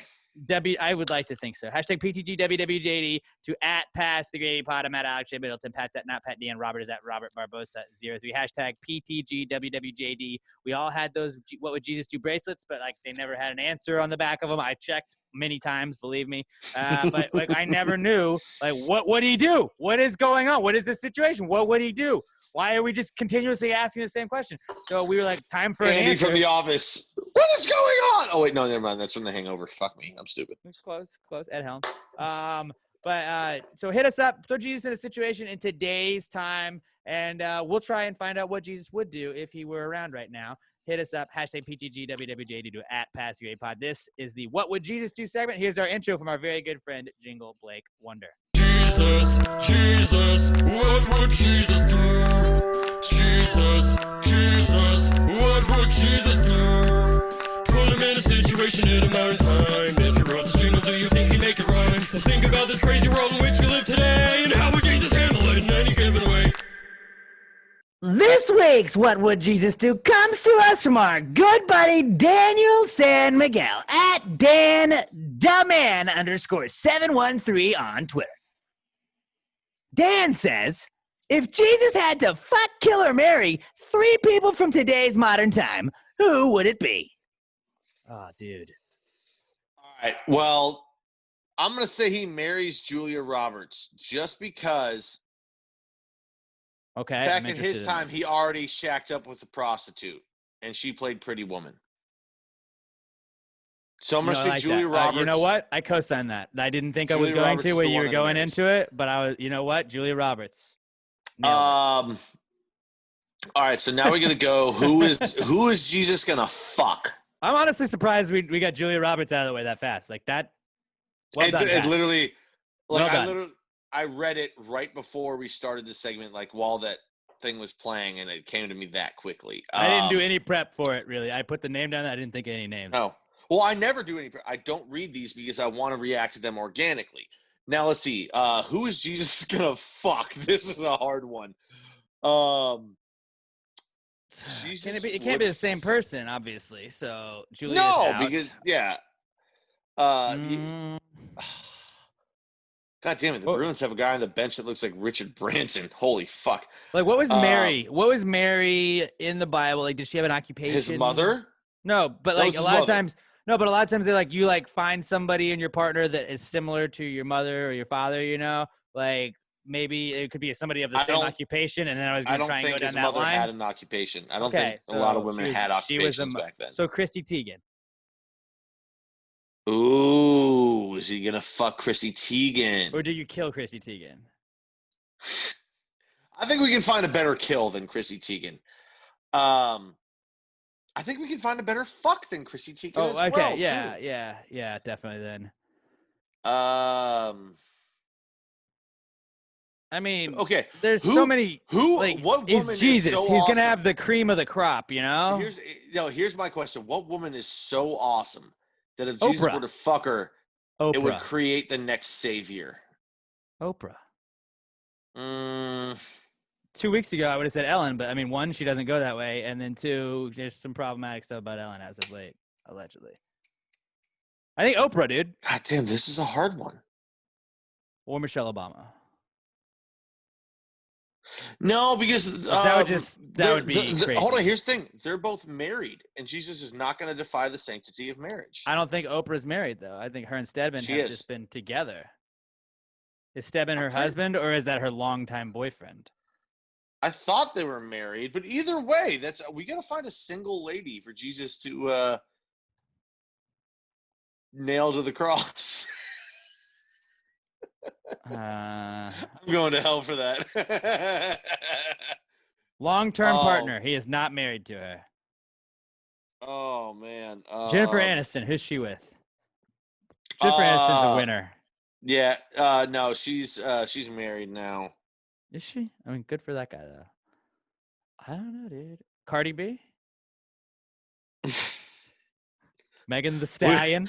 S2: I would like to think so. Hashtag PTGWWJD to at Pass the Gravy Pod. I'm at Alex J. Middleton. Pat's at Not Pat D. And Robert is at Robert Barbosa 03. Hashtag PTGWWJD. We all had those What Would Jesus Do bracelets, but like they never had an answer on the back of them. I checked many times, believe me. But like I never knew like what would he do? What is going on? What is the situation? What would he do? Why are we just continuously asking the same question? So we were like, time for an
S1: Andy
S2: answer.
S1: from The Office. What is going on? Oh, wait, no, never mind. That's from The Hangover. Fuck me. I'm stupid.
S2: It's close. Ed Helms. So hit us up. Throw Jesus in a situation in today's time, and we'll try and find out what Jesus would do if he were around right now. Hit us up. Hashtag PTGWWJD to at Pass the Gravy Pod. This is the What Would Jesus Do segment. Here's our intro from our very good friend, Jingle Blake Wonder.
S3: Jesus, what would Jesus do? Jesus, what would Jesus do? Put him in a situation in a modern time. If you wrote this jingle, do you think he'd make it rhyme? So think about this crazy world in which we live today, and how would Jesus handle it in any given way?
S2: This week's What Would Jesus Do comes to us from our good buddy Daniel San Miguel at Dan_713 on Twitter. Dan says, if Jesus had to fuck, kill, or marry 3 people from today's modern time, who would it be? Oh, dude.
S1: All right. Well, I'm going to say he marries Julia Roberts just because
S2: Okay.
S1: back in his time, he already shacked up with a prostitute, and she played Pretty Woman. So I'm going to say Julia Roberts.
S2: You know what? I co-signed that. I didn't think
S1: Julia
S2: I was going
S1: Roberts
S2: to
S1: is
S2: when
S1: the
S2: you
S1: one
S2: were
S1: that
S2: going
S1: marries.
S2: into it, but I was, you know what? Julia Roberts.
S1: All right, so now we're going to go, who is Jesus going to fuck?
S2: I'm honestly surprised we got Julia Roberts out of the way that fast. Like that. Well done,
S1: It
S2: Pat.
S1: literally, like,
S2: Well
S1: I read it right before we started the segment, like while that thing was playing, and it came to me that quickly.
S2: I didn't do any prep for it, really. I put the name down. I didn't think of any names.
S1: No. Well, I never do any prep. I don't read these because I want to react to them organically. Now, let's see. Who is Jesus going to fuck? This is a hard one. Jesus
S2: it can't be the same person, obviously. So Julia's
S1: No,
S2: out.
S1: because, yeah. God damn it. The Bruins have a guy on the bench that looks like Richard Branson. Holy fuck.
S2: Like, what was Mary? What was Mary in the Bible? Like, did she have an occupation?
S1: His mother?
S2: No, but like a lot of times they like you like find somebody in your partner that is similar to your mother or your father, you know? Like maybe it could be somebody of the same occupation, and then I was going to try and go down that line.
S1: I don't think his mother had an occupation. I don't think a lot of women had occupations back then.
S2: So Chrissy Teigen.
S1: Ooh, is he going to fuck Chrissy Teigen?
S2: Or do you kill Chrissy Teigen?
S1: I think we can find a better kill than Chrissy Teigen. I think we can find a better fuck than Chrissy Teigen as well.
S2: Okay, yeah, definitely then. I mean,
S1: okay.
S2: There's so many.
S1: What woman
S2: is Jesus?
S1: Is so
S2: He's
S1: awesome?
S2: gonna have the cream of the crop, you know.
S1: Here's my question: what woman is so awesome that if Jesus were to fuck her, it would create the next savior?
S2: Oprah. 2 weeks ago, I would have said Ellen, but I mean, 1, she doesn't go that way, and then 2, there's some problematic stuff about Ellen as of late, allegedly. I think Oprah, dude.
S1: God damn, this is a hard one.
S2: Or Michelle Obama.
S1: No, because
S2: that would be crazy.
S1: Hold on, here's the thing: they're both married, and Jesus is not going to defy the sanctity of marriage.
S2: I don't think Oprah's married though. I think her and Stedman have just been together. Is Stedman her husband, or is that her longtime boyfriend?
S1: I thought they were married, but either way, we got to find a single lady for Jesus to nail to the cross. I'm going to hell for that.
S2: Long-term partner. He is not married to her.
S1: Oh man.
S2: Jennifer Aniston. Who's she with? Jennifer Aniston's a winner.
S1: Yeah. No, she's married now.
S2: Is she? I mean, good for that guy though. I don't know, dude. Cardi B. Megan Thee Stallion.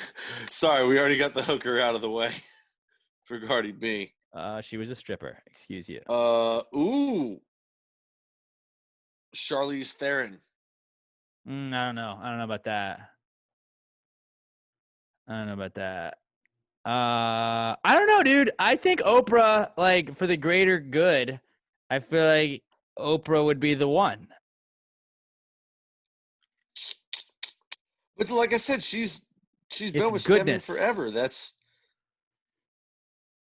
S1: Sorry, we already got the hooker out of the way for Cardi B.
S2: She was a stripper. Excuse you.
S1: Ooh. Charlize Theron.
S2: I don't know. I don't know about that. I don't know, dude. I think Oprah, like, for the greater good, I feel like Oprah would be the one.
S1: But like I said, she's been with Stedman forever.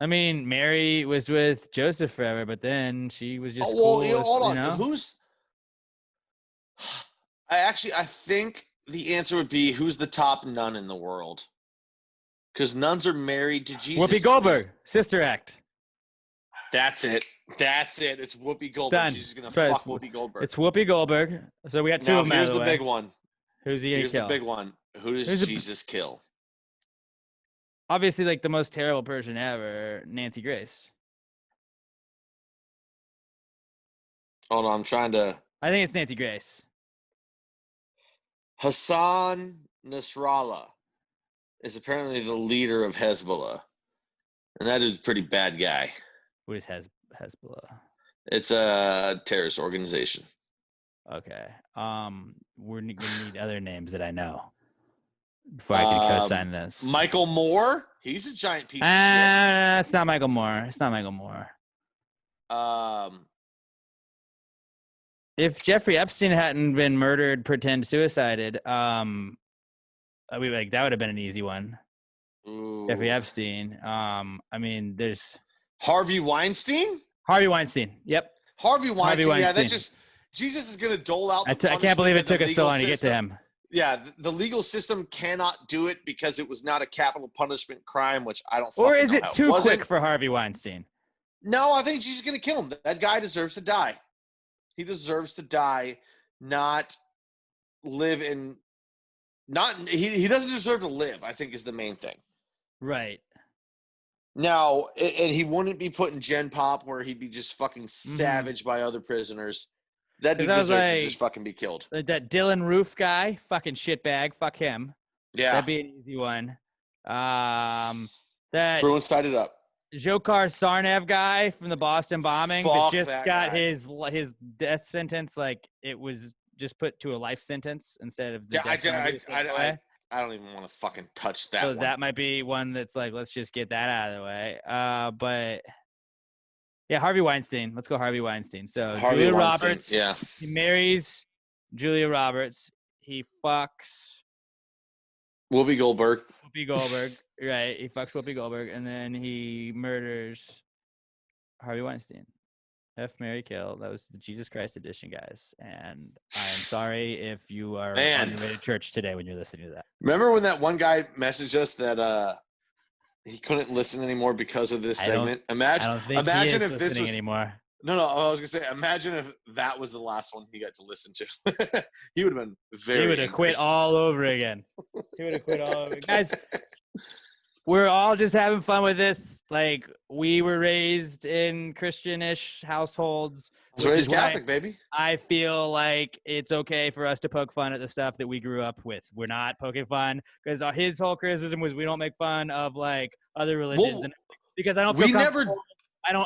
S2: I mean, Mary was with Joseph forever, but then she was just
S1: hold on. I think the answer would be who's the top nun in the world? Because nuns are married to Jesus.
S2: Whoopi Goldberg, Sister Act.
S1: That's it. It's Whoopi Goldberg.
S2: Done.
S1: She's gonna fuck Whoopi Goldberg.
S2: It's Whoopi Goldberg. So we got 2 of them.
S1: Here's the big one.
S2: Who's he gonna kill?
S1: Here's the big one. Who does Jesus kill?
S2: Obviously, like the most terrible person ever, Nancy Grace.
S1: Hold on, I'm trying to.
S2: I think it's Nancy Grace.
S1: Hassan Nasrallah is apparently the leader of Hezbollah, and that is a pretty bad guy.
S2: Who is Hezbollah?
S1: It's a terrorist organization.
S2: Okay. We're gonna need other names that I know before I can co-sign this.
S1: Michael Moore. He's a giant piece of shit.
S2: It's not Michael Moore. It's not Michael Moore. If Jeffrey Epstein hadn't been murdered, pretend suicided, that would have been an easy one.
S1: Ooh.
S2: Jeffrey Epstein. I mean, there's
S1: Harvey Weinstein.
S2: Harvey Weinstein. Yep.
S1: Harvey Weinstein. Yeah, that just Jesus is going to dole out.
S2: I can't believe it took us so long to get to him.
S1: Yeah, the legal system cannot do it because it was not a capital punishment crime, which I don't.
S2: Or is it too quick for Harvey Weinstein?
S1: No, I think Jesus is going to kill him. That guy deserves to die. He deserves to die, not live in. Not he doesn't deserve to live, I think, is the main thing.
S2: Right.
S1: Now, and he wouldn't be put in Gen Pop where he'd be just fucking savaged by other prisoners. That dude deserves to just fucking be killed.
S2: That Dylan Roof guy, fucking shitbag, fuck him.
S1: Yeah.
S2: That'd be an easy one. That
S1: Bruins tied it up.
S2: Dzhokhar Tsarnaev guy from the Boston bombing that just got his death sentence, like it was just put to a life sentence instead of the
S1: I don't even want to fucking touch that one.
S2: So that might be one that's like, let's just get that out of the way. But yeah, Harvey Weinstein. Let's go Harvey Weinstein. So Julia Roberts.
S1: Yeah.
S2: He marries Julia Roberts. He fucks
S1: Whoopi Goldberg.
S2: Right. He fucks Whoopi Goldberg, and then he murders Harvey Weinstein. F, Marry, Kill. That was the Jesus Christ edition, guys. And I am sorry if you are on your way to church today when you're listening to that.
S1: Remember when that one guy messaged us that he couldn't listen anymore because of this segment? Imagine if this was
S2: anymore.
S1: No, I was gonna say, imagine if that was the last one he got to listen to. He would have been very.
S2: He would have quit all over again. Guys, we're all just having fun with this. Like, we were raised in Christian-ish households.
S1: I was raised Catholic, baby.
S2: I feel like it's okay for us to poke fun at the stuff that we grew up with. We're not poking fun because his whole criticism was we don't make fun of like other religions, because I don't feel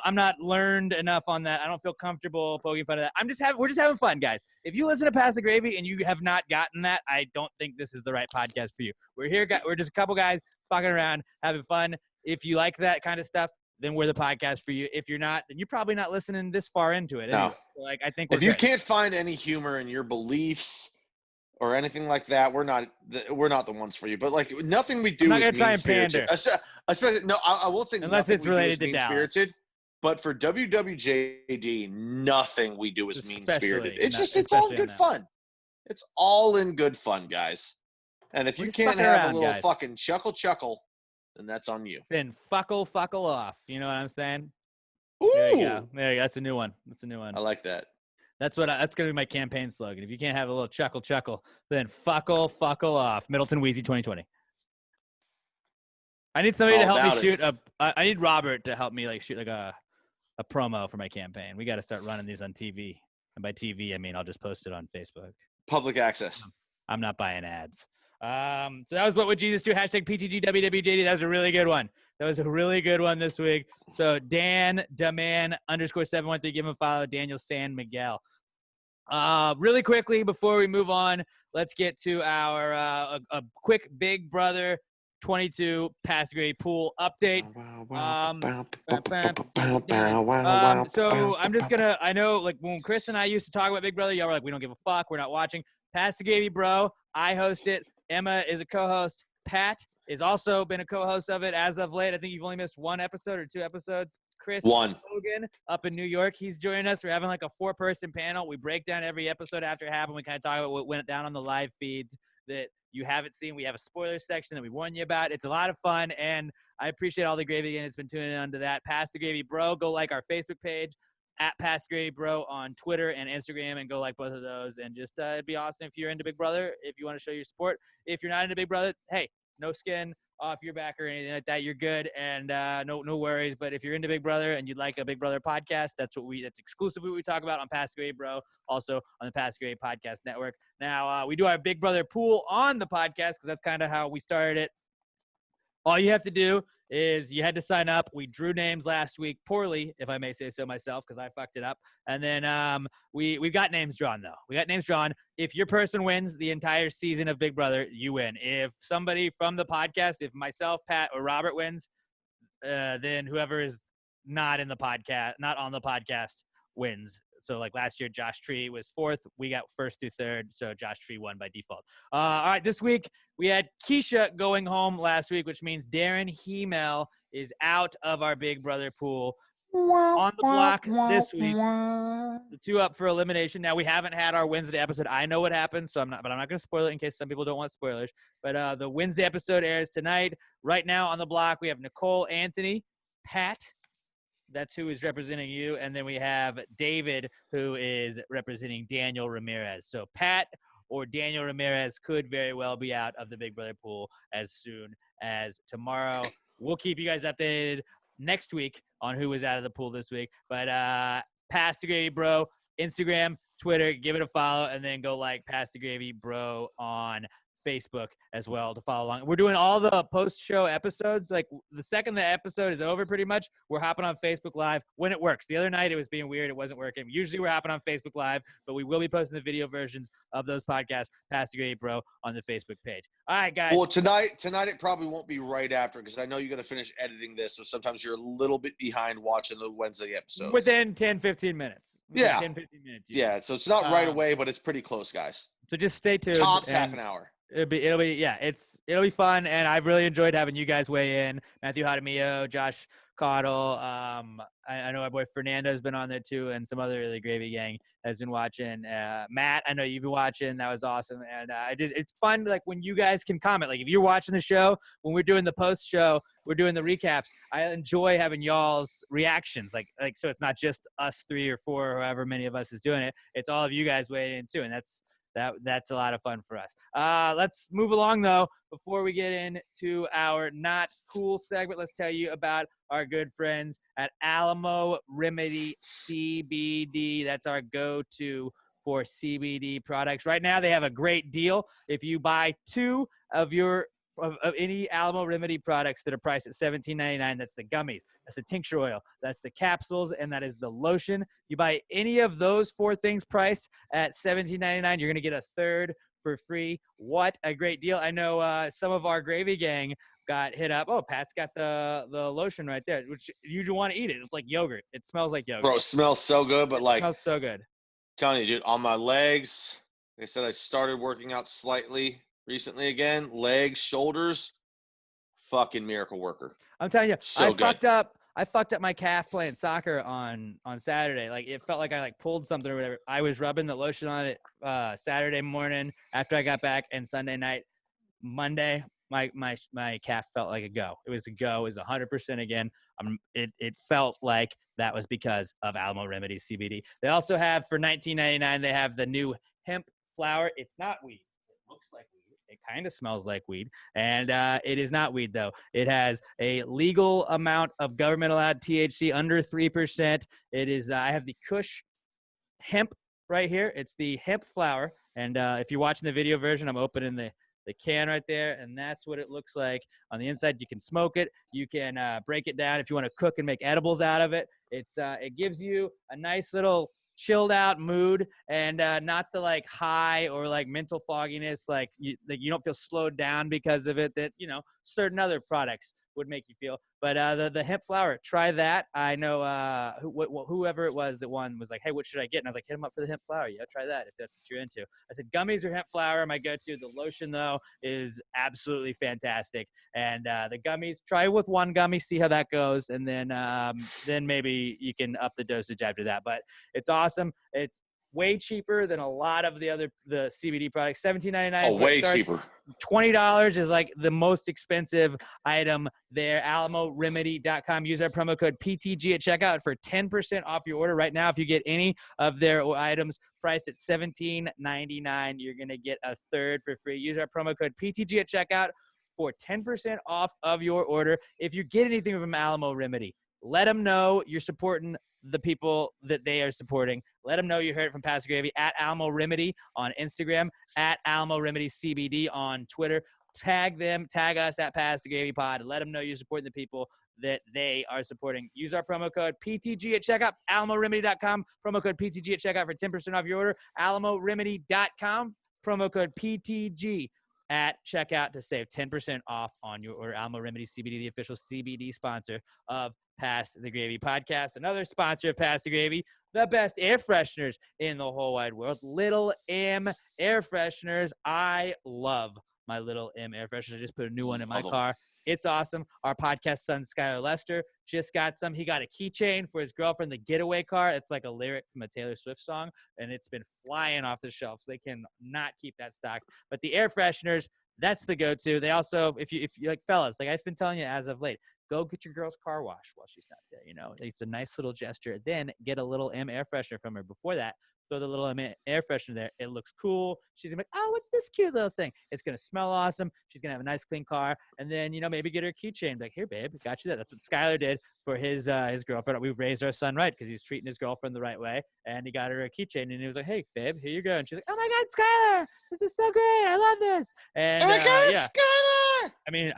S2: I'm not learned enough on that. I don't feel comfortable poking fun of that. We're just having fun, guys. If you listen to Pass the Gravy and you have not gotten that, I don't think this is the right podcast for you. We're here, we're just a couple guys fucking around, having fun. If you like that kind of stuff, then we're the podcast for you. If you're not, then you're probably not listening this far into it.
S1: No.
S2: So, I think
S1: if you can't find any humor in your beliefs or anything like that, we're not the ones for you. But like nothing we do is mean-spirited. Especially, no, I won't say
S2: unless it's related to mean-spirited.
S1: But for WWJD, nothing we do is mean-spirited. It's all good fun. It's all in good fun, guys. And if you can't have a little fucking chuckle, then that's on you.
S2: Then fuckle off. You know what I'm saying?
S1: Ooh.
S2: There you go. That's a new one.
S1: I like that.
S2: That's that's gonna be my campaign slogan. If you can't have a little chuckle, then fuckle off. Middleton Wheezy 2020. I need somebody to help me shoot I need Robert to help me like shoot like a promo for my campaign. We got to start running these on TV. And by TV, I mean I'll just post it on Facebook.
S1: Public access.
S2: I'm not buying ads. So that was What Would Jesus Do? Hashtag PTGWWJD. That was a really good one. This week. So Dan Daman _713, give him a follow. Daniel San Miguel. Really quickly before we move on, let's get to our a quick Big Brother 22 Pass the Gravy pool update. So I'm just gonna. I know, like when Chris and I used to talk about Big Brother, y'all were like, "We don't give a fuck. We're not watching." Pass the Gravy, bro. I host it. Emma is a co-host. Pat has also been a co-host of it as of late. I think you've only missed one episode or two episodes. Chris Logan up in New York, he's joining us. We're having like a 4-person panel. We break down every episode after it happened. We kind of talk about what went down on the live feeds that you haven't seen. We have a spoiler section that we warn you about. It's a lot of fun, and I appreciate all the gravy that's been tuning in to that. Pass the Gravy, bro. Go like our Facebook page at Pass the Gravy, bro, on Twitter and Instagram, and go like both of those. And just it'd be awesome if you're into Big Brother, if you want to show your support. If you're not into Big Brother, hey, no skin off your back or anything like that. You're good, and no worries. But if you're into Big Brother and you'd like a Big Brother podcast, that's exclusively what we talk about on Pass the Gravy, bro. Also on the Pass the Gravy Podcast Network. Now we do our Big Brother pool on the podcast because that's kind of how we started it. All you have to do is you had to sign up. We drew names last week poorly, if I may say so myself, because I fucked it up. And then we've got names drawn, though. We got names drawn. If your person wins the entire season of Big Brother, you win. If somebody from the podcast, if myself, Pat, or Robert wins, then whoever is not on the podcast wins. So like last year, Josh Tree was 4th. We got 1st through 3rd. So Josh Tree won by default. All right. This week we had Keisha going home last week, which means Darren Hemel is out of our Big Brother pool. On the block this week, the 2 up for elimination. Now we haven't had our Wednesday episode. I know what happened, but I'm not going to spoil it in case some people don't want spoilers. But the Wednesday episode airs tonight. Right now on the block, we have Nicole, Anthony, Pat. That's who is representing you. And then we have David, who is representing Daniel Ramirez. So Pat or Daniel Ramirez could very well be out of the Big Brother pool as soon as tomorrow. We'll keep you guys updated next week on who was out of the pool this week. But Pass the Gravy Bro, Instagram, Twitter, give it a follow, and then go like Pass the Gravy Bro on Facebook as well to follow along. We're doing all the post-show episodes. Like the second the episode is over pretty much, we're hopping on Facebook Live when it works. The other night it was being weird. It wasn't working. Usually we're hopping on Facebook Live, but we will be posting the video versions of those podcasts, Pass the Gravy Bro, on the Facebook page. All right, guys.
S1: Well, tonight it probably won't be right after because I know you got to finish editing this. So sometimes you're a little bit behind watching the Wednesday episodes.
S2: Within 10, 15 minutes.
S1: Yeah.
S2: 10, 15 minutes.
S1: Yeah. So it's not right away, but it's pretty close, guys.
S2: So just stay tuned.
S1: Tops half an hour.
S2: It'll be fun, and I've really enjoyed having you guys weigh in. Matthew Hadamio, Josh Cottle. I know our boy Fernando has been on there too, and some other the Gravy Gang has been watching. Matt, I know you've been watching. That was awesome, and it's fun like when you guys can comment. Like if you're watching the show, when we're doing the post show, we're doing the recaps. I enjoy having y'all's reactions. Like so, it's not just us 3 or 4 or however many of us is doing it. It's all of you guys weighing in too, and that's a lot of fun for us. Let's move along, though. Before we get into our not cool segment, let's tell you about our good friends at Alamo Remedy CBD. That's our go-to for CBD products. Right now, they have a great deal. If you buy 2 of any Alamo Remedy products that are priced at $17.99, that's the gummies, that's the tincture oil, that's the capsules, and that is the lotion. You buy any of those 4 things priced at $17.99, you're going to get a 3rd for free. What a great deal. I know some of our Gravy Gang got hit up. Oh, Pat's got the lotion right there, which you want to eat it. It's like yogurt. It smells like yogurt.
S1: Bro, it smells so good, but
S2: it smells so good.
S1: Telling you, dude, on my legs, like I said, I started working out slightly recently again. Legs, shoulders, fucking miracle worker.
S2: I'm telling you,
S1: so
S2: I fucked up my calf playing soccer on Saturday. Like it felt like I pulled something or whatever. I was rubbing the lotion on it Saturday morning after I got back, and Sunday night. Monday, my calf felt like a go. It was a go. It was 100% again. It felt like that was because of Alamo Remedy CBD. They also have for $19.99. They have the new hemp flower. It's not weed. It looks like weed. It kind of smells like weed, and it is not weed, though. It has a legal amount of government-allowed THC under 3%. It is. I have the Kush hemp right here. It's the hemp flower, and if you're watching the video version, I'm opening the can right there, and that's what it looks like. On the inside, you can smoke it. You can break it down if you want to cook and make edibles out of it. It gives you a nice little chilled out mood and not the like high or like mental fogginess like you don't feel slowed down because of it that certain other products would make you feel. But the hemp flower, try that. I know whoever it was that won was like, hey, what should I get? And I was like, hit him up for the hemp flower. Yeah, try that if that's what you're into. I said gummies or hemp flower, my go-to. The lotion though is absolutely fantastic. And the gummies, try with one gummy, see how that goes, and then maybe you can up the dosage after that. But it's awesome. It's way cheaper than a lot of the CBD products. $17.99.
S1: Oh, way cheaper.
S2: $20 is like the most expensive item there. AlamoRemedy.com. Use our promo code PTG at checkout for 10% off your order right now. If you get any of their items priced at $17.99, you're going to get a 3rd for free. Use our promo code PTG at checkout for 10% off of your order. If you get anything from Alamo Remedy, let them know you're supporting the people that they are supporting. Let them know you heard it from Pastor Gravy at Alamo Remedy on Instagram, at Alamo Remedy CBD on Twitter. tag us at Pass the Gravy Pod. Let them know you're supporting the people that they are supporting. Use our promo code PTG at checkout, alamoremedy.com. Promo code PTG at checkout for 10% off your order. alamoremedy.com. Promo code PTG at checkout to save 10% off on your order. Alamo Remedy CBD, the official CBD sponsor of Pass the Gravy podcast. Another sponsor of Pass the Gravy, the best air fresheners in the whole wide world. Little M air fresheners. I love my Little M air freshener. I just put a new one in my car. It's awesome. Our podcast son, Skylar Lester, just got some. He got a keychain for his girlfriend, the getaway car. It's like a lyric from a Taylor Swift song, and it's been flying off the shelf, so they can not keep that stock. But the air fresheners, that's the go-to. They also, if you like, fellas, like I've been telling you as of late, go get your girl's car washed while she's not there. You know, it's a nice little gesture. Then get a Little M air freshener from her. Before that, throw the Little M air freshener there. It looks cool. She's gonna be like, oh, what's this cute little thing? It's gonna smell awesome. She's gonna have a nice clean car. And then, you know, maybe get her a keychain. Like, here, babe, got you that. That's what Skylar did for his girlfriend. We've raised our son right because he's treating his girlfriend the right way. And he got her a keychain, and he was like, hey, babe, here you go. And she's like, oh my God, Skylar, this is so great. I love this. And
S1: Oh my God,
S2: yeah.
S1: Skylar!
S2: I mean,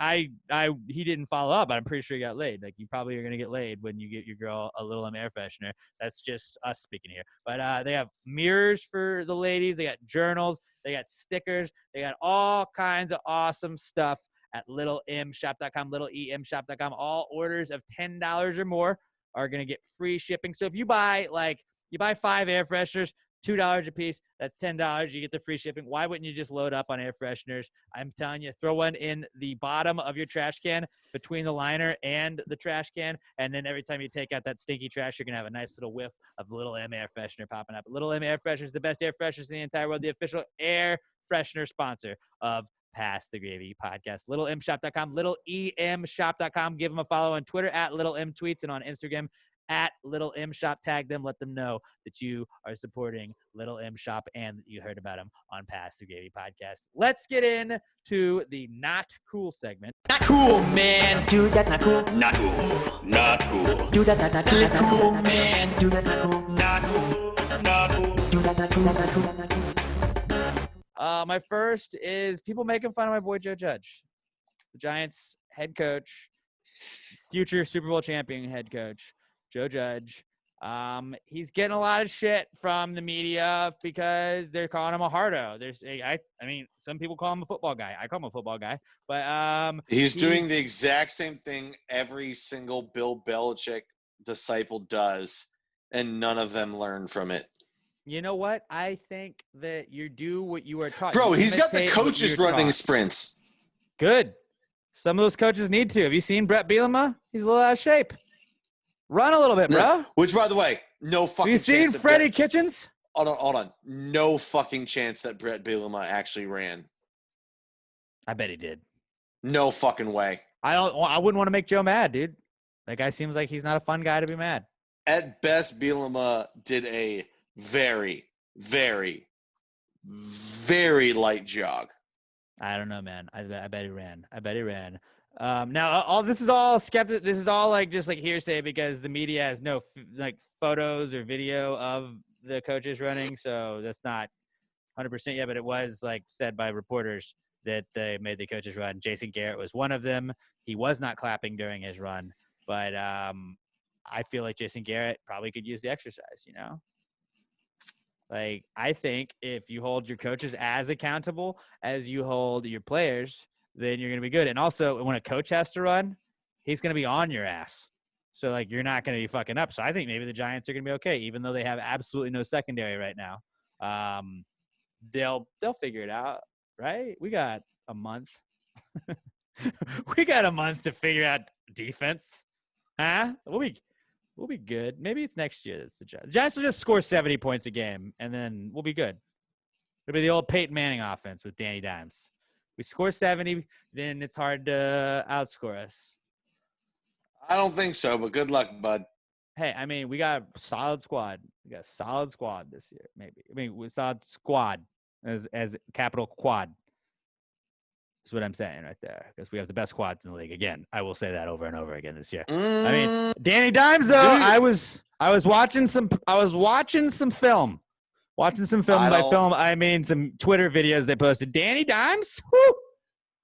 S2: he didn't follow up, but I'm pretty sure he got laid. Like, you probably are going to get laid when you get your girl a Little M air freshener. That's just us speaking here. But they have mirrors for the ladies. They got journals. They got stickers. They got all kinds of awesome stuff at littlemshop.com, littleemshop.com. All orders of $10 or more are going to get free shipping. So if you buy 5 air fresheners, $2 a piece, that's $10. You get the free shipping. Why wouldn't you just load up on air fresheners? I'm telling you, throw one in the bottom of your trash can between the liner and the trash can, and then every time you take out that stinky trash, you're going to have a nice little whiff of Little M air freshener popping up. Little M air freshener is the best air fresheners in the entire world, the official air freshener sponsor of Pass the Gravy podcast. littlemshop.com, littleemshop.com. Give them a follow on Twitter at Little M Tweets and on Instagram at Little M Shop. Tag them, let them know that you are supporting Little M Shop and that you heard about them on Pass the Gravy podcast. Let's get into the not cool segment.
S4: Not cool, man. Dude, that's not cool.
S3: Not cool. Not cool.
S4: Dude, that's not cool,
S3: man.
S4: Dude, that's not cool.
S3: Not cool. Not cool.
S4: Dude, that's not cool. That's not cool. That's not cool.
S2: My first is people making fun of my boy Joe Judge, the Giants head coach, future Super Bowl champion head coach, Joe Judge. He's getting a lot of shit from the media because they're calling him a hardo. I mean, some people call him a football guy. I call him a football guy, but
S1: he's doing the exact same thing every single Bill Belichick disciple does, and none of them learn from it.
S2: You know what? I think that you do what you are taught.
S1: Bro, he's got the coaches running sprints.
S2: Good. Some of those coaches need to. Have you seen Brett Bielema? He's a little out of shape. Run a little bit, bro.
S1: Which, by the way, no fucking chance.
S2: Have you seen Freddie Kitchens?
S1: Hold on. No fucking chance that Brett Bielema actually ran.
S2: I bet he did.
S1: No fucking way.
S2: I wouldn't want to make Joe mad, dude. That guy seems like he's not a fun guy to be mad.
S1: At best, Bielema did a very, very, very light jog.
S2: I don't know, man. I bet he ran. Now, all this is all skeptic. This is all just hearsay because the media has no photos or video of the coaches running, so that's not 100% yet. But it was said by reporters that they made the coaches run. Jason Garrett was one of them. He was not clapping during his run, but I feel like Jason Garrett probably could use the exercise. You know. I think if you hold your coaches as accountable as you hold your players, then you're going to be good. And also, when a coach has to run, he's going to be on your ass. So, you're not going to be fucking up. So, I think maybe the Giants are going to be okay, even though they have absolutely no secondary right now. They'll figure it out, right? We got a month. We got a month to figure out defense. Huh? We'll be good. Maybe it's next year. That's the Giants. The Giants will just score 70 points a game, and then we'll be good. It'll be the old Peyton Manning offense with Danny Dimes. We score 70, then it's hard to outscore us.
S1: I don't think so, but good luck, bud.
S2: Hey, I mean, we got a solid squad. We got a solid squad this year, maybe. I mean, we solid squad as capital quad. That's what I'm saying right there, because we have the best squads in the league. Again, I will say that over and over again this year. I mean, Danny Dimes though, dude. I was watching some film. Watching some film. By film, I mean some Twitter videos they posted. Danny Dimes, whoo,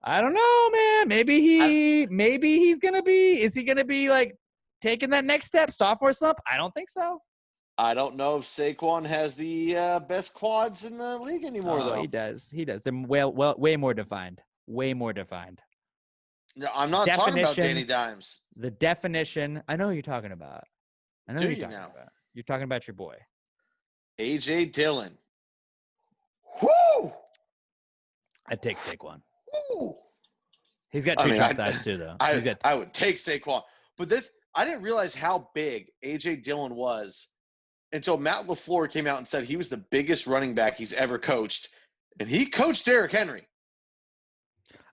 S2: I don't know, man. Maybe he's gonna be. Is he gonna be like taking that next step, sophomore slump? I don't think so.
S1: I don't know if Saquon has the best quads in the league anymore, though.
S2: He does. They're way more defined. Way more defined.
S1: No, I'm not talking about Danny Dimes.
S2: The definition. I know who you're talking about. I know
S1: Do
S2: who
S1: you
S2: you're talking
S1: now?
S2: about. You're talking about your boy.
S1: A.J. Dillon. Whoo!
S2: I'd take Saquon.
S1: Woo!
S2: He's got two top thighs too, though.
S1: I would take Saquon. But I didn't realize how big A.J. Dillon was until Matt LaFleur came out and said he was the biggest running back he's ever coached. And he coached Derrick Henry.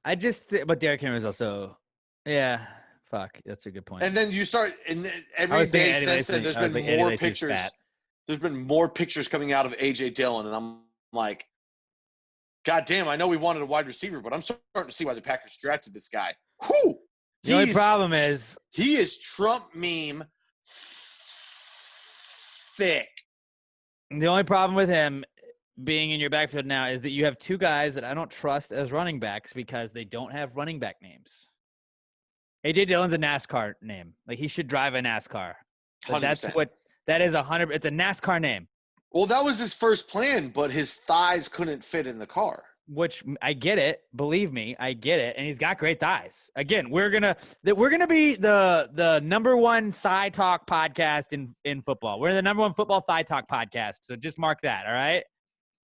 S2: But Derrick Henry was also, yeah, fuck. That's a good point.
S1: And then you start, and every day since then, there's been more pictures. There's been more pictures coming out of A.J. Dillon, and I'm like, God damn, I know we wanted a wide receiver, but I'm starting to see why the Packers drafted this guy. Whew!
S2: The only problem is
S1: he is Trump meme thick.
S2: The only problem with him being in your backfield now is that you have two guys that I don't trust as running backs because they don't have running back names. A.J. Dillon's a NASCAR name. Like, he should drive a NASCAR. That's what that is. 100. It's a NASCAR name.
S1: Well, that was his first plan, but his thighs couldn't fit in the car.
S2: Which I get it. Believe me, I get it. And he's got great thighs. Again, we're gonna be the number one thigh talk podcast in football. We're the number one football thigh talk podcast. So just mark that. All right.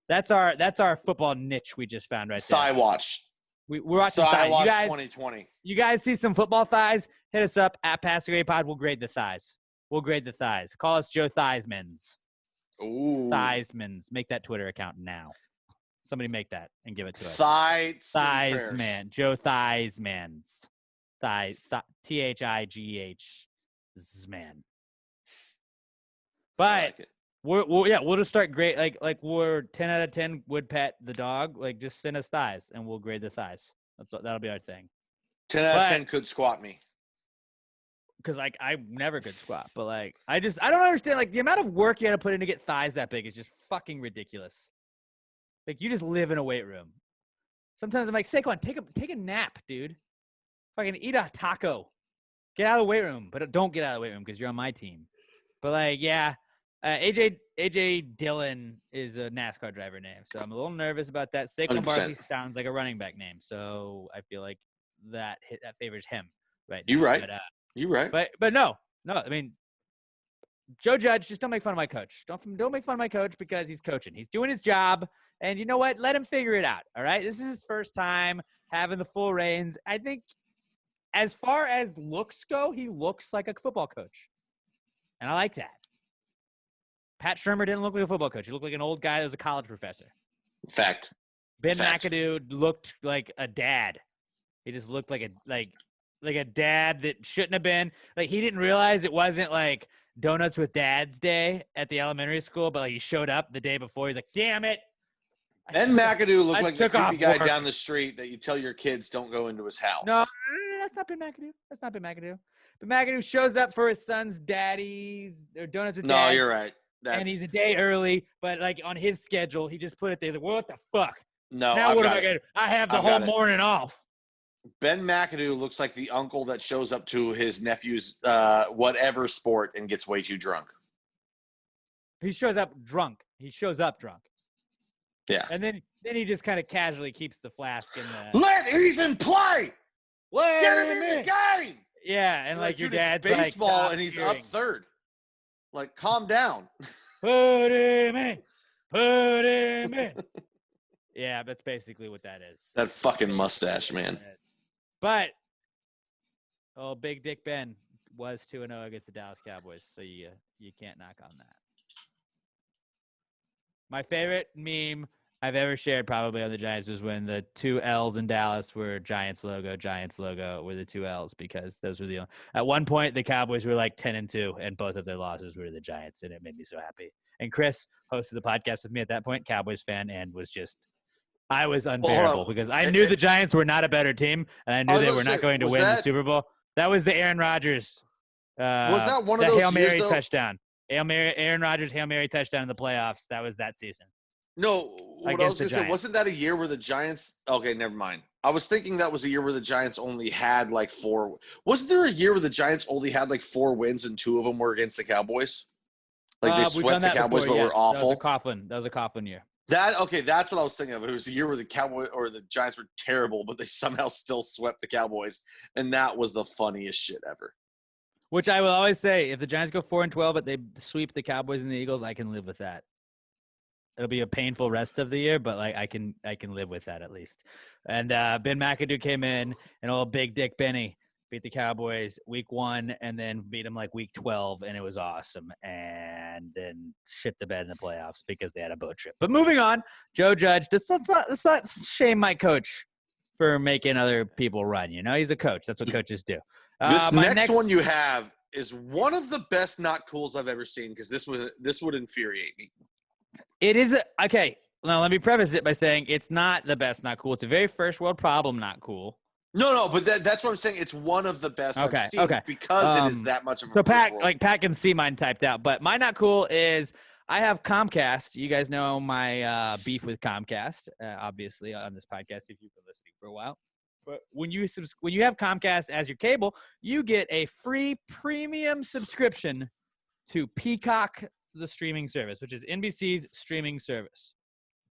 S2: That's our football niche we just found right there.
S1: Thigh watch.
S2: We're watching
S1: Thigh watch
S2: you guys,
S1: 2020.
S2: You guys see some football thighs? Hit us up at PastorGrayPod. We'll grade the thighs. Call us Joe Theismans.
S1: Ooh.
S2: Theismans. Make that Twitter account now. Somebody make that and give it to us.
S1: Theisman.
S2: Joe Theismans. Thighigh. Man. But we'll just start great. Like we're 10 out of 10 would pet the dog. Like, just send us thighs and we'll grade the thighs. That'll be our thing.
S1: 10 out of 10 could squat me.
S2: Because, like, I never could squat. But, like, I don't understand. Like, the amount of work you had to put in to get thighs that big is just fucking ridiculous. Like, you just live in a weight room. Sometimes I'm like, Saquon, take a nap, dude. Fucking eat a taco. Get out of the weight room. But don't get out of the weight room because you're on my team. But, like, yeah. A.J. Dillon is a NASCAR driver name. So I'm a little nervous about that. Saquon
S1: 100%.
S2: Barkley sounds like a running back name. So I feel like that favors him right now.
S1: You're right.
S2: But,
S1: You're right.
S2: But no. I mean, Joe Judge, just don't make fun of my coach. Don't make fun of my coach because he's coaching. He's doing his job. And you know what? Let him figure it out. All right. This is his first time having the full reins. I think as far as looks go, he looks like a football coach. And I like that. Pat Shurmur didn't look like a football coach. He looked like an old guy that was a college professor.
S1: Fact.
S2: Ben McAdoo looked like a dad. He just looked like a dad that shouldn't have been. Like, he didn't realize it wasn't like Donuts with Dad's Day at the elementary school, but like, he showed up the day before. He's like, damn it.
S1: Ben McAdoo looked like the creepy guy down the street that you tell your kids don't go into his house.
S2: No, that's not Ben McAdoo. Ben McAdoo shows up for his son's daddy's or Donuts with Dad.
S1: No, you're right.
S2: And he's a day early, but like on his schedule, he just put it there. He's like, what the fuck?
S1: No,
S2: now what am I going to do? I have the whole morning off.
S1: Ben McAdoo looks like the uncle that shows up to his nephew's whatever sport and gets way too drunk.
S2: He shows up drunk.
S1: Yeah.
S2: And then he just kind of casually keeps the flask in the.
S1: Let Ethan play. Get him in the game.
S2: Yeah, and like your dad's
S1: baseball,
S2: like,
S1: and he's up third. Like, calm down.
S2: Put him in. Yeah, that's basically what that is.
S1: That fucking mustache, man.
S2: But Big Dick Ben was 2-0 against the Dallas Cowboys, so you can't knock on that. My favorite meme I've ever shared probably on the Giants was when the two L's in Dallas were Giants logo were the two L's, because those were at one point the Cowboys were like 10-2 and both of their losses were the Giants, and it made me so happy. And Chris hosted the podcast with me at that point, Cowboys fan, and I was unbearable because I knew the Giants were not a better team, and I knew they were not going to win the Super Bowl. That was the Aaron Rodgers.
S1: Was that one of those
S2: Hail Mary
S1: years,
S2: touchdown? Aaron Rodgers Hail Mary touchdown in the playoffs. That was that season.
S1: No, what I was going to say, wasn't that a year where the Giants – okay, never mind. I was thinking that was a year where the Giants only had like 4 – wasn't there a year where the Giants only had like 4 wins and 2 of them were against the Cowboys? Like they swept the Cowboys but were awful?
S2: That was a Coughlin year.
S1: That's what I was thinking of. It was the year where the Cowboys or the Giants were terrible, but they somehow still swept the Cowboys, and that was the funniest shit ever.
S2: Which I will always say, if the Giants go 4-12, but they sweep the Cowboys and the Eagles, I can live with that. It'll be a painful rest of the year, but like I can live with that at least. And Ben McAdoo came in, and old Big Dick Benny beat the Cowboys week 1 and then beat them like week 12, and it was awesome. And then shit the bed in the playoffs because they had a boat trip. But moving on, Joe Judge, let's not shame my coach for making other people run. You know, he's a coach. That's what coaches do.
S1: This next one you have is one of the best not cools I've ever seen because this would infuriate me.
S2: It is okay. Now let me preface it by saying it's not the best not cool. It's a very first world problem not cool.
S1: No, but that's what I'm saying. It's one of the best I've seen because it is that much of a
S2: so Pat can see mine typed out, but my not cool is I have Comcast. You guys know my beef with Comcast, obviously on this podcast if you've been listening for a while. But when you have Comcast as your cable, you get a free premium subscription to Peacock, the streaming service, which is NBC's streaming service.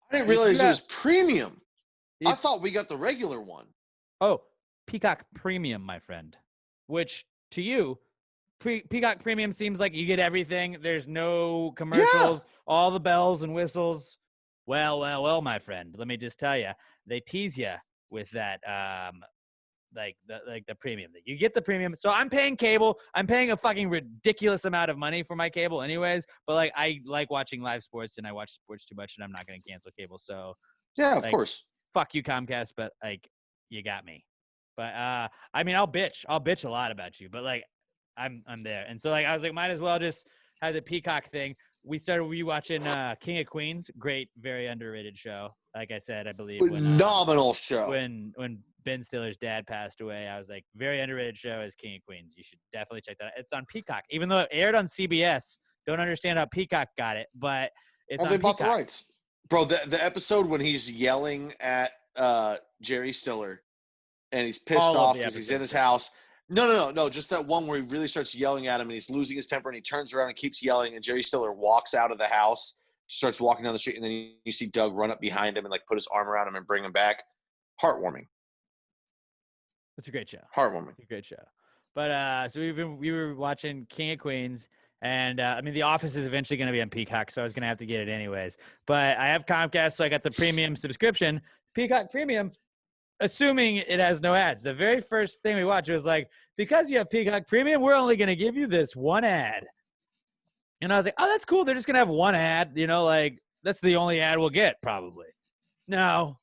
S1: I didn't realize it was premium. I thought we got the regular one.
S2: Oh, Peacock Premium, my friend, which to you, Peacock Premium seems like you get everything. There's no commercials, all the bells and whistles. Well, my friend, let me just tell you, they tease you with that, like the premium. You get the premium. So I'm paying cable. I'm paying a fucking ridiculous amount of money for my cable anyways, but like I like watching live sports and I watch sports too much and I'm not going to cancel cable. So
S1: yeah, of course.
S2: Fuck you, Comcast, but like you got me. But I mean, I'll bitch a lot about you, but like I'm there. And so like I was like, might as well just have the Peacock thing. We started rewatching King of Queens, great, very underrated show. Like I said, I believe
S1: phenomenal show.
S2: When Ben Stiller's dad passed away, I was like, very underrated show is King of Queens. You should definitely check that out. It's on Peacock, even though it aired on CBS. Don't understand how Peacock got it, but it's on
S1: they
S2: Peacock.
S1: bought the rights, bro. The episode when he's yelling at Jerry Stiller. And he's pissed off because he's in his house. No. Just that one where he really starts yelling at him and he's losing his temper and he turns around and keeps yelling and Jerry Stiller walks out of the house, starts walking down the street, and then you see Doug run up behind him and like put his arm around him and bring him back. Heartwarming.
S2: It's a great show.
S1: Heartwarming.
S2: It's a great show. But so we were watching King of Queens. And, I mean, The Office is eventually going to be on Peacock, so I was going to have to get it anyways. But I have Comcast, so I got the premium subscription. Peacock Premium, assuming it has no ads. The very first thing we watched was like, because you have Peacock Premium, we're only going to give you this one ad. And I was like, oh, that's cool. They're just going to have one ad. You know, like, that's the only ad we'll get, probably. No.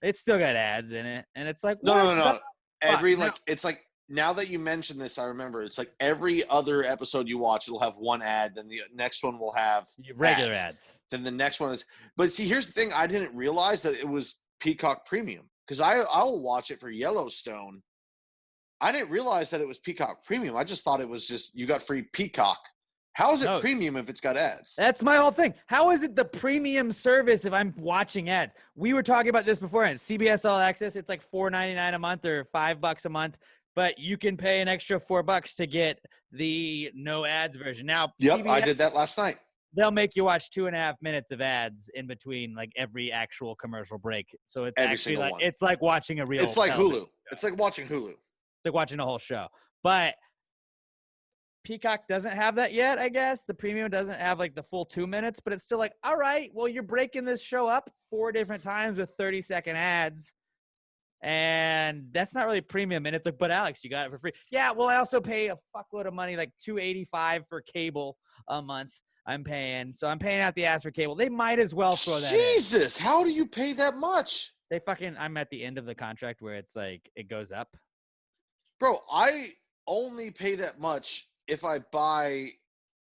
S2: It's still got ads in it. And it's like,
S1: no. It's like, now that you mention this, I remember. It's like every other episode you watch, it'll have one ad. Then the next one will have
S2: regular ads.
S1: Then the next one is – but see, here's the thing. I didn't realize that it was Peacock Premium because I'll watch it for Yellowstone. I didn't realize that it was Peacock Premium. I just thought it was just you got free Peacock. How is it premium if it's got ads?
S2: That's my whole thing. How is it the premium service if I'm watching ads? We were talking about this beforehand. CBS All Access, it's like $4.99 a month or $5 a month. But you can pay an extra $4 to get the no ads version. Now,
S1: yep,
S2: CBS,
S1: I did that last night.
S2: They'll make you watch 2.5 minutes of ads in between, like every actual commercial break. So it's
S1: every
S2: actually like
S1: one.
S2: it's like watching a real.
S1: It's like Hulu. It's like watching Hulu.
S2: It's like watching a whole show. But Peacock doesn't have that yet. I guess the premium doesn't have like the full 2 minutes, but it's still like, all right, well, you're breaking this show up 4 different times with 30-second ads. And that's not really premium. And it's like, but Alex, you got it for free. Yeah, well, I also pay a fuckload of money, like $285 for cable a month. I'm paying. So I'm paying out the ass for cable. They might as well throw that
S1: Jesus, how do you pay that much?
S2: I'm at the end of the contract where it's like, it goes up.
S1: Bro, I only pay that much if I buy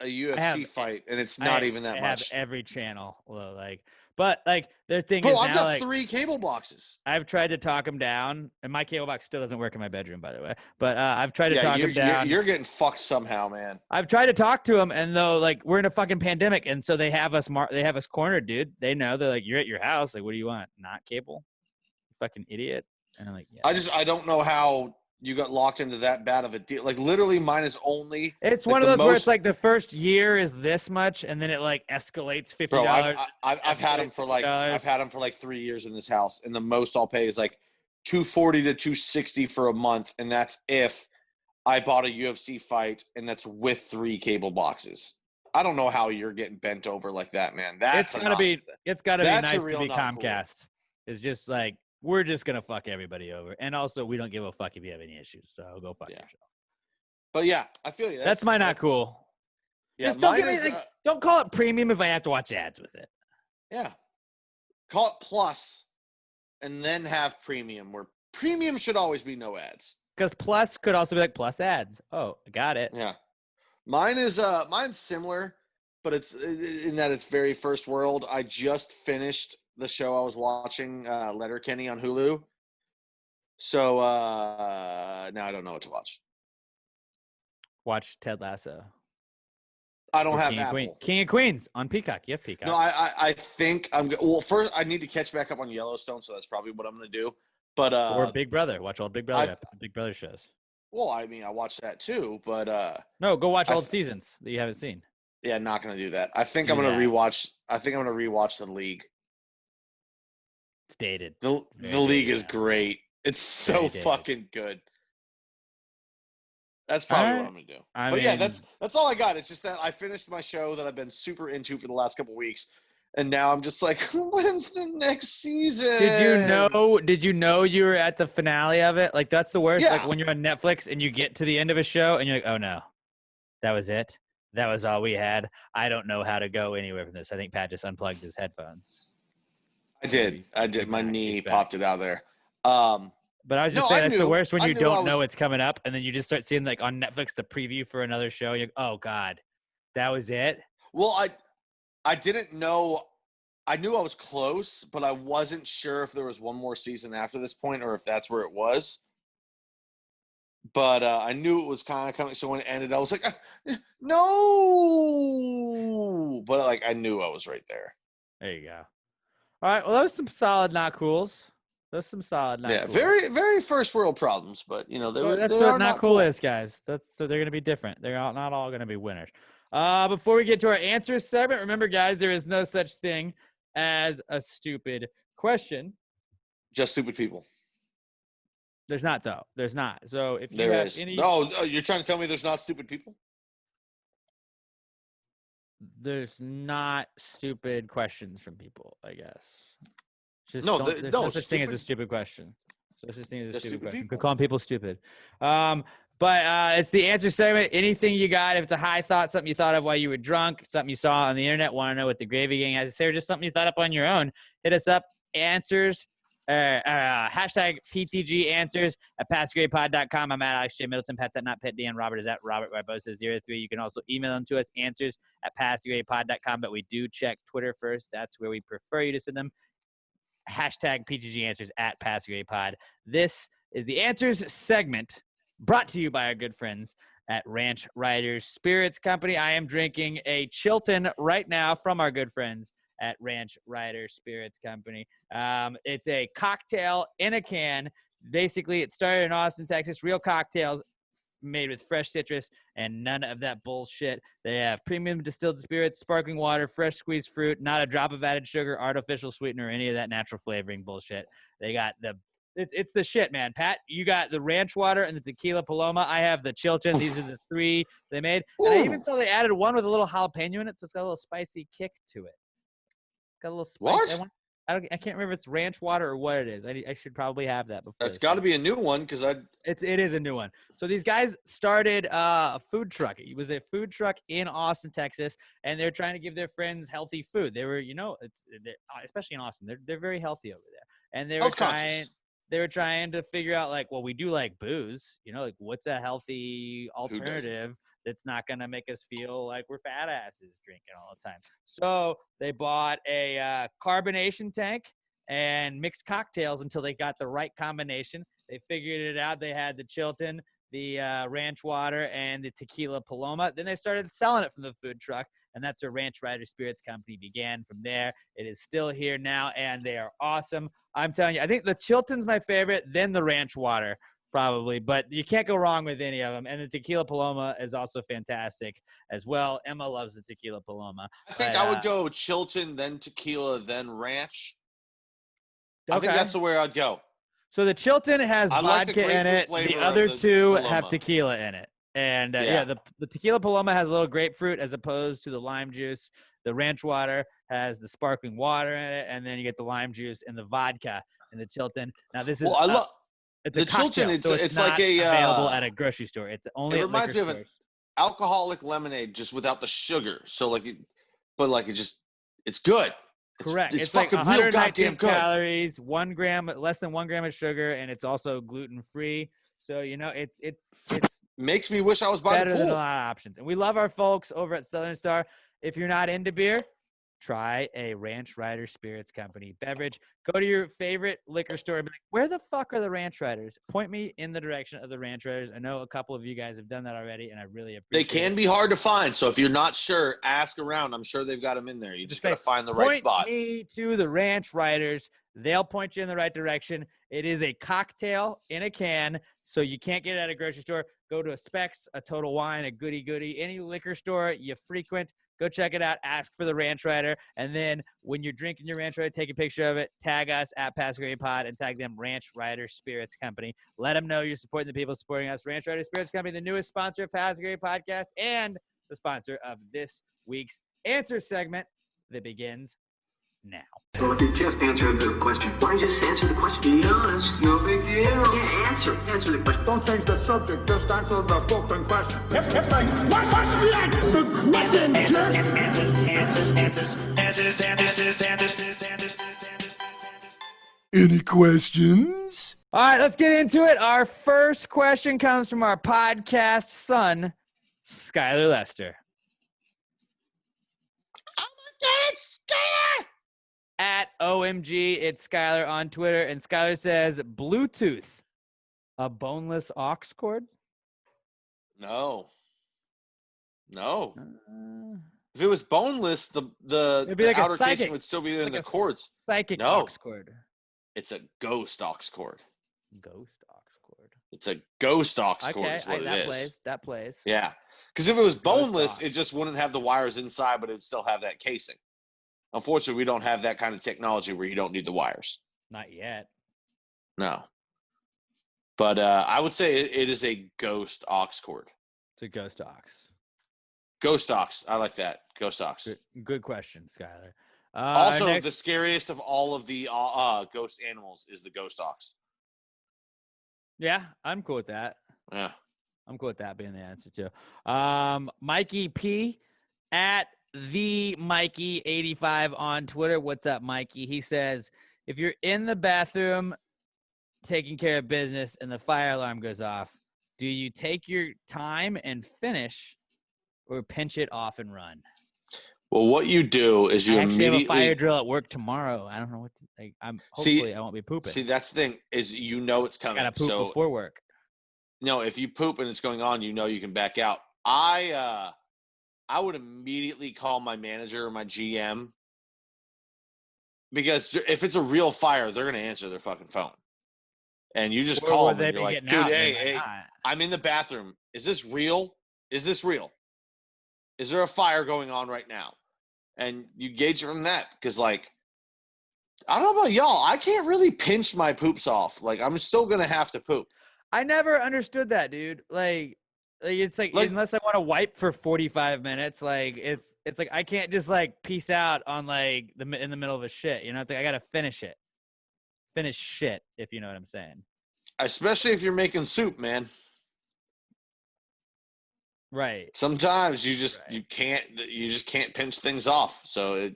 S1: a UFC fight, and it's not even that much.
S2: I have every channel. Well, like, But like their thing
S1: Bro,
S2: is
S1: I've
S2: now
S1: got
S2: like
S1: 3 cable boxes.
S2: I've tried to talk them down, and my cable box still doesn't work in my bedroom, by the way. But I've tried to
S1: Yeah,
S2: talk them down.
S1: you're getting fucked somehow, man.
S2: I've tried to talk to them, and though like we're in a fucking pandemic, and so they have us cornered, dude. They know they're like, you're at your house, like what do you want? Not cable, you fucking idiot. And I'm like, yeah.
S1: I don't know how you got locked into that bad of a deal. Like literally, mine is only.
S2: It's
S1: like,
S2: one of those where it's like the first year is this much, and then it like escalates $50.
S1: Bro, I've had them for like 3 years in this house, and the most I'll pay is like $240 to $260 for a month, and that's if I bought a UFC fight, and that's with 3 cable boxes. I don't know how you're getting bent over like that, man.
S2: It's gotta be nice to be Comcast.
S1: Cool.
S2: It's just like we're just gonna fuck everybody over, and also we don't give a fuck if you have any issues. So go fuck yourself.
S1: But yeah, I feel you.
S2: That's my not cool.
S1: Yeah,
S2: just don't give me don't call it premium if I have to watch ads with it.
S1: Yeah, call it plus, and then have premium. Where premium should always be no ads.
S2: Because plus could also be like plus ads. Oh, I got it.
S1: Yeah. Mine's similar, but it's in that it's very first world. I just finished the show I was watching, Letterkenny on Hulu. So now I don't know what to watch.
S2: Watch Ted Lasso.
S1: I don't have Apple.
S2: King of Queens on Peacock. You have Peacock.
S1: No, I think first I need to catch back up on Yellowstone, so that's probably what I'm gonna do. But
S2: or Big Brother. Watch all Big Brother Big Brother shows.
S1: Well, I mean, I watched that too, but
S2: no, go watch all the seasons that you haven't seen.
S1: Yeah, not gonna do that. I think I'm gonna rewatch. I think I'm gonna rewatch The League.
S2: It's dated.
S1: The League is great. It's so fucking good. That's probably what I'm gonna do. But yeah, that's all I got. It's just that I finished my show that I've been super into for the last couple weeks, and now I'm just like, when's the next season?
S2: Did you know you were at the finale of it? Like that's the worst.
S1: Yeah.
S2: Like when you're on Netflix and you get to the end of a show and you're like, oh no, that was it. That was all we had. I don't know how to go anywhere from this. I think Pat just unplugged his headphones.
S1: I did. My knee popped it out of there.
S2: But I was just saying that's the worst when you don't know it's coming up, and then you just start seeing like on Netflix the preview for another show. You're like, oh god, that was it.
S1: Well, I didn't know. I knew I was close, but I wasn't sure if there was one more season after this point or if that's where it was. But I knew it was kind of coming. So when it ended, I was like, no. But like I knew I was right there.
S2: There you go. All right. Well, those are some solid not cools. Those some solid not cools.
S1: Very, very first world problems, but you know
S2: that's what not cool is, guys. So they're gonna be different. They're not all gonna be winners. Before we get to our answer segment, remember, guys, there is no such thing as a stupid question.
S1: Just stupid people.
S2: There's not, though. There's not. So if you
S1: there
S2: have
S1: is.
S2: any,
S1: no, you're trying to tell me there's not stupid people?
S2: There's not stupid questions from people, I guess. Just
S1: there's
S2: no such thing as a stupid question. So such thing as a stupid question.
S1: People.
S2: Could call people stupid. But it's the answer segment. Anything you got, if it's a high thought, something you thought of while you were drunk, something you saw on the internet, want to know what the Gravy Gang has to say, or just something you thought up on your own, hit us up. Answers, hashtag PTG answers at passgraypod.com. I'm at Alex J. Middleton. Pat's at Not Pet Dan. Robert is at Robert Barbosa03. You can also email them to us, answers at passgraypod.com. But we do check Twitter first. That's where we prefer you to send them. Hashtag PTG answers at passgraypod. This is the answers segment, brought to you by our good friends at Ranch Riders Spirits Company. I am drinking a Chilton right now from our good friends at Ranch Riders Spirits Company. It's a cocktail in a can. Basically, it started in Austin, Texas. Real cocktails made with fresh citrus and none of that bullshit. They have premium distilled spirits, sparkling water, fresh squeezed fruit, not a drop of added sugar, artificial sweetener, or any of that natural flavoring bullshit. They got it's the shit, man. Pat, you got the ranch water and the tequila paloma. I have the Chilton. These are the three they made. And I even saw they added one with a little jalapeno in it, so it's got a little spicy kick to it. Got a little spice.
S1: What?
S2: I can't remember if it's ranch water or what it is. I should probably have that before.
S1: It's got to be a new one because it
S2: is a new one. So these guys started a food truck. It was a food truck in Austin, Texas, and they're trying to give their friends healthy food. They were, especially in Austin, they're very healthy over there, and they were trying to figure out like, well, we do like booze, like what's a healthy alternative that's not going to make us feel like we're fat asses drinking all the time. So they bought a carbonation tank and mixed cocktails until they got the right combination. They figured it out. They had the Chilton, the ranch water, and the tequila Paloma. Then they started selling it from the food truck, and that's where Ranch Rider Spirits Company began from there. It is still here now, and they are awesome. I'm telling you, I think the Chilton's my favorite, then the ranch water probably, but you can't go wrong with any of them. And the tequila Paloma is also fantastic as well. Emma loves the tequila Paloma.
S1: I think I would go Chilton, then tequila, then ranch.
S2: Okay.
S1: I think that's the way I'd go.
S2: So the Chilton has vodka in it. The other two have tequila in it. And the tequila Paloma has a little grapefruit as opposed to the lime juice. The ranch water has the sparkling water in it, and then you get the lime juice and the vodka in the Chilton. Now this is it's a
S1: the
S2: cocktail,
S1: Chilton.
S2: so
S1: It's
S2: not
S1: like a
S2: available at a grocery store. It's only.
S1: It
S2: at
S1: reminds me of
S2: stores.
S1: an alcoholic lemonade, just without the sugar. So it's good.
S2: Correct.
S1: It's
S2: like
S1: fucking real goddamn good.
S2: calories, 1 gram, less than 1 gram of sugar, and it's also gluten free. So it's
S1: makes me wish I was by the
S2: better than a
S1: pool.
S2: lot of options. And we love our folks over at Southern Star. If you're not into beer, try a Ranch Rider Spirits Company beverage. Go to your favorite liquor store and be like, where the fuck are the Ranch Riders? Point me in the direction of the Ranch Riders. I know a couple of you guys have done that already, and I really appreciate it.
S1: They can be hard to find, so if you're not sure, ask around. I'm sure they've got them in there. You just got to find the right spot.
S2: Point me to the Ranch Riders. They'll point you in the right direction. It is a cocktail in a can, so you can't get it at a grocery store. Go to a Specs, a Total Wine, a Goody Goody, any liquor store you frequent. Go check it out. Ask for the Ranch Rider. And then when you're drinking your Ranch Rider, take a picture of it. Tag us at Pasquary Pod and tag them Ranch Rider Spirits Company. Let them know you're supporting the people supporting us. Ranch Rider Spirits Company, the newest sponsor of Pasquary Podcast and the sponsor of this week's answer segment that begins now.
S5: Well, if you just answered the question, why don't you just answer the question? Be honest, no big deal. Yeah, answer the question.
S6: Don't change the subject, just answer the fucking question.
S3: Any questions?
S2: All right, let's get into it. Our first question comes from our podcast son, Skylar Lester.
S1: Oh my God, Skylar!
S2: At OMG, it's Skylar on Twitter, and Skylar says, Bluetooth, a boneless aux cord?
S1: No. If it was boneless, the
S2: like
S1: outer
S2: psychic,
S1: casing would still be in the cords.
S2: Psychic
S1: No.
S2: aux cord.
S1: It's a ghost aux cord.
S2: Ghost aux cord.
S1: It's a ghost aux cord
S2: Okay,
S1: is what it is.
S2: That plays.
S1: Yeah. Because if it was boneless,
S2: aux.
S1: it just wouldn't have the wires inside, but it would still have that casing. Unfortunately, we don't have that kind of technology where you don't need the wires.
S2: Not yet.
S1: No. But I would say it is a ghost aux cord.
S2: It's a ghost aux.
S1: Ghost aux. I like that. Ghost aux.
S2: Good question, Skylar.
S1: Also, the scariest of all of the ghost animals is the ghost ox.
S2: Yeah, I'm cool with that.
S1: Yeah.
S2: I'm cool with that being the answer, too. Mikey P. at the Mikey85 on Twitter. What's up, Mikey? He says, if you're in the bathroom taking care of business and the fire alarm goes off, do you take your time and finish or pinch it off and run?
S1: Well, what you do is you
S2: actually
S1: immediately
S2: have a fire drill at work tomorrow. I don't know what to, like. Hopefully I won't be pooping.
S1: See, that's the thing is it's coming.
S2: I gotta poop before work.
S1: No, if you poop and it's going on, you can back out. I would immediately call my manager or my GM because if it's a real fire, they're gonna answer their fucking phone. And you just call them and you're like, dude, hey, I'm in the bathroom. Is this real? Is this real? Is there a fire going on right now? And you gauge it from that because, like, I don't know about y'all. I can't really pinch my poops off. Like, I'm still going to have to poop.
S2: I never understood that, dude. Like it's like unless I want to wipe for 45 minutes, like it's like I can't just like peace out on like in the middle of a shit. You know, it's like I got to finish it. Finish shit, if you know what I'm saying.
S1: Especially if you're making soup, man.
S2: Right.
S1: Sometimes you just can't pinch things off. So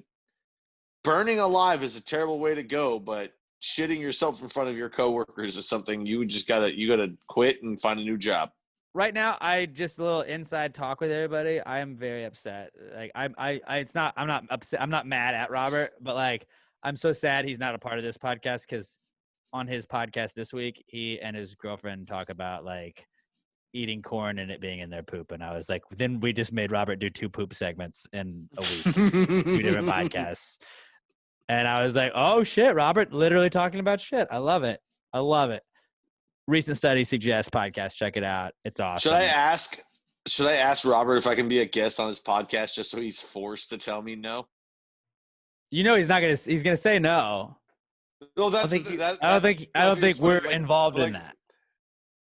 S1: burning alive is a terrible way to go, but shitting yourself in front of your coworkers is something you gotta quit and find a new job.
S2: right now, I just a little inside talk with everybody. I am very upset. Like I'm not upset. I'm not mad at Robert, but like I'm so sad he's not a part of this podcast because on his podcast this week, he and his girlfriend talk about like eating corn and it being in their poop. And I was like, then we just made Robert do 2 poop segments in a week, 2 different podcasts. And I was like, oh shit, Robert literally talking about shit. I love it. I love it. Recent study suggests podcast. Check it out. It's awesome.
S1: Should I ask Robert if I can be a guest on his podcast just so he's forced to tell me no?
S2: You know he's gonna say no.
S1: No,
S2: I don't think we're involved in that.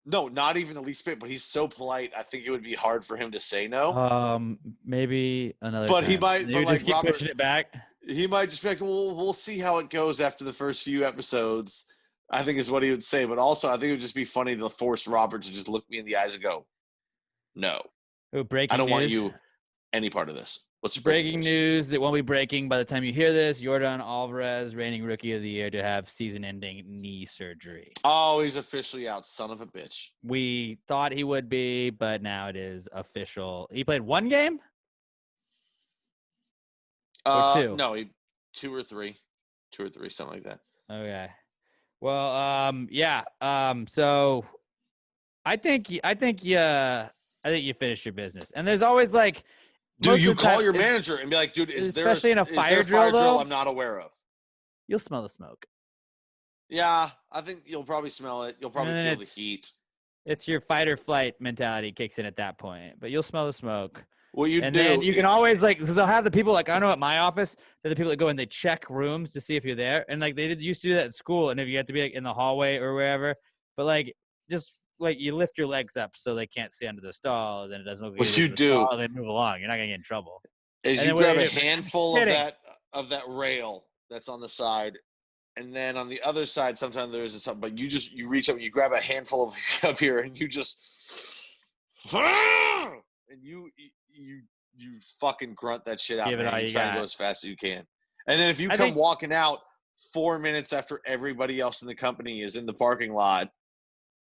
S1: No, not even the least bit, but he's so polite. I think it would be hard for him to say no.
S2: Maybe another
S1: But
S2: time.
S1: he might
S2: You just keep
S1: Robert,
S2: pushing it back.
S1: he might just be like, we'll see how it goes after the first few episodes, I think is what he would say. But also, I think it would just be funny to force Robert to just look me in the eyes and go, no.
S2: Ooh, breaking
S1: I don't
S2: news.
S1: want you any part of this. What's the
S2: Breaking news that won't be breaking by the time you hear this. Jordan Alvarez, reigning rookie of the year, to have season-ending knee surgery.
S1: Oh, he's officially out, son of a bitch.
S2: We thought he would be, but now it is official. He played 1 game? Or 2?
S1: No, 2 or 3. 2 or 3, something like that.
S2: Okay. Well, yeah. So I think you finish your business. And there's always like,
S1: dude, you call your manager and be like, dude,
S2: especially in a fire drill
S1: I'm not aware of?
S2: You'll smell the smoke.
S1: Yeah, I think you'll probably smell it. You'll probably feel the heat.
S2: It's your fight or flight mentality kicks in at that point, but you'll smell the smoke.
S1: What you do,
S2: then you can always like, cause they'll have the people like, I know at my office, they're the people that go and they check rooms to see if you're there. And like they used to do that at school. And if you have to be like in the hallway or wherever, but like, just like you lift your legs up so they can't see under the stall. And then it doesn't look like
S1: what you do.
S2: Stall, they move along. You're not gonna get in trouble.
S1: Is you grab a handful of that rail that's on the side. And then on the other side, sometimes there is something, but you reach up and you grab a handful of up here and you just, and you fucking grunt that shit out, man. You try to go as fast as you can. And then if you come walking out 4 minutes after everybody else in the company is in the parking lot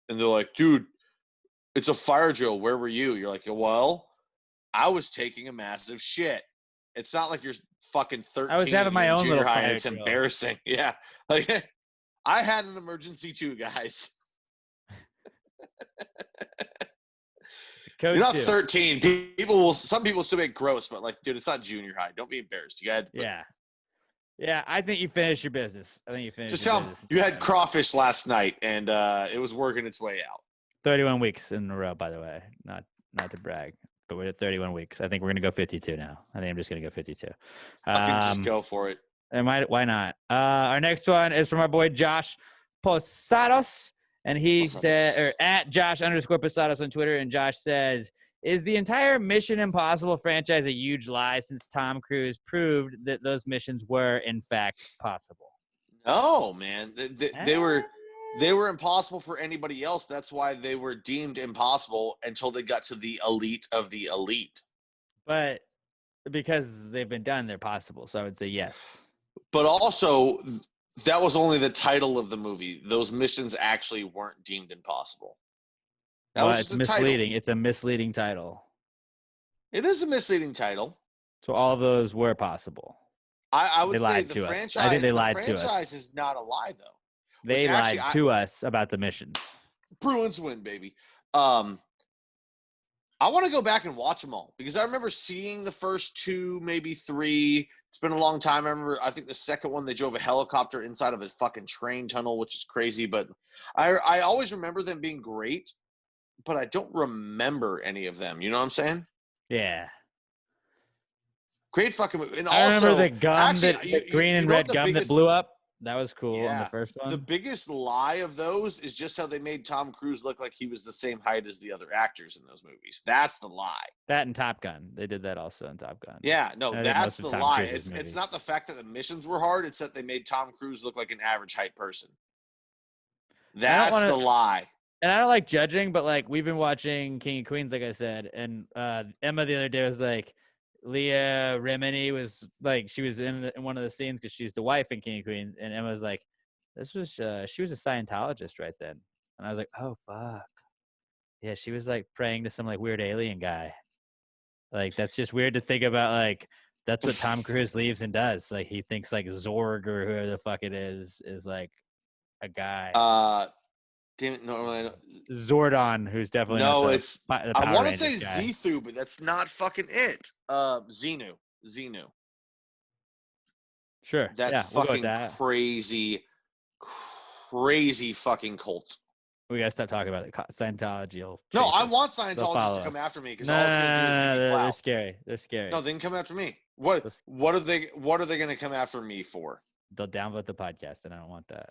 S1: and they're like, dude, it's a fire drill. Where were you? You're like, well, I was taking a massive shit. It's not like you're fucking 13.
S2: I was having my own little fire
S1: and it's
S2: drill.
S1: embarrassing. Yeah. Like I had an emergency too, guys. You're not 13. Some people still make gross, but like, dude, it's not junior high. Don't be embarrassed. You had
S2: yeah. I think you finished your business. I think you finished.
S1: Just tell them you had crawfish last night, and it was working its way out.
S2: 31 weeks in a row, by the way. Not to brag, but we're at 31 weeks. I think we're gonna go 52 now. I think I'm just gonna go 52.
S1: I can just go for it.
S2: Why not? Our next one is from our boy Josh Posados. And he said, or at Josh_Posados on Twitter, and Josh says, is the entire Mission Impossible franchise a huge lie since Tom Cruise proved that those missions were, in fact, possible?
S1: No, man. They were impossible for anybody else. That's why they were deemed impossible until they got to the elite of the elite.
S2: But because they've been done, they're possible. So I would say yes.
S1: But also, that was only the title of the movie. Those missions actually weren't deemed impossible.
S2: It's misleading. Title. It's a misleading title.
S1: It is a misleading title.
S2: So all of those were possible.
S1: I would say the franchise.
S2: I think they lied to us.
S1: The franchise is not a lie, though.
S2: They lied to us about the missions.
S1: Bruins win, baby. I want to go back and watch them all because I remember seeing the first 2, maybe 3. It's been a long time. I think the second one, they drove a helicopter inside of a fucking train tunnel, which is crazy. But I always remember them being great, but I don't remember any of them. You know what I'm saying?
S2: Yeah.
S1: Great fucking movie. And
S2: I
S1: also,
S2: remember the gun, the green and red gun that blew up. That was cool on the first one.
S1: The biggest lie of those is just how they made Tom Cruise look like he was the same height as the other actors in those movies. That's the lie.
S2: That and Top Gun. They did that also in Top Gun.
S1: Yeah, no, that's the lie. It's not the fact that the missions were hard. It's that they made Tom Cruise look like an average height person. That's the lie.
S2: And I don't like judging, but like we've been watching King of Queens, like I said, and Emma the other day was like, Leah Remini was like, she was in one of the scenes because she's the wife in King of Queens, and Emma was like, she was a Scientologist right then, and I was like, oh fuck, Yeah, she was like praying to some like weird alien guy. Like that's just weird to think about. Like that's what Tom Cruise leaves and does. Like he thinks like Zorg or whoever the fuck it is like a guy.
S1: Damn it, no,
S2: Zordon, who's definitely not
S1: no,
S2: the,
S1: it's.
S2: the
S1: I
S2: Power
S1: want to say
S2: Rangers guy.
S1: Zethu, but that's not fucking it. Xenu.
S2: Sure.
S1: That
S2: Yeah, we'll go with
S1: fucking
S2: that.
S1: crazy fucking cult.
S2: We gotta stop talking about it. Scientology.
S1: No, I want Scientologists to come after me because all it's gonna do is give me
S2: they're
S1: clout.
S2: scary. They're scary.
S1: No, they can come after me. What are they gonna come after me for?
S2: They'll downvote the podcast, and I don't want that.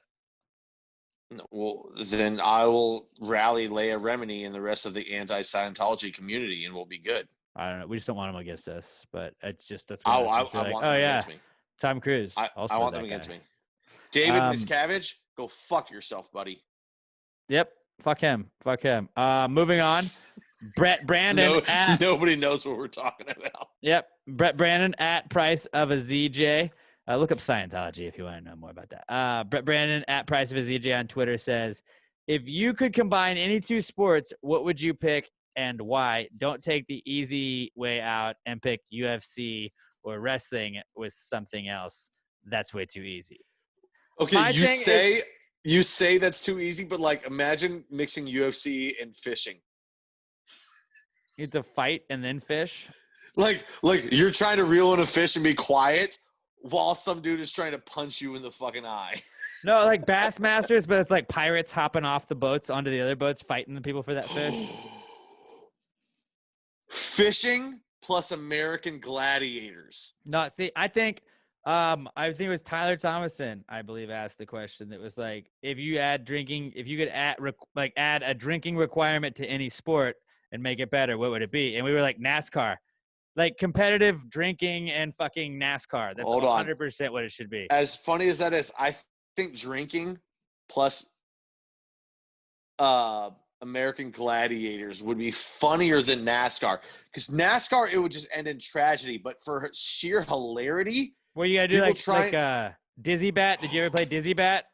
S1: No, well, then I will rally Leia Remini and the rest of the anti-Scientology community, and we'll be good.
S2: I don't know. We just don't want them against us, but it's just that's.
S1: I
S2: like,
S1: want them against me.
S2: Tom Cruise.
S1: I
S2: Also
S1: want them against me. David Miscavige, go fuck yourself, buddy.
S2: Yep. Fuck him. Moving on. Brett Brandon.
S1: Nobody knows what we're talking about.
S2: Yep. Brett Brandon at price of a ZJ. Look up Scientology if you want to know more about that. Brett Brandon at price of a ZJ on Twitter says, if you could combine any two sports, what would you pick and why? Don't take the easy way out and pick UFC or wrestling with something else. That's way too easy.
S1: Okay, you say that's too easy, but like imagine mixing UFC and fishing.
S2: You have to fight and then fish?
S1: Like you're trying to reel in a fish and be quiet while some dude is trying to punch you in the fucking eye.
S2: No, like Bassmasters, but it's like pirates hopping off the boats onto the other boats, fighting the people for that fish.
S1: Fishing plus American Gladiators.
S2: No, see, I think it was Tyler Thomason, I believe, asked the question that was like, if you could add a drinking requirement to any sport and make it better, what would it be? And we were like, NASCAR. Like competitive drinking and fucking NASCAR. That's 100% what it should be.
S1: As funny as that is, I think drinking plus American Gladiators would be funnier than NASCAR. Because NASCAR, it would just end in tragedy. But for sheer hilarity,
S2: well, you gotta do like Dizzy Bat. Did you ever play Dizzy Bat?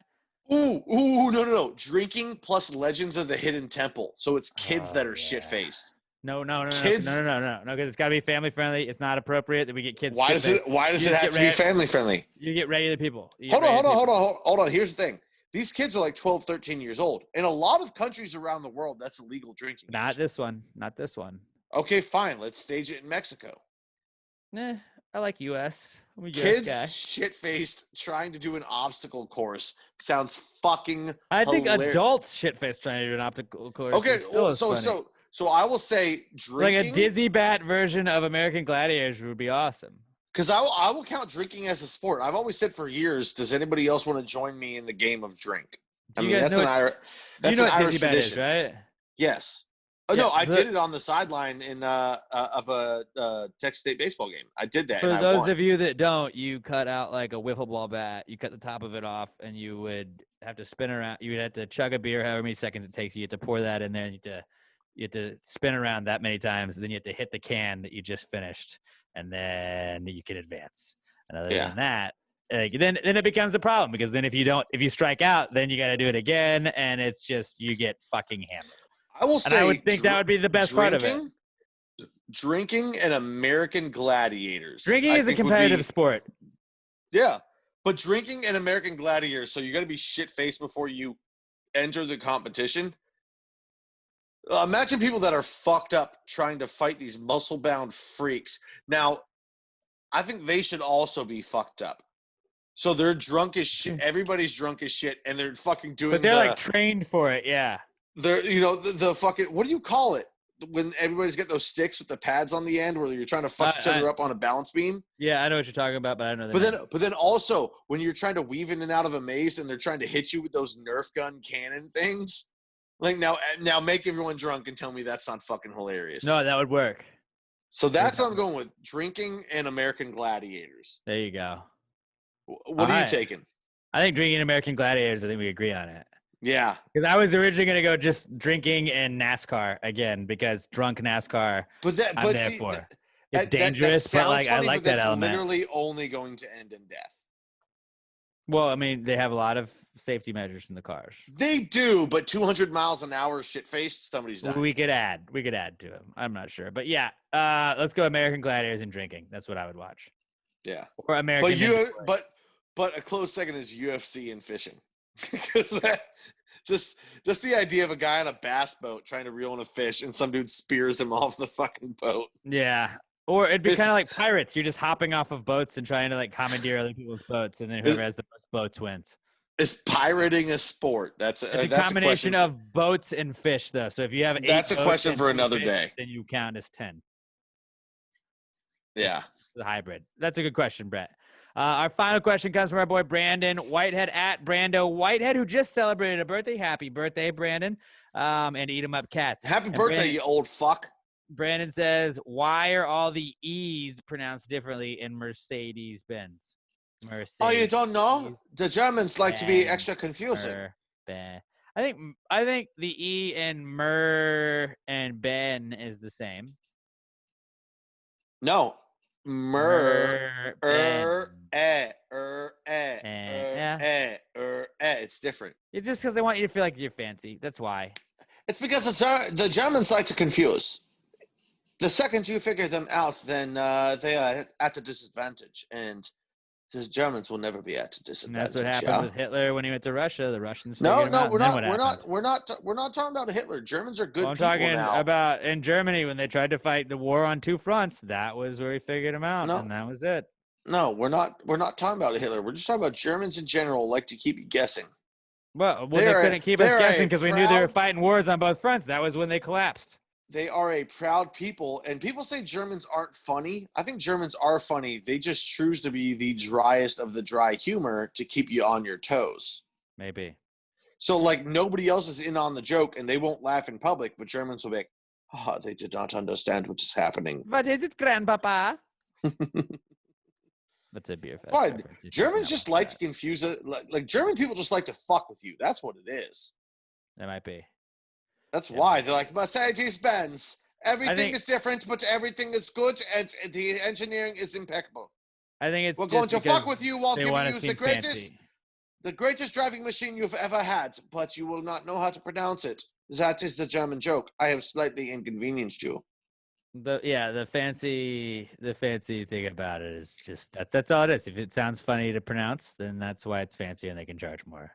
S1: Ooh, no. Drinking plus Legends of the Hidden Temple. So it's kids that are shit-faced.
S2: No,
S1: kids?
S2: No, because it's got to be family friendly. It's not appropriate that we get kids.
S1: Why does it have to be family friendly?
S2: You get regular people.
S1: Hold on. Here's the thing. These kids are like 12, 13 years old. In a lot of countries around the world, that's illegal drinking.
S2: Not this one.
S1: Okay, fine. Let's stage it in Mexico.
S2: I like U.S.
S1: Kids shit-faced trying to do an obstacle course sounds fucking
S2: I think
S1: hilarious.
S2: Adults shit-faced trying to do an obstacle course.
S1: Okay, so I will say drinking.
S2: Like a Dizzy Bat version of American Gladiators would be awesome.
S1: Because I will count drinking as a sport. I've always said for years, does anybody else want to join me in the game of drink? That's an Irish tradition,
S2: is, right?
S1: Yes. No, I did it on the sideline of a Texas State baseball game. I did that.
S2: For those of you that don't, you cut out like a wiffle ball bat. You cut the top of it off, and you would have to spin around. You would have to chug a beer, however many seconds it takes. You have to pour that in there. And you have to spin around that many times, and then you have to hit the can that you just finished, and then you can advance. And other than that, then it becomes a problem because then if you strike out, then you got to do it again, and it's just you get fucking hammered.
S1: I will say,
S2: I would think that would be the best part of it.
S1: Drinking and American Gladiators.
S2: Drinking is a competitive sport.
S1: Yeah, but drinking and American Gladiators, so you got to be shit-faced before you enter the competition. Imagine people that are fucked up trying to fight these muscle-bound freaks. Now, I think they should also be fucked up. So they're drunk as shit. Everybody's drunk as shit, and they're fucking doing.
S2: But they're like trained for it, yeah.
S1: They're the fucking, what do you call it when everybody's got those sticks with the pads on the end where you're trying to fuck each other up on a balance beam?
S2: Yeah, I know what you're talking about, but I don't know.
S1: But then also when you're trying to weave in and out of a maze and they're trying to hit you with those Nerf gun cannon things. Like now make everyone drunk and tell me that's not fucking hilarious.
S2: No, that would work.
S1: So that's what I'm going with. Drinking and American Gladiators.
S2: There you go.
S1: What are you taking?
S2: I think drinking American Gladiators, I think we agree on it.
S1: Yeah.
S2: Because I was originally going to go just drinking and NASCAR again because drunk NASCAR I'm there for. It's dangerous, but like I like that element.
S1: It's literally only going to end in death.
S2: Well, I mean, they have a lot of safety measures in the cars.
S1: They do, but 200 miles an hour shit-faced, somebody's dying.
S2: We could add to them. I'm not sure. But yeah, let's go American Gladiators and drinking. That's what I would watch.
S1: Yeah.
S2: Or American.
S1: But a close second is UFC and fishing. Because just the idea of a guy on a bass boat trying to reel in a fish and some dude spears him off the fucking boat.
S2: Yeah. Or it'd be kind of like pirates. You're just hopping off of boats and trying to like commandeer other people's boats, and then whoever has the most boats wins.
S1: Is pirating a sport? That's
S2: a combination of boats and fish, though. So if you have 8
S1: that's a
S2: boats
S1: question
S2: and
S1: for
S2: 2
S1: another
S2: fish,
S1: day.
S2: then you count as 10.
S1: Yeah.
S2: The hybrid. That's a good question, Brett. Our final question comes from our boy Brandon Whitehead at Brando Whitehead, who just celebrated a birthday. Happy birthday, Brandon. And eat 'em up cats.
S1: Happy birthday,
S2: Brandon,
S1: you old fuck.
S2: Brandon says, why are all the E's pronounced differently in Mercedes-Benz?
S1: Oh, you don't know? The Germans like to be extra confusing.
S2: I think the E in Mer and Ben is the same.
S1: No. It's different.
S2: It's just because they want you to feel like you're fancy. That's why.
S1: It's because the Germans like to confuse. The second you figure them out, then they are at a disadvantage, and the Germans will never be at a disadvantage.
S2: And that's what happened with Hitler when he went to Russia. The Russians.
S1: We're not talking about Hitler. Germans are good people now.
S2: I'm talking about in Germany when they tried to fight the war on 2 fronts. That was where he figured him out, and that was it.
S1: No, we're not talking about Hitler. We're just talking about Germans in general like to keep you guessing.
S2: Well, they couldn't keep us guessing because we knew they were fighting wars on both fronts. That was when they collapsed.
S1: They are a proud people, and people say Germans aren't funny. I think Germans are funny. They just choose to be the driest of the dry humor to keep you on your toes.
S2: Maybe.
S1: So, like, nobody else is in on the joke, and they won't laugh in public, but Germans will be like, they did not understand what is happening.
S2: What is it, grandpapa? That's a beer fest.
S1: Fine. Germans just like to confuse it. Like, German people just like to fuck with you. That's what it is.
S2: That might be.
S1: That's why they're like Mercedes-Benz. Everything is different, but everything is good, and the engineering is impeccable.
S2: I think it's
S1: we're going to fuck with you while giving you the greatest driving machine you've ever had, but you will not know how to pronounce it. That is the German joke. I have slightly inconvenienced you.
S2: The fancy thing about it is just that's all it is. If it sounds funny to pronounce, then that's why it's fancy and they can charge more.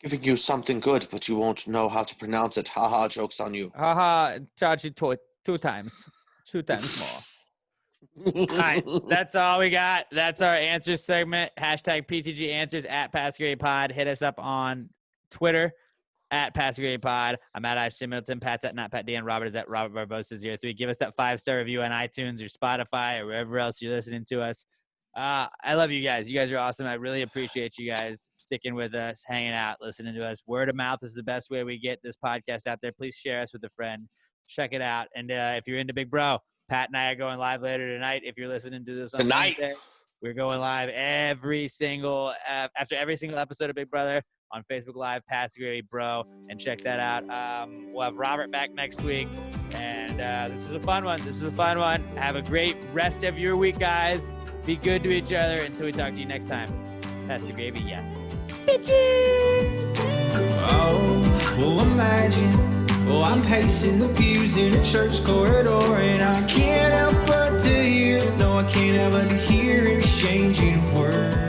S1: Giving you something good, but you won't know how to pronounce it. Haha, joke's on you.
S2: Haha, charge you 2 times. 2 times more. All right, that's all we got. That's our answer segment. Hashtag PTG Answers at PassGradePod. Hit us up on Twitter at PassGradePod. I'm at Ice Jim Middleton. Pat's at NotPatDan. Robert is at Robert Barbosa03. Give us that 5-star review on iTunes or Spotify or wherever else you're listening to us. I love you guys. You guys are awesome. I really appreciate you guys sticking with us, hanging out, listening to us. Word of mouth is the best way we get this podcast out there. Please share us with a friend. Check it out. And if you're into Big Bro, Pat and I are going live later tonight. If you're listening to this on Wednesday, we're going live after every single episode of Big Brother on Facebook Live, Pass Grade Bro, and check that out. We'll have Robert back next week. And this was a fun one. Have a great rest of your week, guys. Be good to each other until we talk to you next time. Pass the gravy, yeah. Bitches!
S7: Oh, well, imagine. Oh, I'm pacing the pews in a church corridor, and I can't help but to hear. No, I can't help but to hear exchanging words.